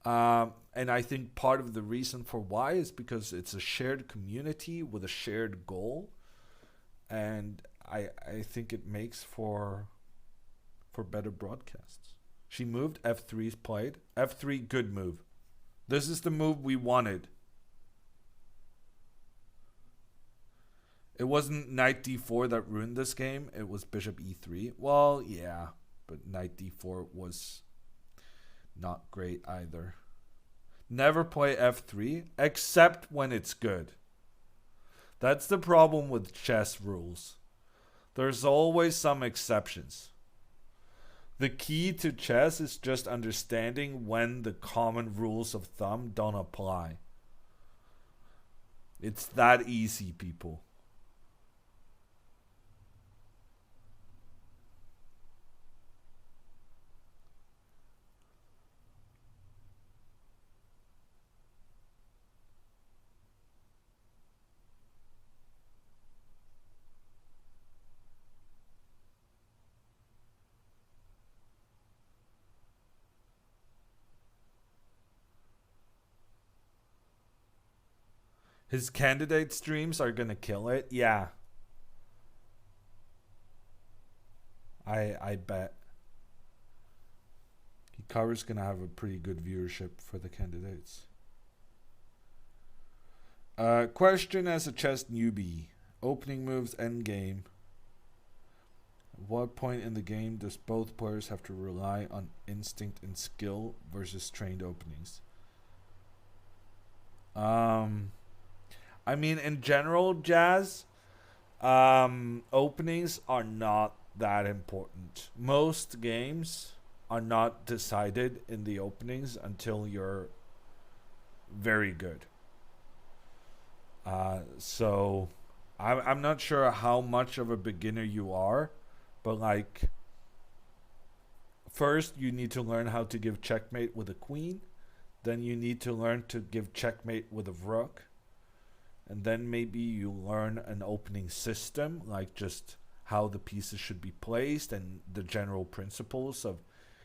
And I think part of the reason for why is because it's a shared community with a shared goal. And I think it makes for better broadcasts. She moved, F3's played. F3, good move. This is the move we wanted. It wasn't knight d4 that ruined this game. It was bishop e3. Well, yeah, but knight d4 was not great either. Never play f3 except when it's good. That's the problem with chess rules. There's always some exceptions. The key to chess is just understanding when the common rules of thumb don't apply. It's that easy, people. His candidate streams are gonna kill it. Yeah, I bet. Hikaru's gonna have a pretty good viewership for the candidates. Question as a chess newbie. Opening moves, endgame. At what point in the game does both players have to rely on instinct and skill versus trained openings? I mean, in general, Jazz, openings are not that important. Most games are not decided in the openings until you're very good. So I'm not sure how much of a beginner you are, but like, first you need to learn how to give checkmate with a queen. Then you need to learn to give checkmate with a rook. And then maybe you learn an opening system, like just how the pieces should be placed and the general principles of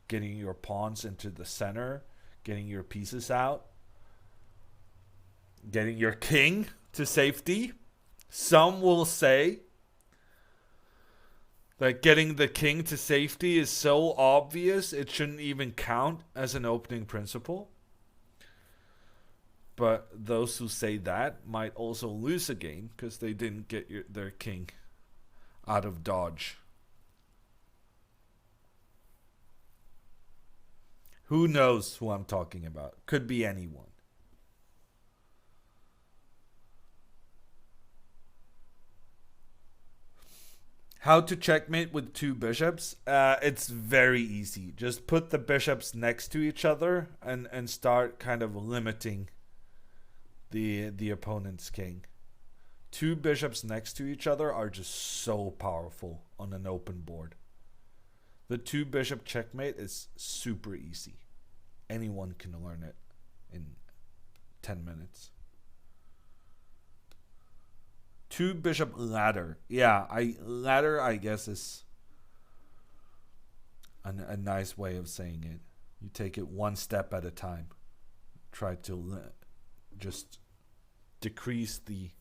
getting your pawns into the center, getting your pieces out, getting your king to safety. Some will say that getting the king to safety is so obvious it shouldn't even count as an opening principle. But those who say that might also lose a game because they didn't get their king out of dodge. Who knows who I'm talking about? Could be anyone. How to checkmate with two bishops? It's very easy. Just put the bishops next to each other and start kind of limiting the opponent's king. Two bishops next to each other are just so powerful on an open board. The two bishop checkmate is super easy. Anyone can learn it in 10 minutes. Two bishop ladder. Yeah, ladder I guess is a nice way of saying it. You take it one step at a time. Try to just decrease the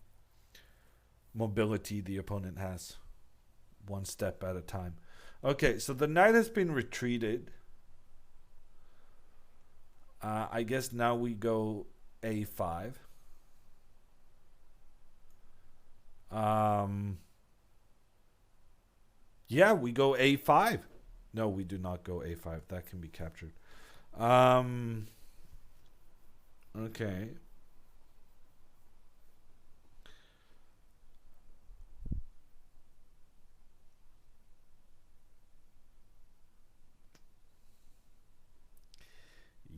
mobility the opponent has one step at a time. Okay, so the knight has been retreated. I guess now we go a5. Yeah, we go a5. No, we do not go a5. That can be captured. Okay.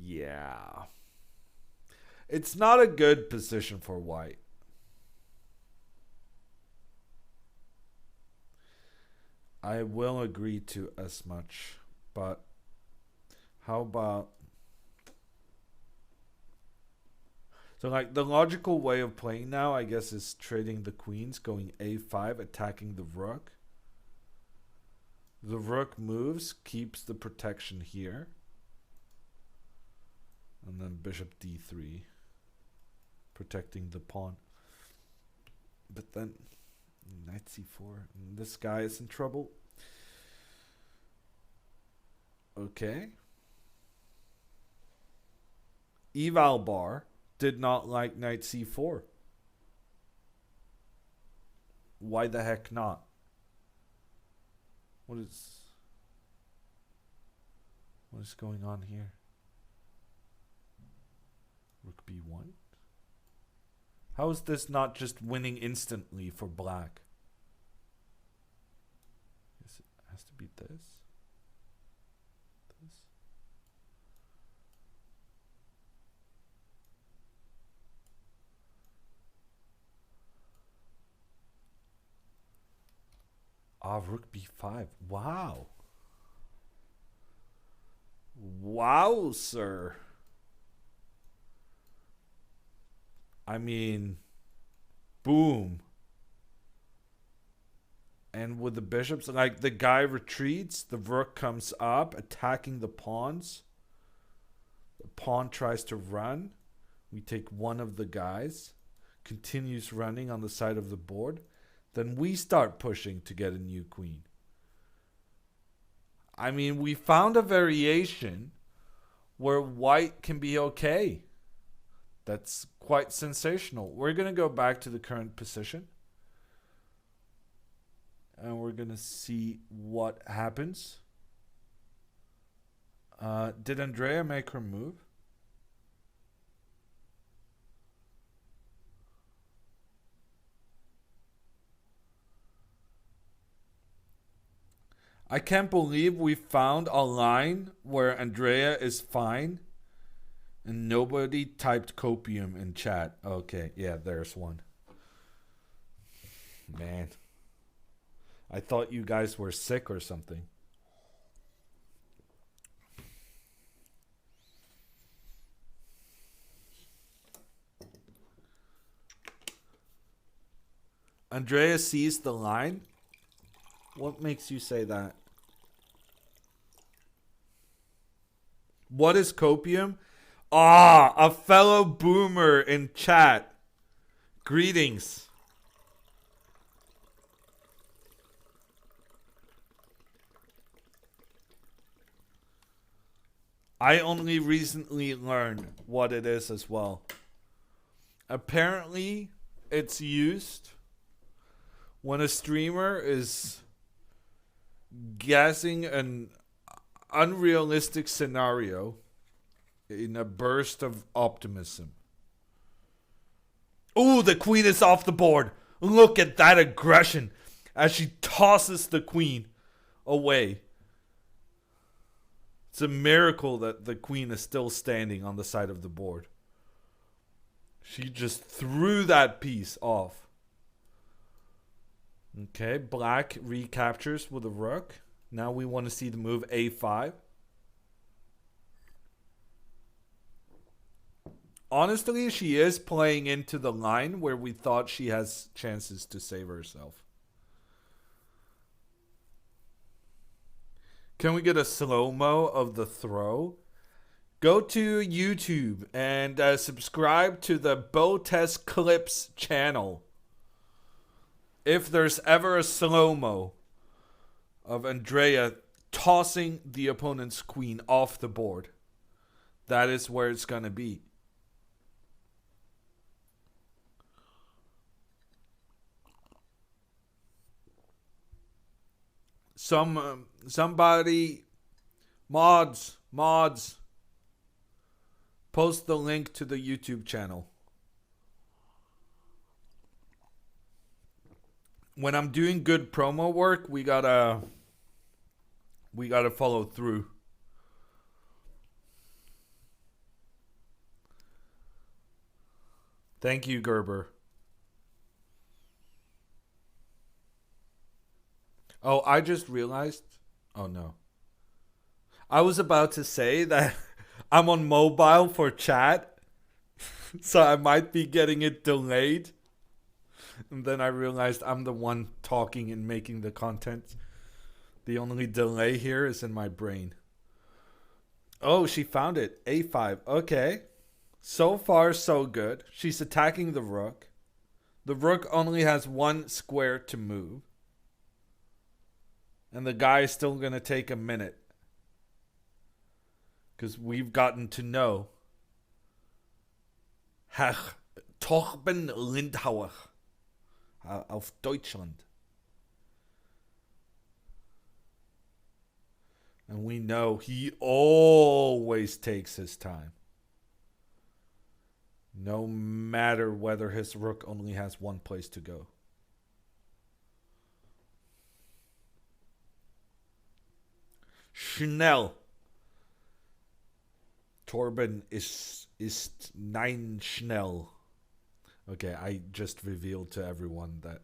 Yeah. It's not a good position for white. I will agree to as much, but how about... So like the logical way of playing now, I guess, is trading the queens, going a5, attacking the rook. The rook moves, keeps the protection here. And then bishop d3, protecting the pawn. But then knight c4, and this guy is in trouble. Okay. Eval bar did not like knight c4. Why the heck not? What is going on here? Rook b1. How is this not just winning instantly for black? Yes, it has to be this. This. Rook b5. Wow. Wow, sir. I mean, boom. And with the bishops, like the guy retreats, the rook comes up, attacking the pawns. The pawn tries to run. We take one of the guys, continues running on the side of the board. Then we start pushing to get a new queen. I mean, we found a variation where white can be okay. That's quite sensational. We're going to go back to the current position. And we're going to see what happens. Did Andrea make her move? I can't believe we found a line where Andrea is fine and nobody typed copium in chat. Okay, yeah, there's one. Man. I thought you guys were sick or something. Andrea sees the line? What makes you say that? What is copium? A fellow boomer in chat. Greetings. I only recently learned what it is as well. Apparently, it's used when a streamer is guessing an unrealistic scenario in a burst of optimism. Ooh, the queen is off the board. Look at that aggression as she tosses the queen away. It's a miracle that the queen is still standing on the side of the board. She just threw that piece off. Okay, black recaptures with a rook. Now we want to see the move a5. Honestly, she is playing into the line where we thought she has chances to save herself. Can we get a slow-mo of the throw? Go to YouTube and subscribe to the Botez Clips channel. If there's ever a slow-mo of Andrea tossing the opponent's queen off the board, that is where it's going to be. Somebody, mods, post the link to the YouTube channel. When I'm doing good promo work, we gotta follow through. Thank you, Gerber. Oh, I just realized. Oh no. I was about to say that I'm on mobile for chat, so I might be getting it delayed. And then I realized I'm the one talking and making the content. The only delay here is in my brain. Oh, she found it. A5. Okay. So far, so good. She's attacking the rook. The rook only has one square to move. And the guy is still going to take a minute. Because we've gotten to know Herr Torben Lindhauer auf Deutschland. And we know he always takes his time. No matter whether his rook only has one place to go. Schnell. Torben ist nein schnell. Okay, I just revealed to everyone that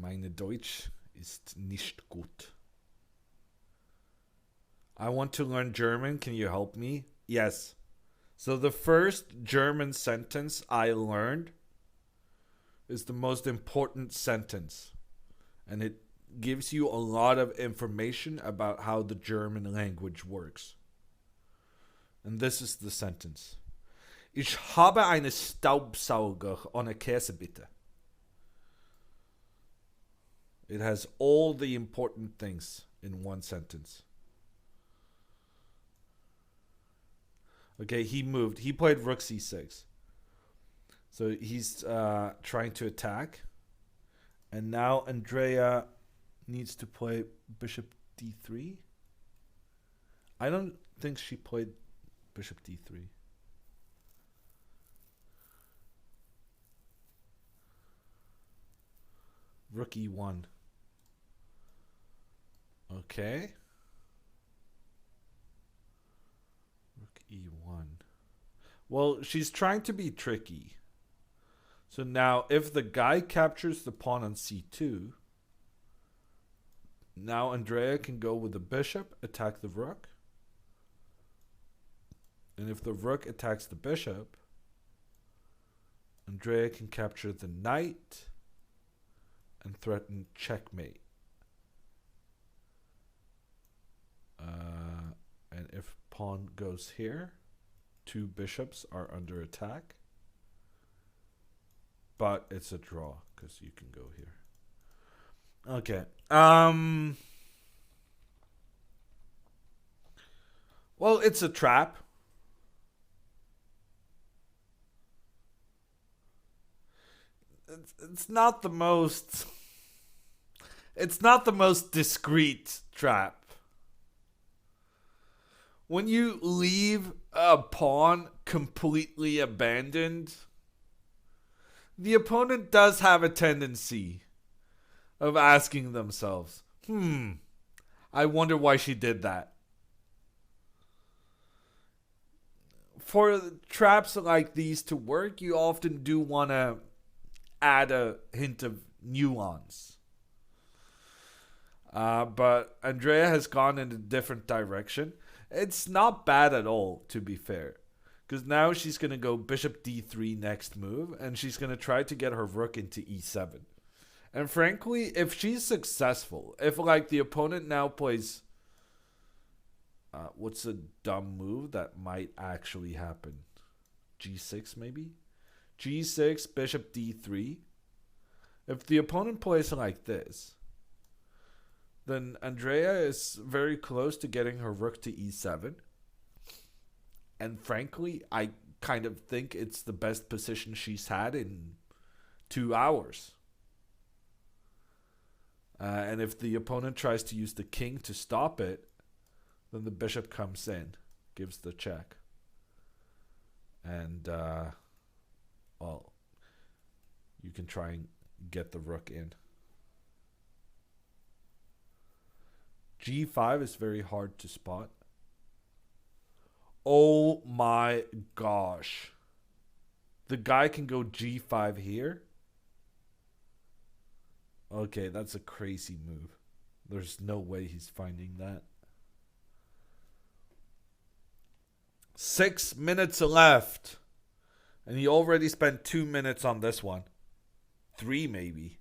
meine Deutsch ist nicht gut. I want to learn German. Can you help me? Yes. So the first German sentence I learned is the most important sentence. And it gives you a lot of information about how the German language works. And this is the sentence. Ich habe einen Staubsauger ohne Käse, bitte. It has all the important things in one sentence. Okay, he moved. He played rook c6. So he's trying to attack. And now Andrea needs to play bishop d3. I don't think she played bishop d3. Rook e1. Okay. Rook e1. Well, she's trying to be tricky. So now, if the guy captures the pawn on c2, now Andrea can go with the bishop, attack the rook. And if the rook attacks the bishop, Andrea can capture the knight and threaten checkmate. And if pawn goes here, two bishops are under attack. But it's a draw because you can go here. Okay. Well, it's a trap. It's not the most. It's not the most discreet trap. When you leave a pawn completely abandoned, the opponent does have a tendency of asking themselves, I wonder why she did that. For traps like these to work, you often do want to add a hint of nuance. But Andrea has gone in a different direction. It's not bad at all, to be fair. Because now she's going to go bishop d3 next move, and she's going to try to get her rook into e7. And frankly, if she's successful, if like the opponent now plays... what's a dumb move that might actually happen? g6 maybe? g6, bishop d3. If the opponent plays like this, then Andrea is very close to getting her rook to e7. And frankly, I kind of think it's the best position she's had in 2 hours. And if the opponent tries to use the king to stop it, then the bishop comes in, gives the check. And, well, you can try and get the rook in. g5 is very hard to spot. Oh my gosh. The guy can go g5 here. Okay, that's a crazy move. There's no way he's finding that. 6 minutes left. And he already spent 2 minutes on this one. 3 maybe.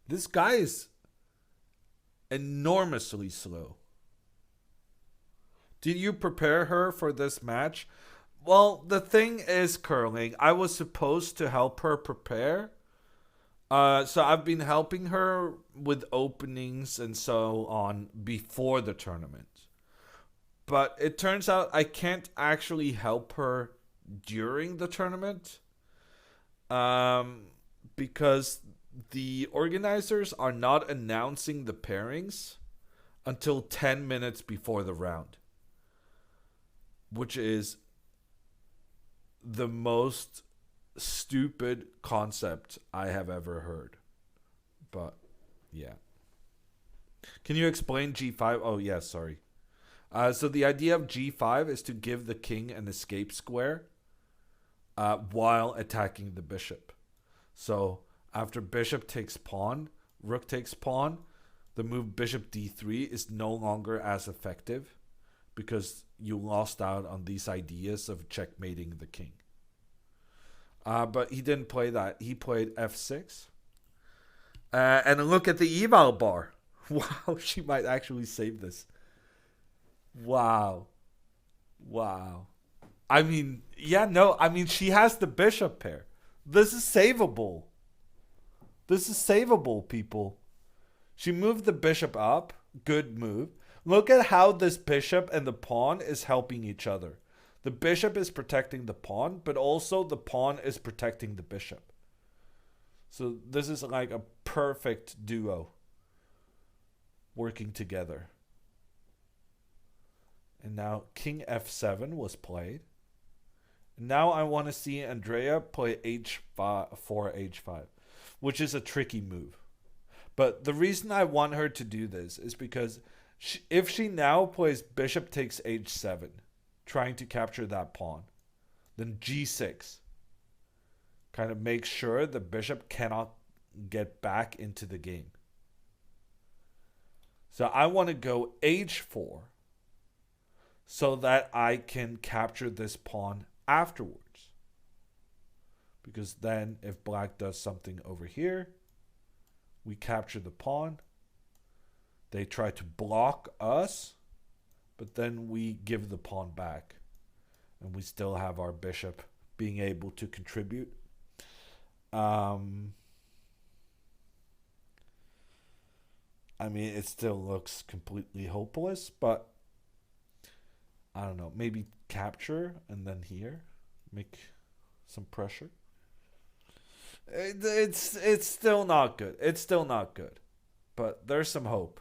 This guy is enormously slow. Did you prepare her for this match? Well, the thing is, Curling, I was supposed to help her prepare. So I've been helping her with openings and so on before the tournament. But it turns out I can't actually help her during the tournament. Because the organizers are not announcing the pairings until 10 minutes before the round. Which is the most stupid concept I have ever heard. But, yeah. Can you explain g5? Oh, yeah, sorry. So the idea of g5 is to give the king an escape square while attacking the bishop. So after bishop takes pawn, rook takes pawn, the move bishop d3 is no longer as effective because you lost out on these ideas of checkmating the king. But he didn't play that. He played f6. And look at the eval bar. Wow, she might actually save this. Wow. I mean, yeah, no. I mean, she has the bishop pair. This is savable. People. She moved the bishop up. Good move. Look at how this bishop and the pawn is helping each other. The bishop is protecting the pawn, but also the pawn is protecting the bishop. So this is like a perfect duo working together. And now king f7 was played. Now I want to see Andrea play h4, h5, which is a tricky move. But the reason I want her to do this is because if she now plays bishop takes h7, trying to capture that pawn, then g6 kind of makes sure the bishop cannot get back into the game. So I want to go h4 so that I can capture this pawn afterwards. Because then if black does something over here, we capture the pawn. They try to block us, but then we give the pawn back. And we still have our bishop being able to contribute. I mean, it still looks completely hopeless, but I don't know, maybe capture and then here make some pressure. It's still not good. It's still not good. But there's some hope.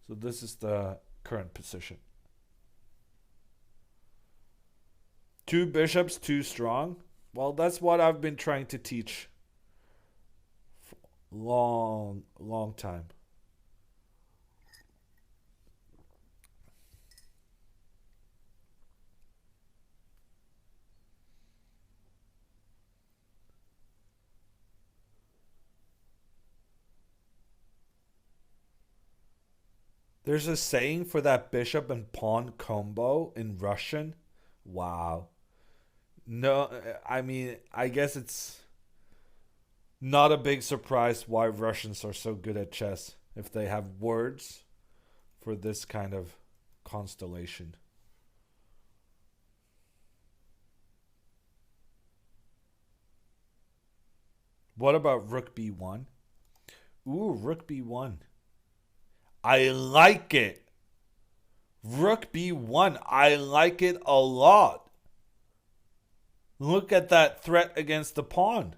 So this is the current position. 2 bishops too strong. Well, that's what I've been trying to teach for a long time. There's a saying for that bishop and pawn combo in Russian. Wow. No, I mean, I guess it's not a big surprise why Russians are so good at chess if they have words for this kind of constellation. What about rook b1? Ooh, rook b1. I like it. Rook b1. I like it a lot. Look at that threat against the pawn.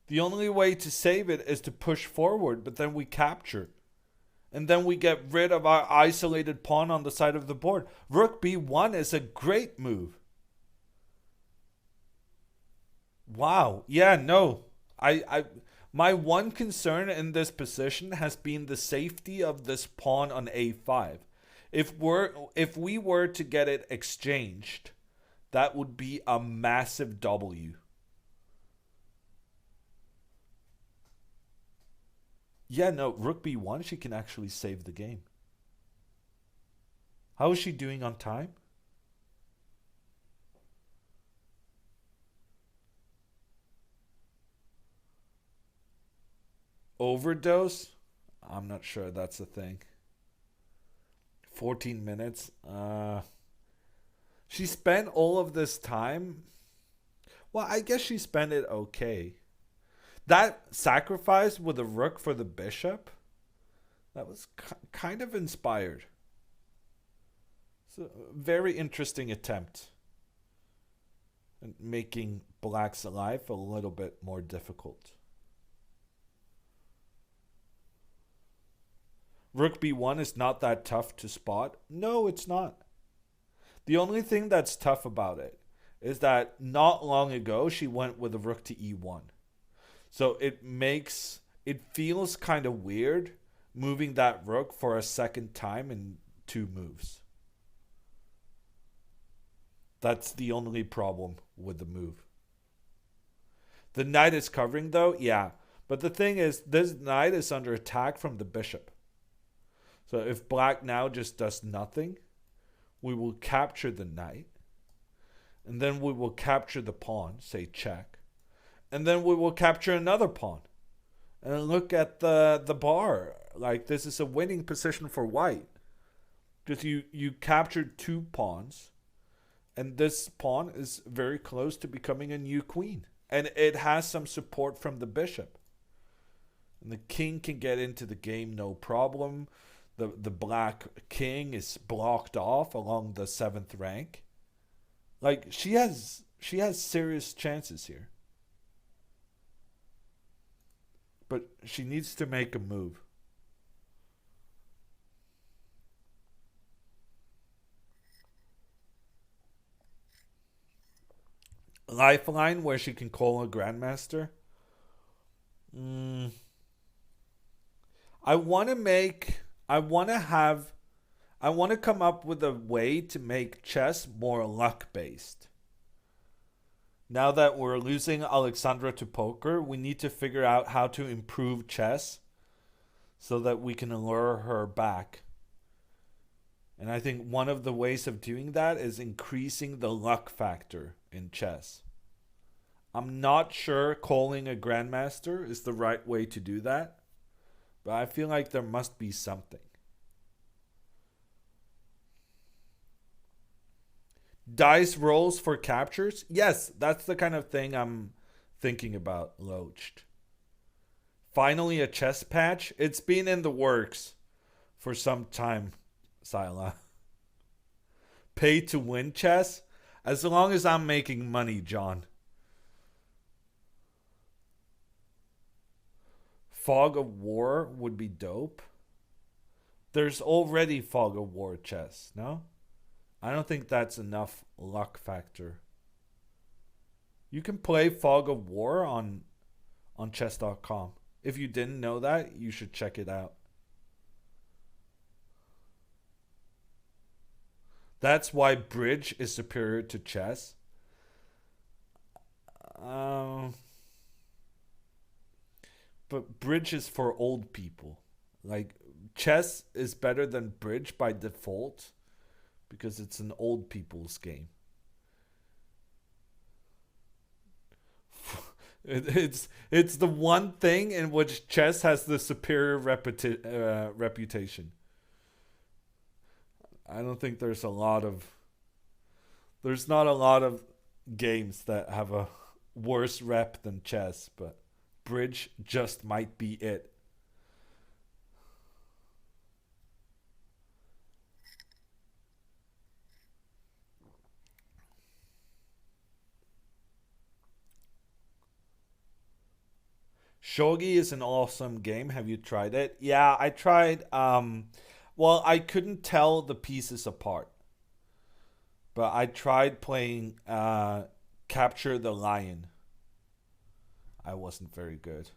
The only way to save it is to push forward, but then we capture. And then we get rid of our isolated pawn on the side of the board. Rook b1 is a great move. Wow. Yeah, no. I my one concern in this position has been the safety of this pawn on a5. If we were to get it exchanged, that would be a massive W. Yeah, no, rook b1, she can actually save the game. How is she doing on time? Overdose? I'm not sure that's a thing. 14 minutes. She spent all of this time. Well, I guess she spent it okay. That sacrifice with the rook for the bishop, that was kind of inspired. It's a very interesting attempt at making black's life a little bit more difficult. Rook b1 is not that tough to spot. No, it's not. The only thing that's tough about it is that not long ago she went with a rook to e1. So it feels kind of weird moving that rook for a second time in two moves. That's the only problem with the move. The knight is covering though, yeah. But the thing is, this knight is under attack from the bishop. So if black now just does nothing, we will capture the knight. And then we will capture the pawn, say check. And then we will capture another pawn. And look at the bar. Like, this is a winning position for white. Because you captured two pawns. And this pawn is very close to becoming a new queen. And it has some support from the bishop. And the king can get into the game no problem. The black king is blocked off along the 7th rank. Like, she has serious chances here. But she needs to make a move. Lifeline where she can call a grandmaster. Mm, I want to make. I want to have. I want to come up with a way to make chess more luck based. Now that we're losing Alexandra to poker, we need to figure out how to improve chess so that we can lure her back. And I think one of the ways of doing that is increasing the luck factor in chess. I'm not sure calling a grandmaster is the right way to do that, but I feel like there must be something. Dice rolls for captures? Yes, that's the kind of thing I'm thinking about, Loached. Finally, a chess patch? It's been in the works for some time, Sila. Pay to win chess? As long as I'm making money, John. Fog of War would be dope. There's already Fog of War chess, no? I don't think that's enough luck factor. You can play Fog of War on chess.com. If you didn't know that, you should check it out. That's why bridge is superior to chess. Um, but bridge is for old people. Like, chess is better than bridge by default because it's an old people's game. It's the one thing in which chess has the superior reputation. I don't think there's not a lot of games that have a worse rep than chess, but bridge just might be it. Shogi is an awesome game. Have you tried it? Yeah, I tried. Well, I couldn't tell the pieces apart, but I tried playing Capture the Lion. I wasn't very good.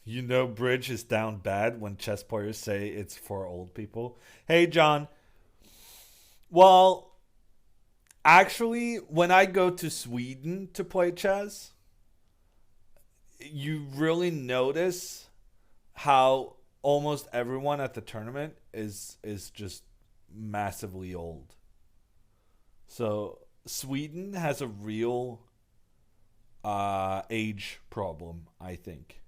You know, bridge is down bad when chess players say it's for old people. Hey, John. Well, actually, when I go to Sweden to play chess, you really notice how almost everyone at the tournament is just massively old. So Sweden has a real age problem, I think.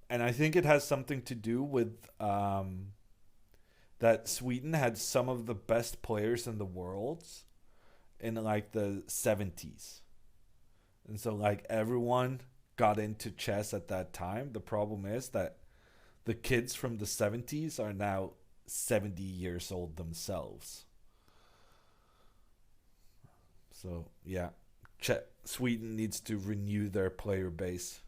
And I think it has something to do with that Sweden had some of the best players in the world in like the 70s. And so like everyone got into chess at that time. The problem is that the kids from the 70s are now 70 years old themselves. So, yeah, Sweden needs to renew their player base.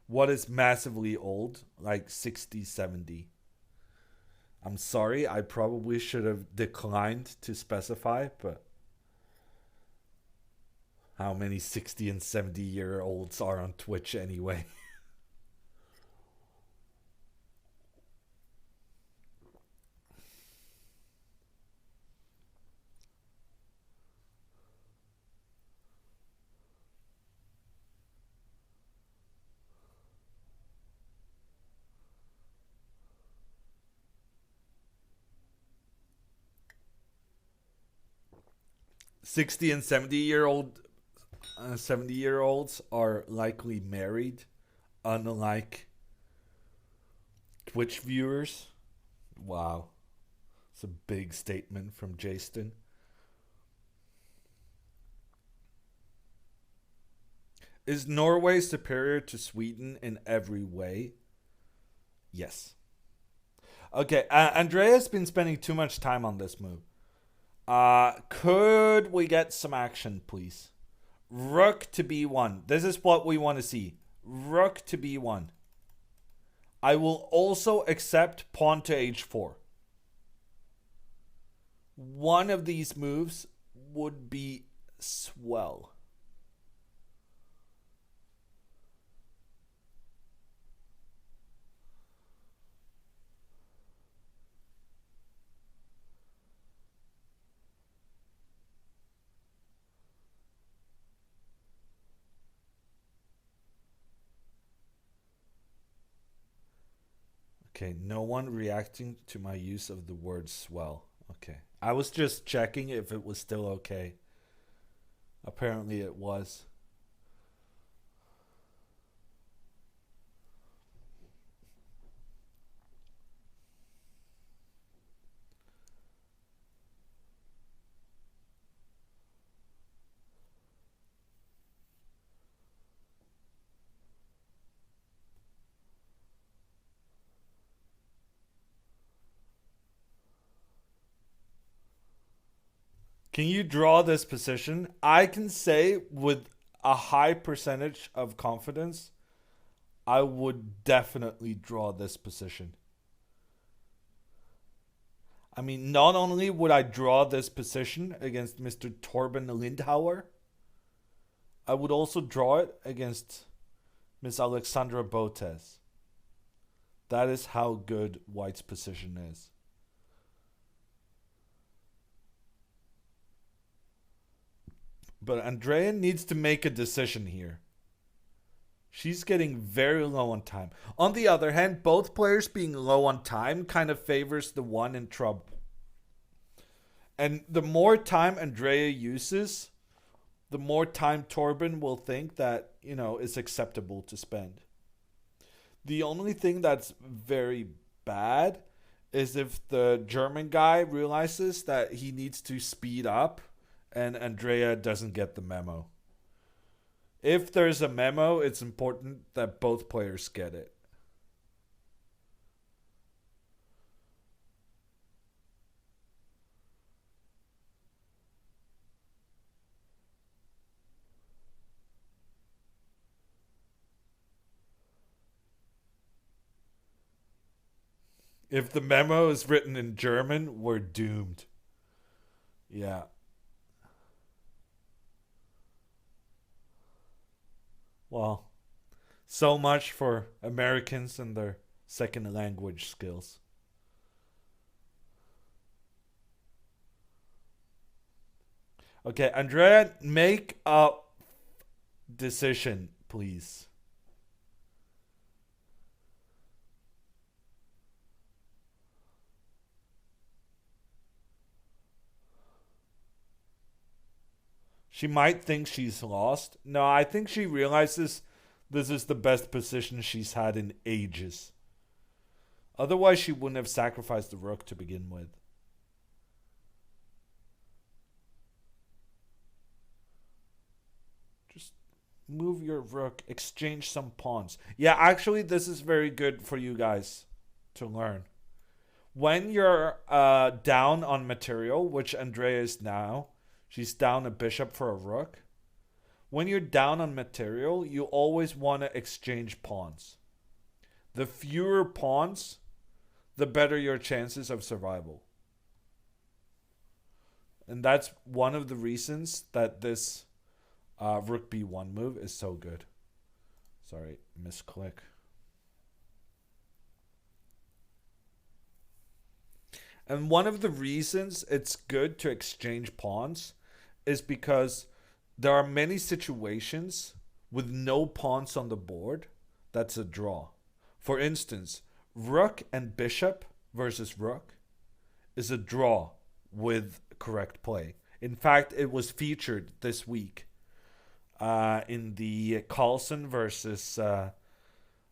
What is massively old? Like 60, 70. I'm sorry, I probably should have declined to specify, but how many 60 and 70-year olds are on Twitch anyway? 60 and 70-year olds are likely married, unlike Twitch viewers. Wow, it's a big statement from Jason. Is Norway superior to Sweden in every way? Yes. Okay, Andrea's been spending too much time on this move. Could we get some action, please? Rook to b1. This is what we want to see. Rook to b1. I will also accept pawn to h4. One of these moves would be swell. Okay, no one reacting to my use of the word swell. Okay. I was just checking if it was still okay. Apparently it was. Can you draw this position? I can say with a high percentage of confidence, I would definitely draw this position. I mean, not only would I draw this position against Mr. Torben Lindhauer, I would also draw it against Miss Alexandra Botez. That is how good White's position is. But Andrea needs to make a decision here. She's getting very low on time. On the other hand, both players being low on time kind of favors the one in trouble. And the more time Andrea uses, the more time Torben will think that, is acceptable to spend. The only thing that's very bad is if the German guy realizes that he needs to speed up and Andrea doesn't get the memo. If there's a memo, it's important that both players get it. If the memo is written in German, we're doomed. Yeah. Well, so much for Americans and their second language skills. Okay, Andrea, make a decision, please. She might think she's lost. No, I think she realizes this is the best position she's had in ages. Otherwise, she wouldn't have sacrificed the rook to begin with. Just move your rook, exchange some pawns. Yeah, actually, this is very good for you guys to learn. When you're down on material, which Andrea is now, she's down a bishop for a rook. When you're down on material, you always want to exchange pawns. The fewer pawns, the better your chances of survival. And that's one of the reasons that this rook b1 move is so good. Sorry, misclick. And one of the reasons it's good to exchange pawns is because there are many situations with no pawns on the board that's a draw. For instance, rook and bishop versus rook is a draw with correct play. In fact, it was featured this week in the Carlsen versus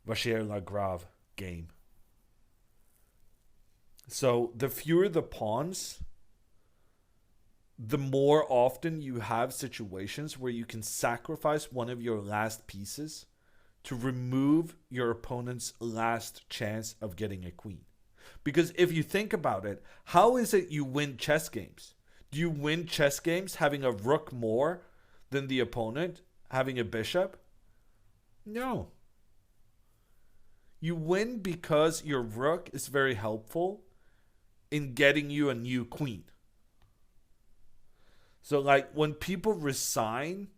Vacher-Lagrave game. So the fewer the pawns, the more often you have situations where you can sacrifice one of your last pieces to remove your opponent's last chance of getting a queen. Because if you think about it, how is it you win chess games? Do you win chess games having a rook more than the opponent having a bishop? No. You win because your rook is very helpful in getting you a new queen. So like when people resign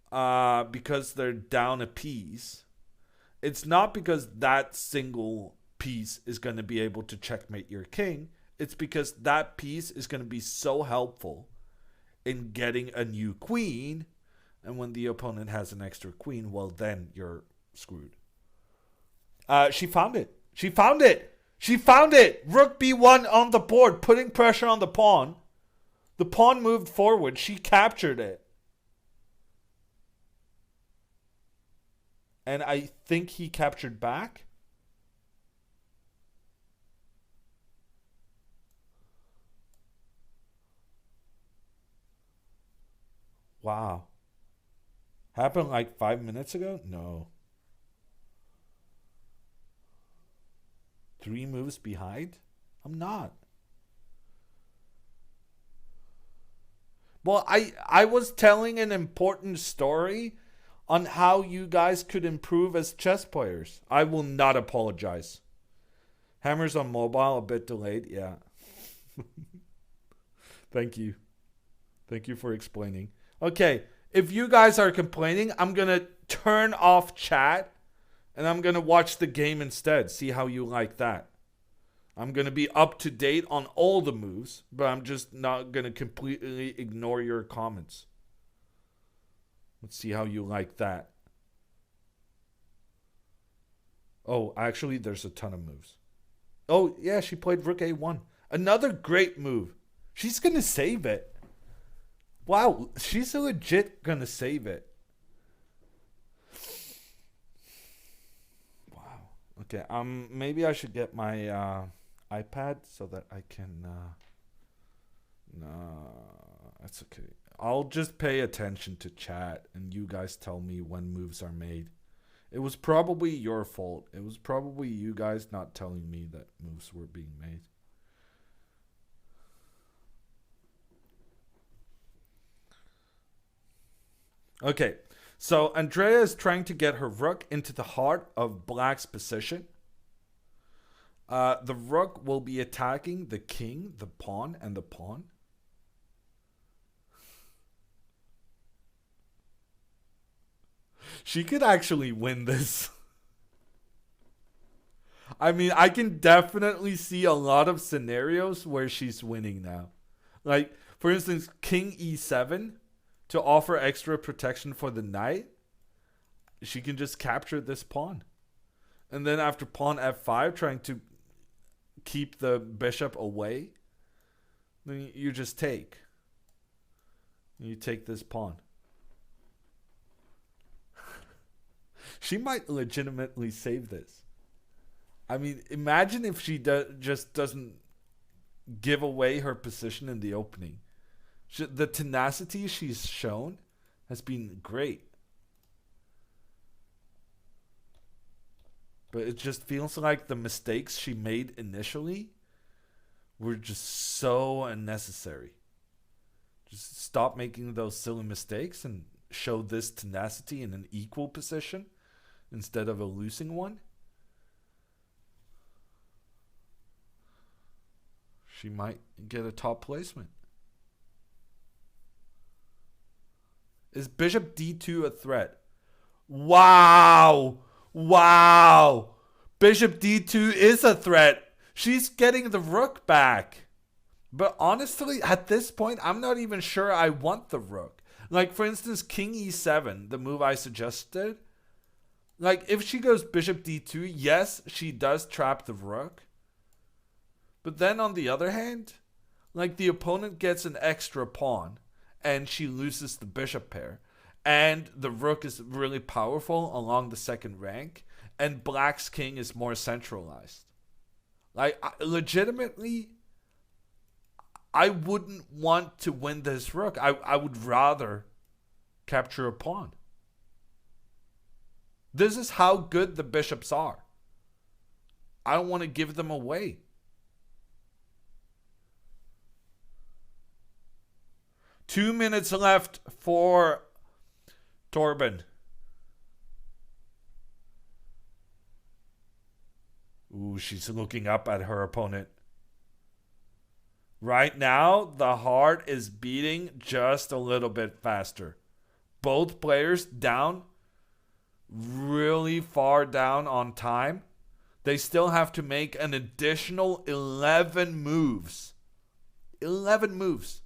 because they're down a piece, it's not because that single piece is going to be able to checkmate your king. It's because that piece is going to be so helpful in getting a new queen. And when the opponent has an extra queen, well, then you're screwed. She found it. She found it. She found it! Rook b1 on the board, putting pressure on the pawn. The pawn moved forward. She captured it. And I think he captured back. Wow. Happened like 5 minutes ago? No. 3 moves behind? I'm not. Well, I was telling an important story on how you guys could improve as chess players. I will not apologize. Hammers on mobile, a bit delayed. Yeah. Thank you. Thank you for explaining. Okay. if you guys are complaining, I'm going to turn off chat and I'm going to watch the game instead. See how you like that. I'm going to be up to date on all the moves, but I'm just not going to completely ignore your comments. Let's see how you like that. Oh, actually, there's a ton of moves. Oh, yeah, she played Rook A1. Another great move. She's going to save it. Wow, she's legit going to save it. Wow. Okay, maybe I should get my iPad so that I can no, that's okay. I'll just pay attention to chat and you guys tell me when moves are made. It was probably your fault. It was probably you guys not telling me that moves were being made. Okay, so Andrea is trying to get her rook into the heart of black's position. The rook will be attacking the king, the pawn, and the pawn. She could actually win this. I mean, I can definitely see a lot of scenarios where she's winning now. Like, for instance, King E7 to offer extra protection for the knight. She can just capture this pawn. And then after pawn F5, trying to keep the bishop away, then you just take. You take this pawn. She might legitimately save this. I mean, imagine if she just doesn't give away her position in the opening. The tenacity she's shown has been great. But it just feels like the mistakes she made initially were just so unnecessary. Just stop making those silly mistakes and show this tenacity in an equal position instead of a losing one. She might get a top placement. Is bishop d2 a threat? Wow! Wow! Bishop d2 is a threat. She's getting the rook back. But honestly, at this point, I'm not even sure I want the rook. Like, for instance, king e7, the move I suggested. Like, if she goes bishop d2, yes, she does trap the rook. But then on the other hand, like, the opponent gets an extra pawn and she loses the bishop pair. And the rook is really powerful along the second rank. And black's king is more centralized. Like, legitimately, I wouldn't want to win this rook. I would rather capture a pawn. This is how good the bishops are. I don't want to give them away. Two minutes left for Torben. Ooh, she's looking up at her opponent. Right now, the heart is beating just a little bit faster. Both players down, really far down on time. They still have to make an additional 11 moves. 11 moves.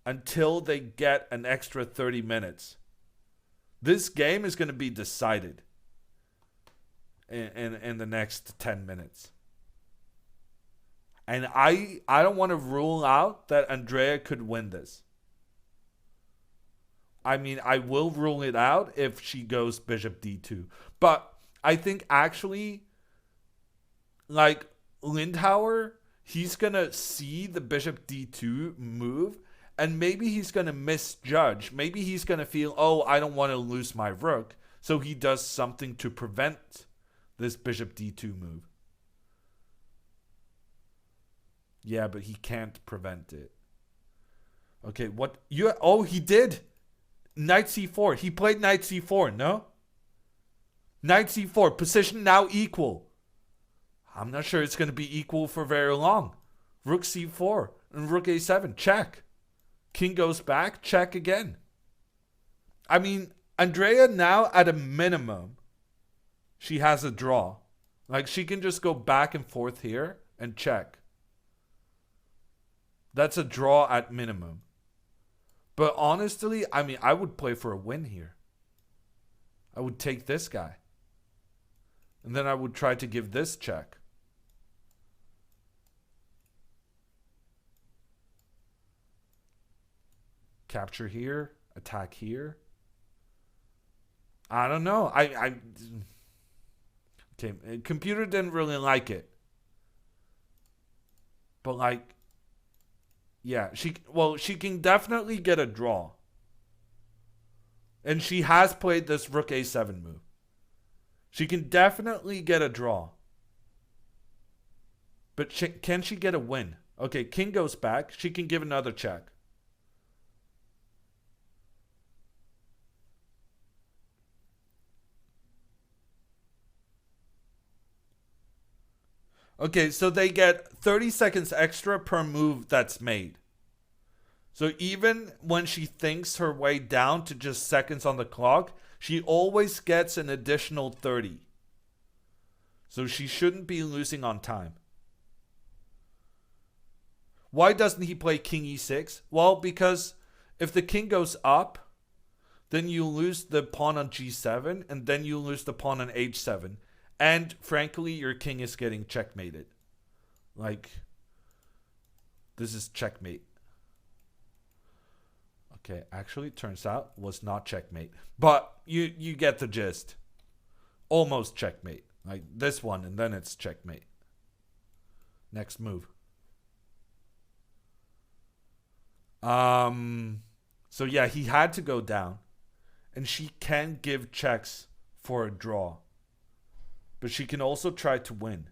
Until they get an extra 30 minutes. This game is going to be decided in the next 10 minutes. And I don't want to rule out that Andrea could win this. I mean, I will rule it out if she goes bishop d2. But I think actually, like, Lindhauer, he's going to see the bishop d2 move. And maybe he's going to misjudge. Maybe he's going to feel, oh, I don't want to lose my rook. So he does something to prevent this bishop d2 move. Yeah, but he can't prevent it. Okay, what? Oh, he did. Knight c4. He played knight c4, no? Knight c4. Position now equal. I'm not sure it's going to be equal for very long. Rook c4 and rook a7. Check. King goes back, check again. I mean, Andrea now at a minimum, she has a draw. Like she can just go back and forth here and check. That's a draw at minimum. But honestly, I mean, I would play for a win here. I would take this guy. And then I would try to give this check. Capture here, attack here. I don't know. Okay, computer didn't really like it. But like, yeah, she can definitely get a draw. And she has played this rook a7 move. She can definitely get a draw. But can she get a win? Okay, king goes back. She can give another check. Okay, so they get 30 seconds extra per move that's made. So even when she thinks her way down to just seconds on the clock, she always gets an additional 30. So she shouldn't be losing on time. Why doesn't he play king e6? Well, because if the king goes up, then you lose the pawn on g7, and then you lose the pawn on h7. And frankly, your king is getting checkmated. Like, this is checkmate. Okay, actually, turns out was not checkmate. But you get the gist. Almost checkmate. Like this one, and then it's checkmate. Next move. So yeah, he had to go down. And she can give checks for a draw. But she can also try to win.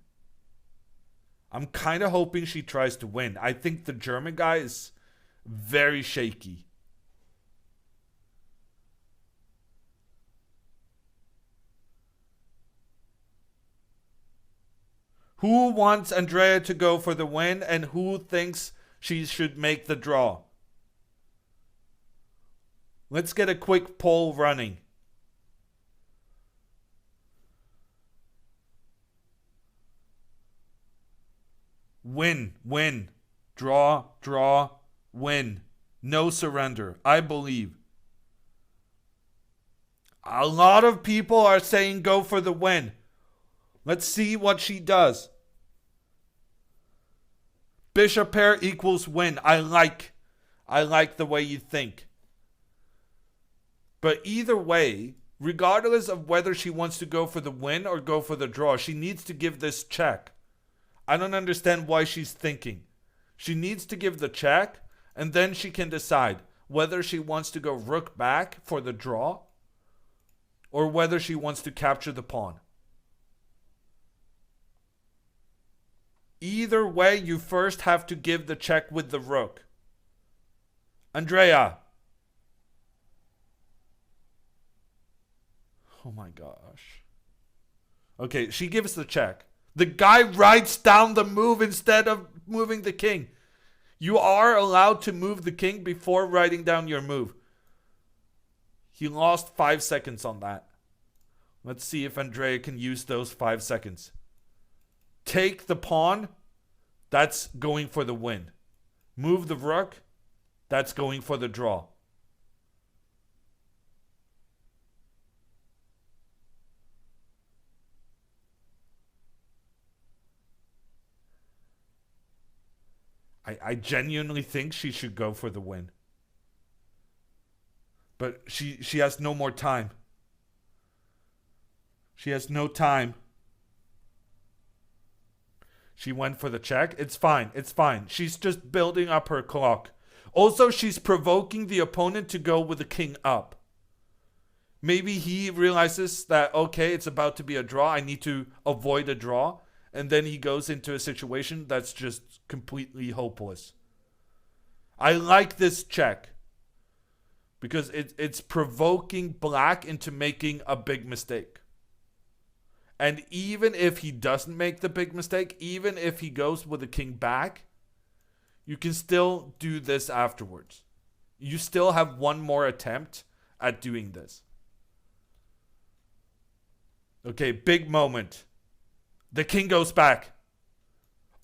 I'm kind of hoping she tries to win. I think the German guy is very shaky. Who wants Andrea to go for the win and who thinks she should make the draw? Let's get a quick poll running. Win, win, draw, draw, win. No surrender. I believe. A lot of people are saying go for the win. Let's see what she does. Bishop pair equals win. I like the way you think. But either way, regardless of whether she wants to go for the win or go for the draw, she needs to give this check. I don't understand why she's thinking. She needs to give the check, and then she can decide whether she wants to go rook back for the draw or whether she wants to capture the pawn. Either way, you first have to give the check with the rook. Andrea. Oh my gosh. Okay, she gives the check. The guy writes down the move instead of moving the king. You are allowed to move the king before writing down your move. He lost 5 seconds on that. Let's see if Andrea can use those 5 seconds. Take the pawn. That's going for the win. Move the rook. That's going for the draw. I genuinely think she should go for the win. But she has no more time. She has no time. She went for the check. It's fine. It's fine. She's just building up her clock. Also, she's provoking the opponent to go with the king up. Maybe he realizes that, okay, it's about to be a draw. I need to avoid a draw. And then he goes into a situation that's just completely hopeless. I like this check. Because it's provoking black into making a big mistake. And even if he doesn't make the big mistake, even if he goes with the king back, you can still do this afterwards. You still have one more attempt at doing this. Okay, big moment. The king goes back.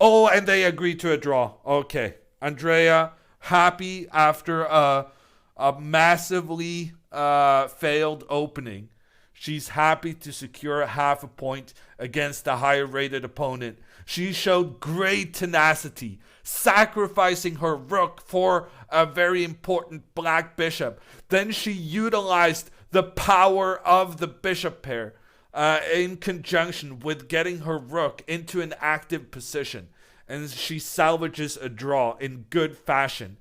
Oh, and they agree to a draw. Okay. Andrea, happy after a massively failed opening. She's happy to secure half a point against a higher rated opponent. She showed great tenacity, sacrificing her rook for a very important black bishop. Then she utilized the power of the bishop pair in conjunction with getting her rook into an active position. And she salvages a draw in good fashion.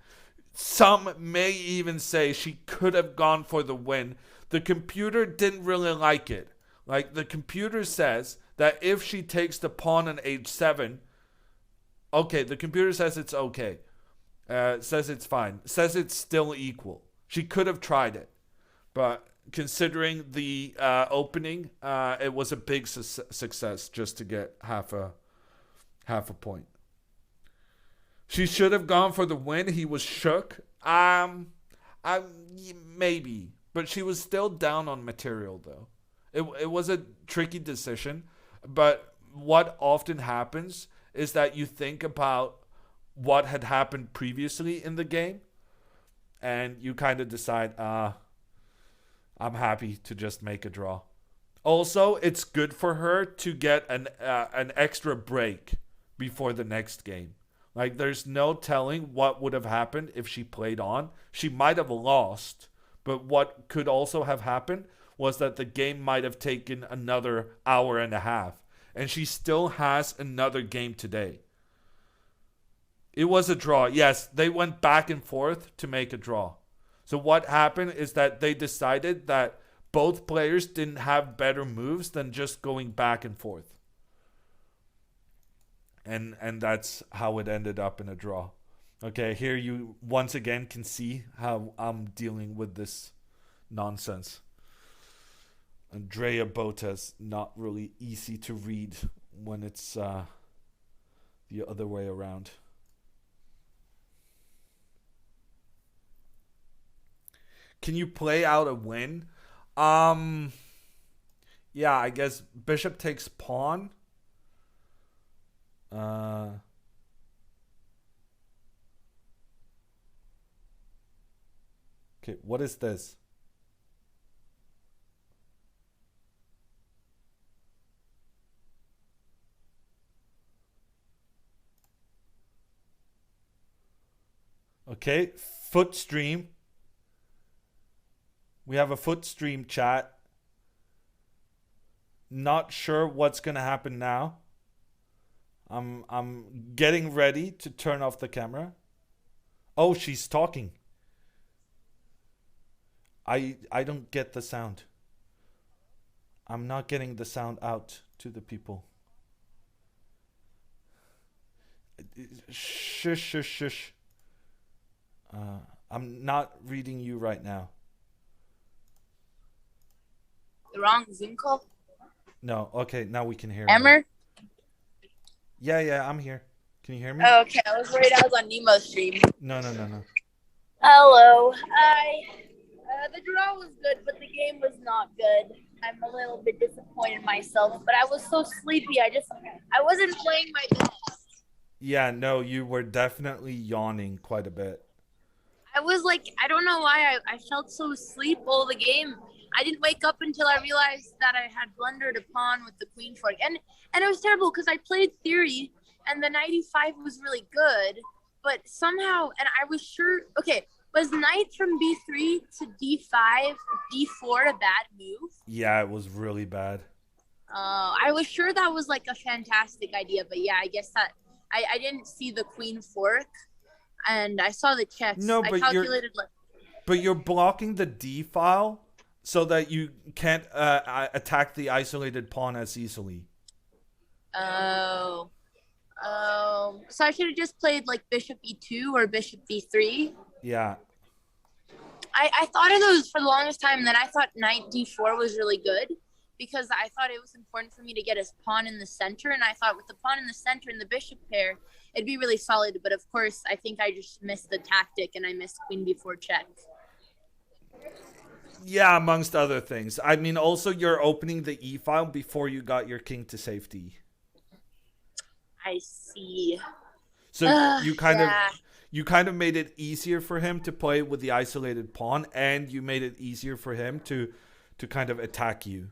Some may even say she could have gone for the win. The computer didn't really like it. Like, the computer says that if she takes the pawn on h7, okay, the computer says it's okay. Says it's fine. Says it's still equal. She could have tried it. But considering the opening, it was a big success just to get half a point. She should have gone for the win. He was shook. Maybe, but she was still down on material though. It was a tricky decision, but what often happens is that you think about what had happened previously in the game, and you kind of decide, I'm happy to just make a draw. Also, it's good for her to get an extra break before the next game. Like, there's no telling what would have happened if she played on. She might have lost, but what could also have happened was that the game might have taken another hour and a half, and she still has another game today. It was a draw. Yes, they went back and forth to make a draw. So what happened is that they decided that both players didn't have better moves than just going back and forth. And that's how it ended up in a draw. Okay, here you once again can see how I'm dealing with this nonsense. Andrea Botez, not really easy to read when it's the other way around. Can you play out a win? Yeah, I guess bishop takes pawn. Okay, what is this? Okay, foot stream. We have a foot stream chat. Not sure what's gonna happen now. I'm getting ready to turn off the camera. Oh, she's talking. I don't get the sound. I'm not getting the sound out to the people. Shush, shush, shush. I'm not reading you right now. The wrong Zoom call? No, okay, now we can hear Hammer? me. Yeah, I'm here. Can you hear me? Oh, okay, I was worried I was on Nemo's stream. No. Hello. The draw was good, but the game was not good. I'm a little bit disappointed myself, but I was so sleepy. I wasn't playing my best. Yeah, no, you were definitely yawning quite a bit. I was like, I don't know why I felt so asleep all the game. I didn't wake up until I realized that I had blundered a pawn with the queen fork. And it was terrible because I played theory and the knight e5 was really good, but somehow, and I was sure, okay, was knight from b3 to d5, d4 a bad move? Yeah, it was really bad. I was sure that was like a fantastic idea, but yeah, I guess that I didn't see the queen fork and I saw the checks. No, but you're blocking the d file so that you can't attack the isolated pawn as easily. Oh. So I should have just played like bishop e2 or bishop d3. Yeah. I thought of those for the longest time, and then I thought knight d4 was really good. because I thought it was important for me to get his pawn in the center, and I thought with the pawn in the center and the bishop pair, it'd be really solid. But of course, I think I just missed the tactic, and I missed queen b4 check. Yeah, amongst other things. I mean, also you're opening the e file before you got your king to safety. I see. So Yeah. you kind of made it easier for him to play with the isolated pawn, and you made it easier for him to kind of attack you.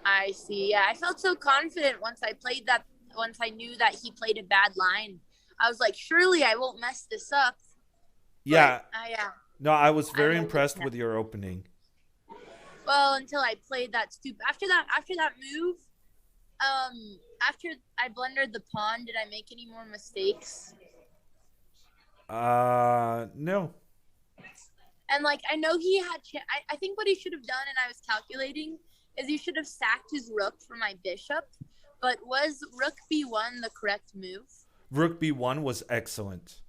I see. Yeah, I felt so confident once I played that. Once I knew that he played a bad line, I was like, surely I won't mess this up. Yeah. Yeah. No, I was very I impressed with your opening. Well, until I played that stupid. After that move, after I blundered the pawn, did I make any more mistakes? No. And like I know he had. I think what he should have done, and I was calculating, is he should have sacked his rook for my bishop. But was rook b1 the correct move? Rook b1 was excellent.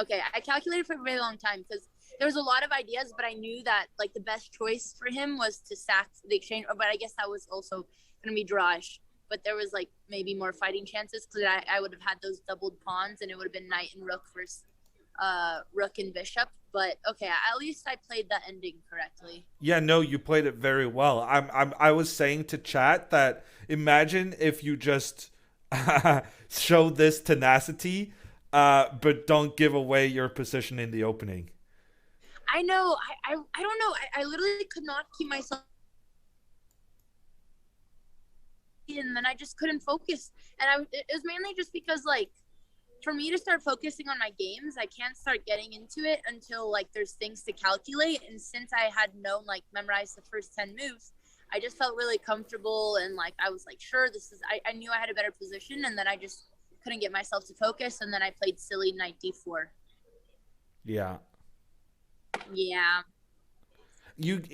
Okay, I calculated for a very long time because there was a lot of ideas, but I knew that like the best choice for him was to sack the exchange. But I guess that was also going to be drawish. But there was like maybe more fighting chances because I would have had those doubled pawns, and it would have been knight and rook versus rook and bishop. But okay, at least I played the ending correctly. Yeah, no, you played it very well. I was saying to chat that imagine if you just show this tenacity, but don't give away your position in the opening. I know. I don't know. I literally could not keep myself, and then I just couldn't focus. And it was mainly just because like for me to start focusing on my games, I can't start getting into it until like there's things to calculate. And since I had known like memorized the first 10 moves, I just felt really comfortable, and like I was like, sure, this is. I knew I had a better position, and then I just couldn't get myself to focus, and then I played silly knight d4. Yeah. Yeah.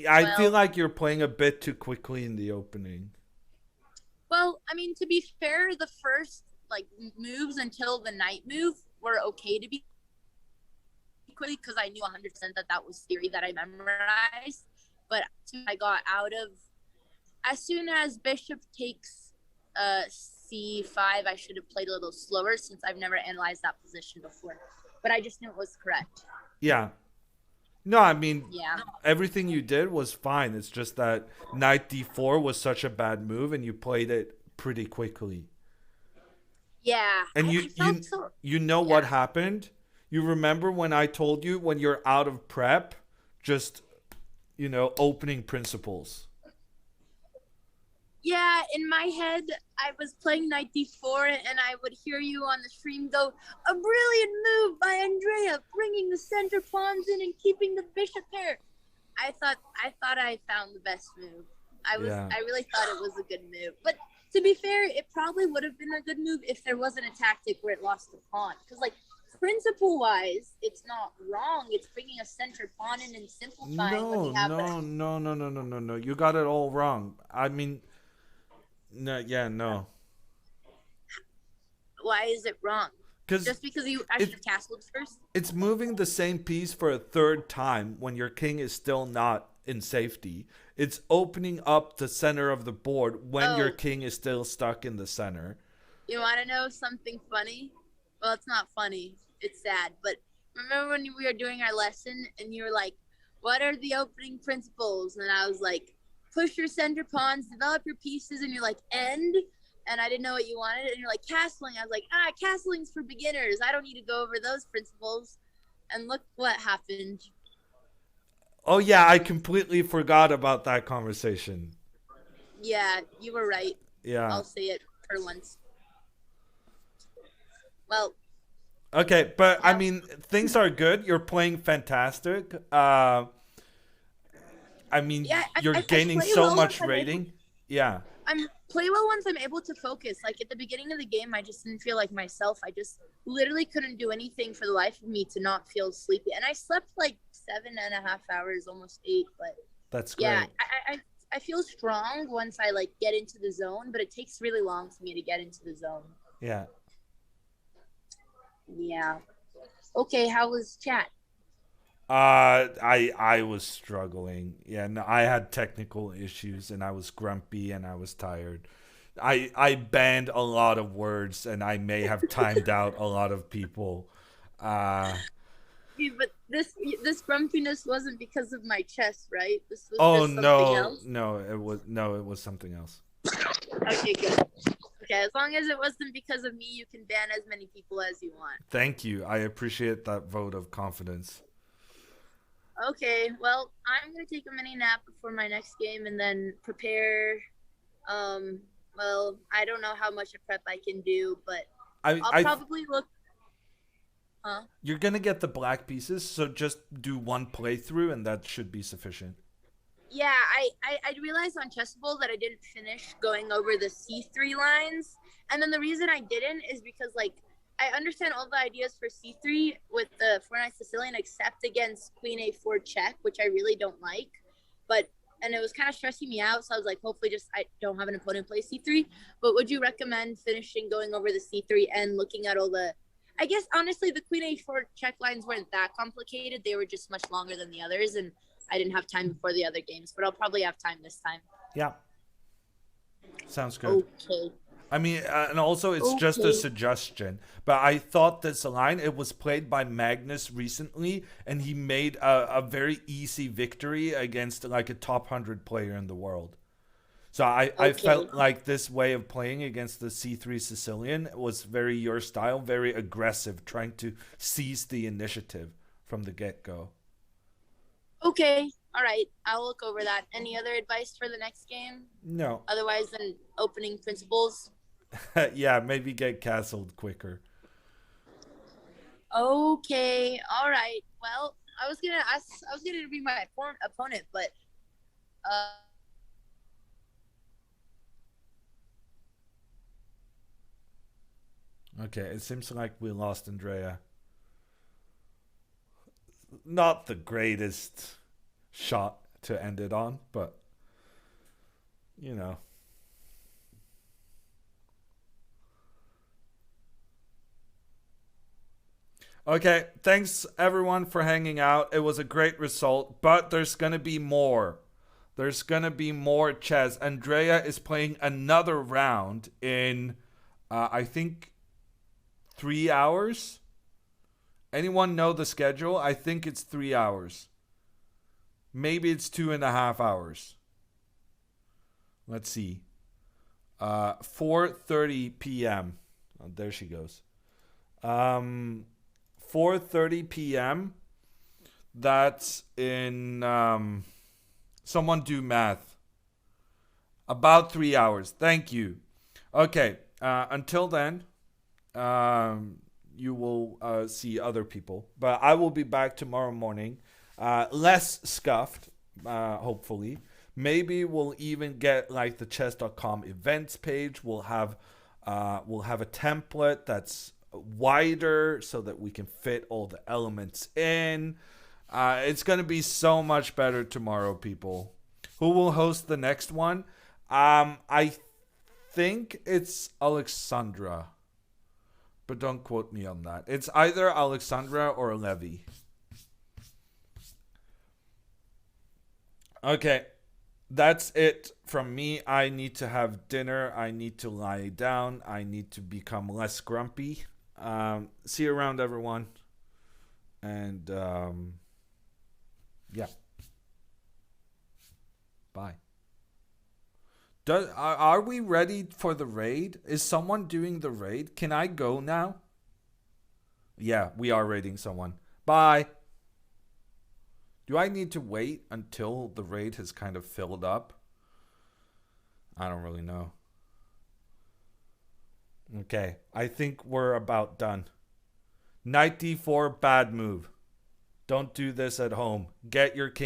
I feel like you're playing a bit too quickly in the opening. Well, I mean, to be fair, the first like moves until the knight move were okay to be quickly because I knew 100% that was theory that I memorized. But I got out of as soon as bishop takes c5, I should have played a little slower since I've never analyzed that position before. But I just knew it was correct. Yeah. No, I mean, yeah, everything you did was fine. It's just that knight d4 was such a bad move, and you played it pretty quickly. Yeah. And you know what happened? You remember when I told you when you're out of prep, just, opening principles. Yeah, in my head, I was playing knight d4, and I would hear you on the stream go, a brilliant move by Andrea, bringing the center pawns in and keeping the bishop pair. I thought I found the best move. I really thought it was a good move. But to be fair, it probably would have been a good move if there wasn't a tactic where it lost the pawn. Because, like, principle-wise, it's not wrong. It's bringing a center pawn in and simplifying when you have No. You got it all wrong. I mean, no. Why is it wrong? Just because I should have castled first? It's moving the same piece for a third time when your king is still not in safety. It's opening up the center of the board when your king is still stuck in the center. You want to know something funny? Well, it's not funny. It's sad. But remember when we were doing our lesson and you were like, what are the opening principles? And I was like, push your center pawns, develop your pieces, and you're like, end? And I didn't know what you wanted, and you're like, castling. I was like, castling's for beginners. I don't need to go over those principles. And look what happened. Oh, yeah, I completely forgot about that conversation. Yeah, you were right. Yeah. I'll say it for once. Well. Okay, but I mean, things are good. You're playing fantastic. I mean, you're gaining so much rating. Yeah. I'm play well once I'm able to focus. Like at the beginning of the game, I just didn't feel like myself. I just literally couldn't do anything for the life of me to not feel sleepy. And I slept like 7.5 hours, almost 8. But that's great. Yeah, I feel strong once I like get into the zone, but it takes really long for me to get into the zone. Yeah. Yeah. Okay, how was chat? I was struggling. Yeah, no, I had technical issues and I was grumpy and I was tired. I banned a lot of words and I may have timed out a lot of people. Uh Yeah, but this grumpiness wasn't because of my chest, right? This was oh just something no, else. no, it was something else. Okay, good. Okay, as long as it wasn't because of me, you can ban as many people as you want. Thank you. I appreciate that vote of confidence. Okay, well, I'm gonna take a mini nap before my next game and then prepare. Um, well, I don't know how much a prep I can do, but I'll I probably look. Huh? You're gonna get the black pieces, so just do one playthrough and that should be sufficient. Yeah, I realized on Chessable that I didn't finish going over the C3 lines. And then the reason I didn't is because, like, I understand all the ideas for C3 with the 4-9 Sicilian, except against Queen A4 check, which I really don't like. But, and it was kind of stressing me out. So I was like, hopefully just I don't have an opponent play C3. But would you recommend finishing going over the C3 and looking at all the, I guess, honestly, the Queen A4 check lines weren't that complicated. They were just much longer than the others. And I didn't have time before the other games, but I'll probably have time this time. Yeah, sounds good. Okay. I mean, and also it's just a Okay. suggestion, but I thought this line, it was played by Magnus recently, and he made a very easy victory against like a top 100 player in the world. So I Okay. felt like this way of playing against the C3 Sicilian was very your style, very aggressive, trying to seize the initiative from the get go. Okay. All right. I'll look over that. Any other advice for the next game? No. Otherwise than opening principles? Yeah, maybe get castled quicker. Okay. All right. Well, I was gonna be my opponent, but uh Okay, it seems like we lost Andrea. Not the greatest shot to end it on, but you know. Okay, thanks everyone for hanging out. It was a great result, but there's gonna be more. There's gonna be more chess. Andrea is playing another round in, I think, 3 hours. Anyone know the schedule? I think it's 3 hours. Maybe it's 2.5 hours. Let's see. 4:30 p.m. Oh, there she goes. 4:30 p.m. That's in. Someone do math. About 3 hours. Thank you. Okay. Until then, you will see other people. But I will be back tomorrow morning, less scuffed, hopefully. Maybe we'll even get like the chess.com events page. We'll have a template that's wider so that we can fit all the elements in. It's gonna be so much better tomorrow, people. Who will host the next one? I think it's Alexandra, but don't quote me on that. It's either Alexandra or Levy. Okay, that's it from me. I need to have dinner. I need to lie down. I need to become less grumpy. See you around, everyone. And yeah, bye. Are we ready for the raid? Is someone doing the raid? Can I go now? Yeah, we are raiding someone. Bye. Do I need to wait until the raid has kind of filled up? I don't really know. Okay, I think we're about done. Knight d4, bad move. Don't do this at home. Get your king.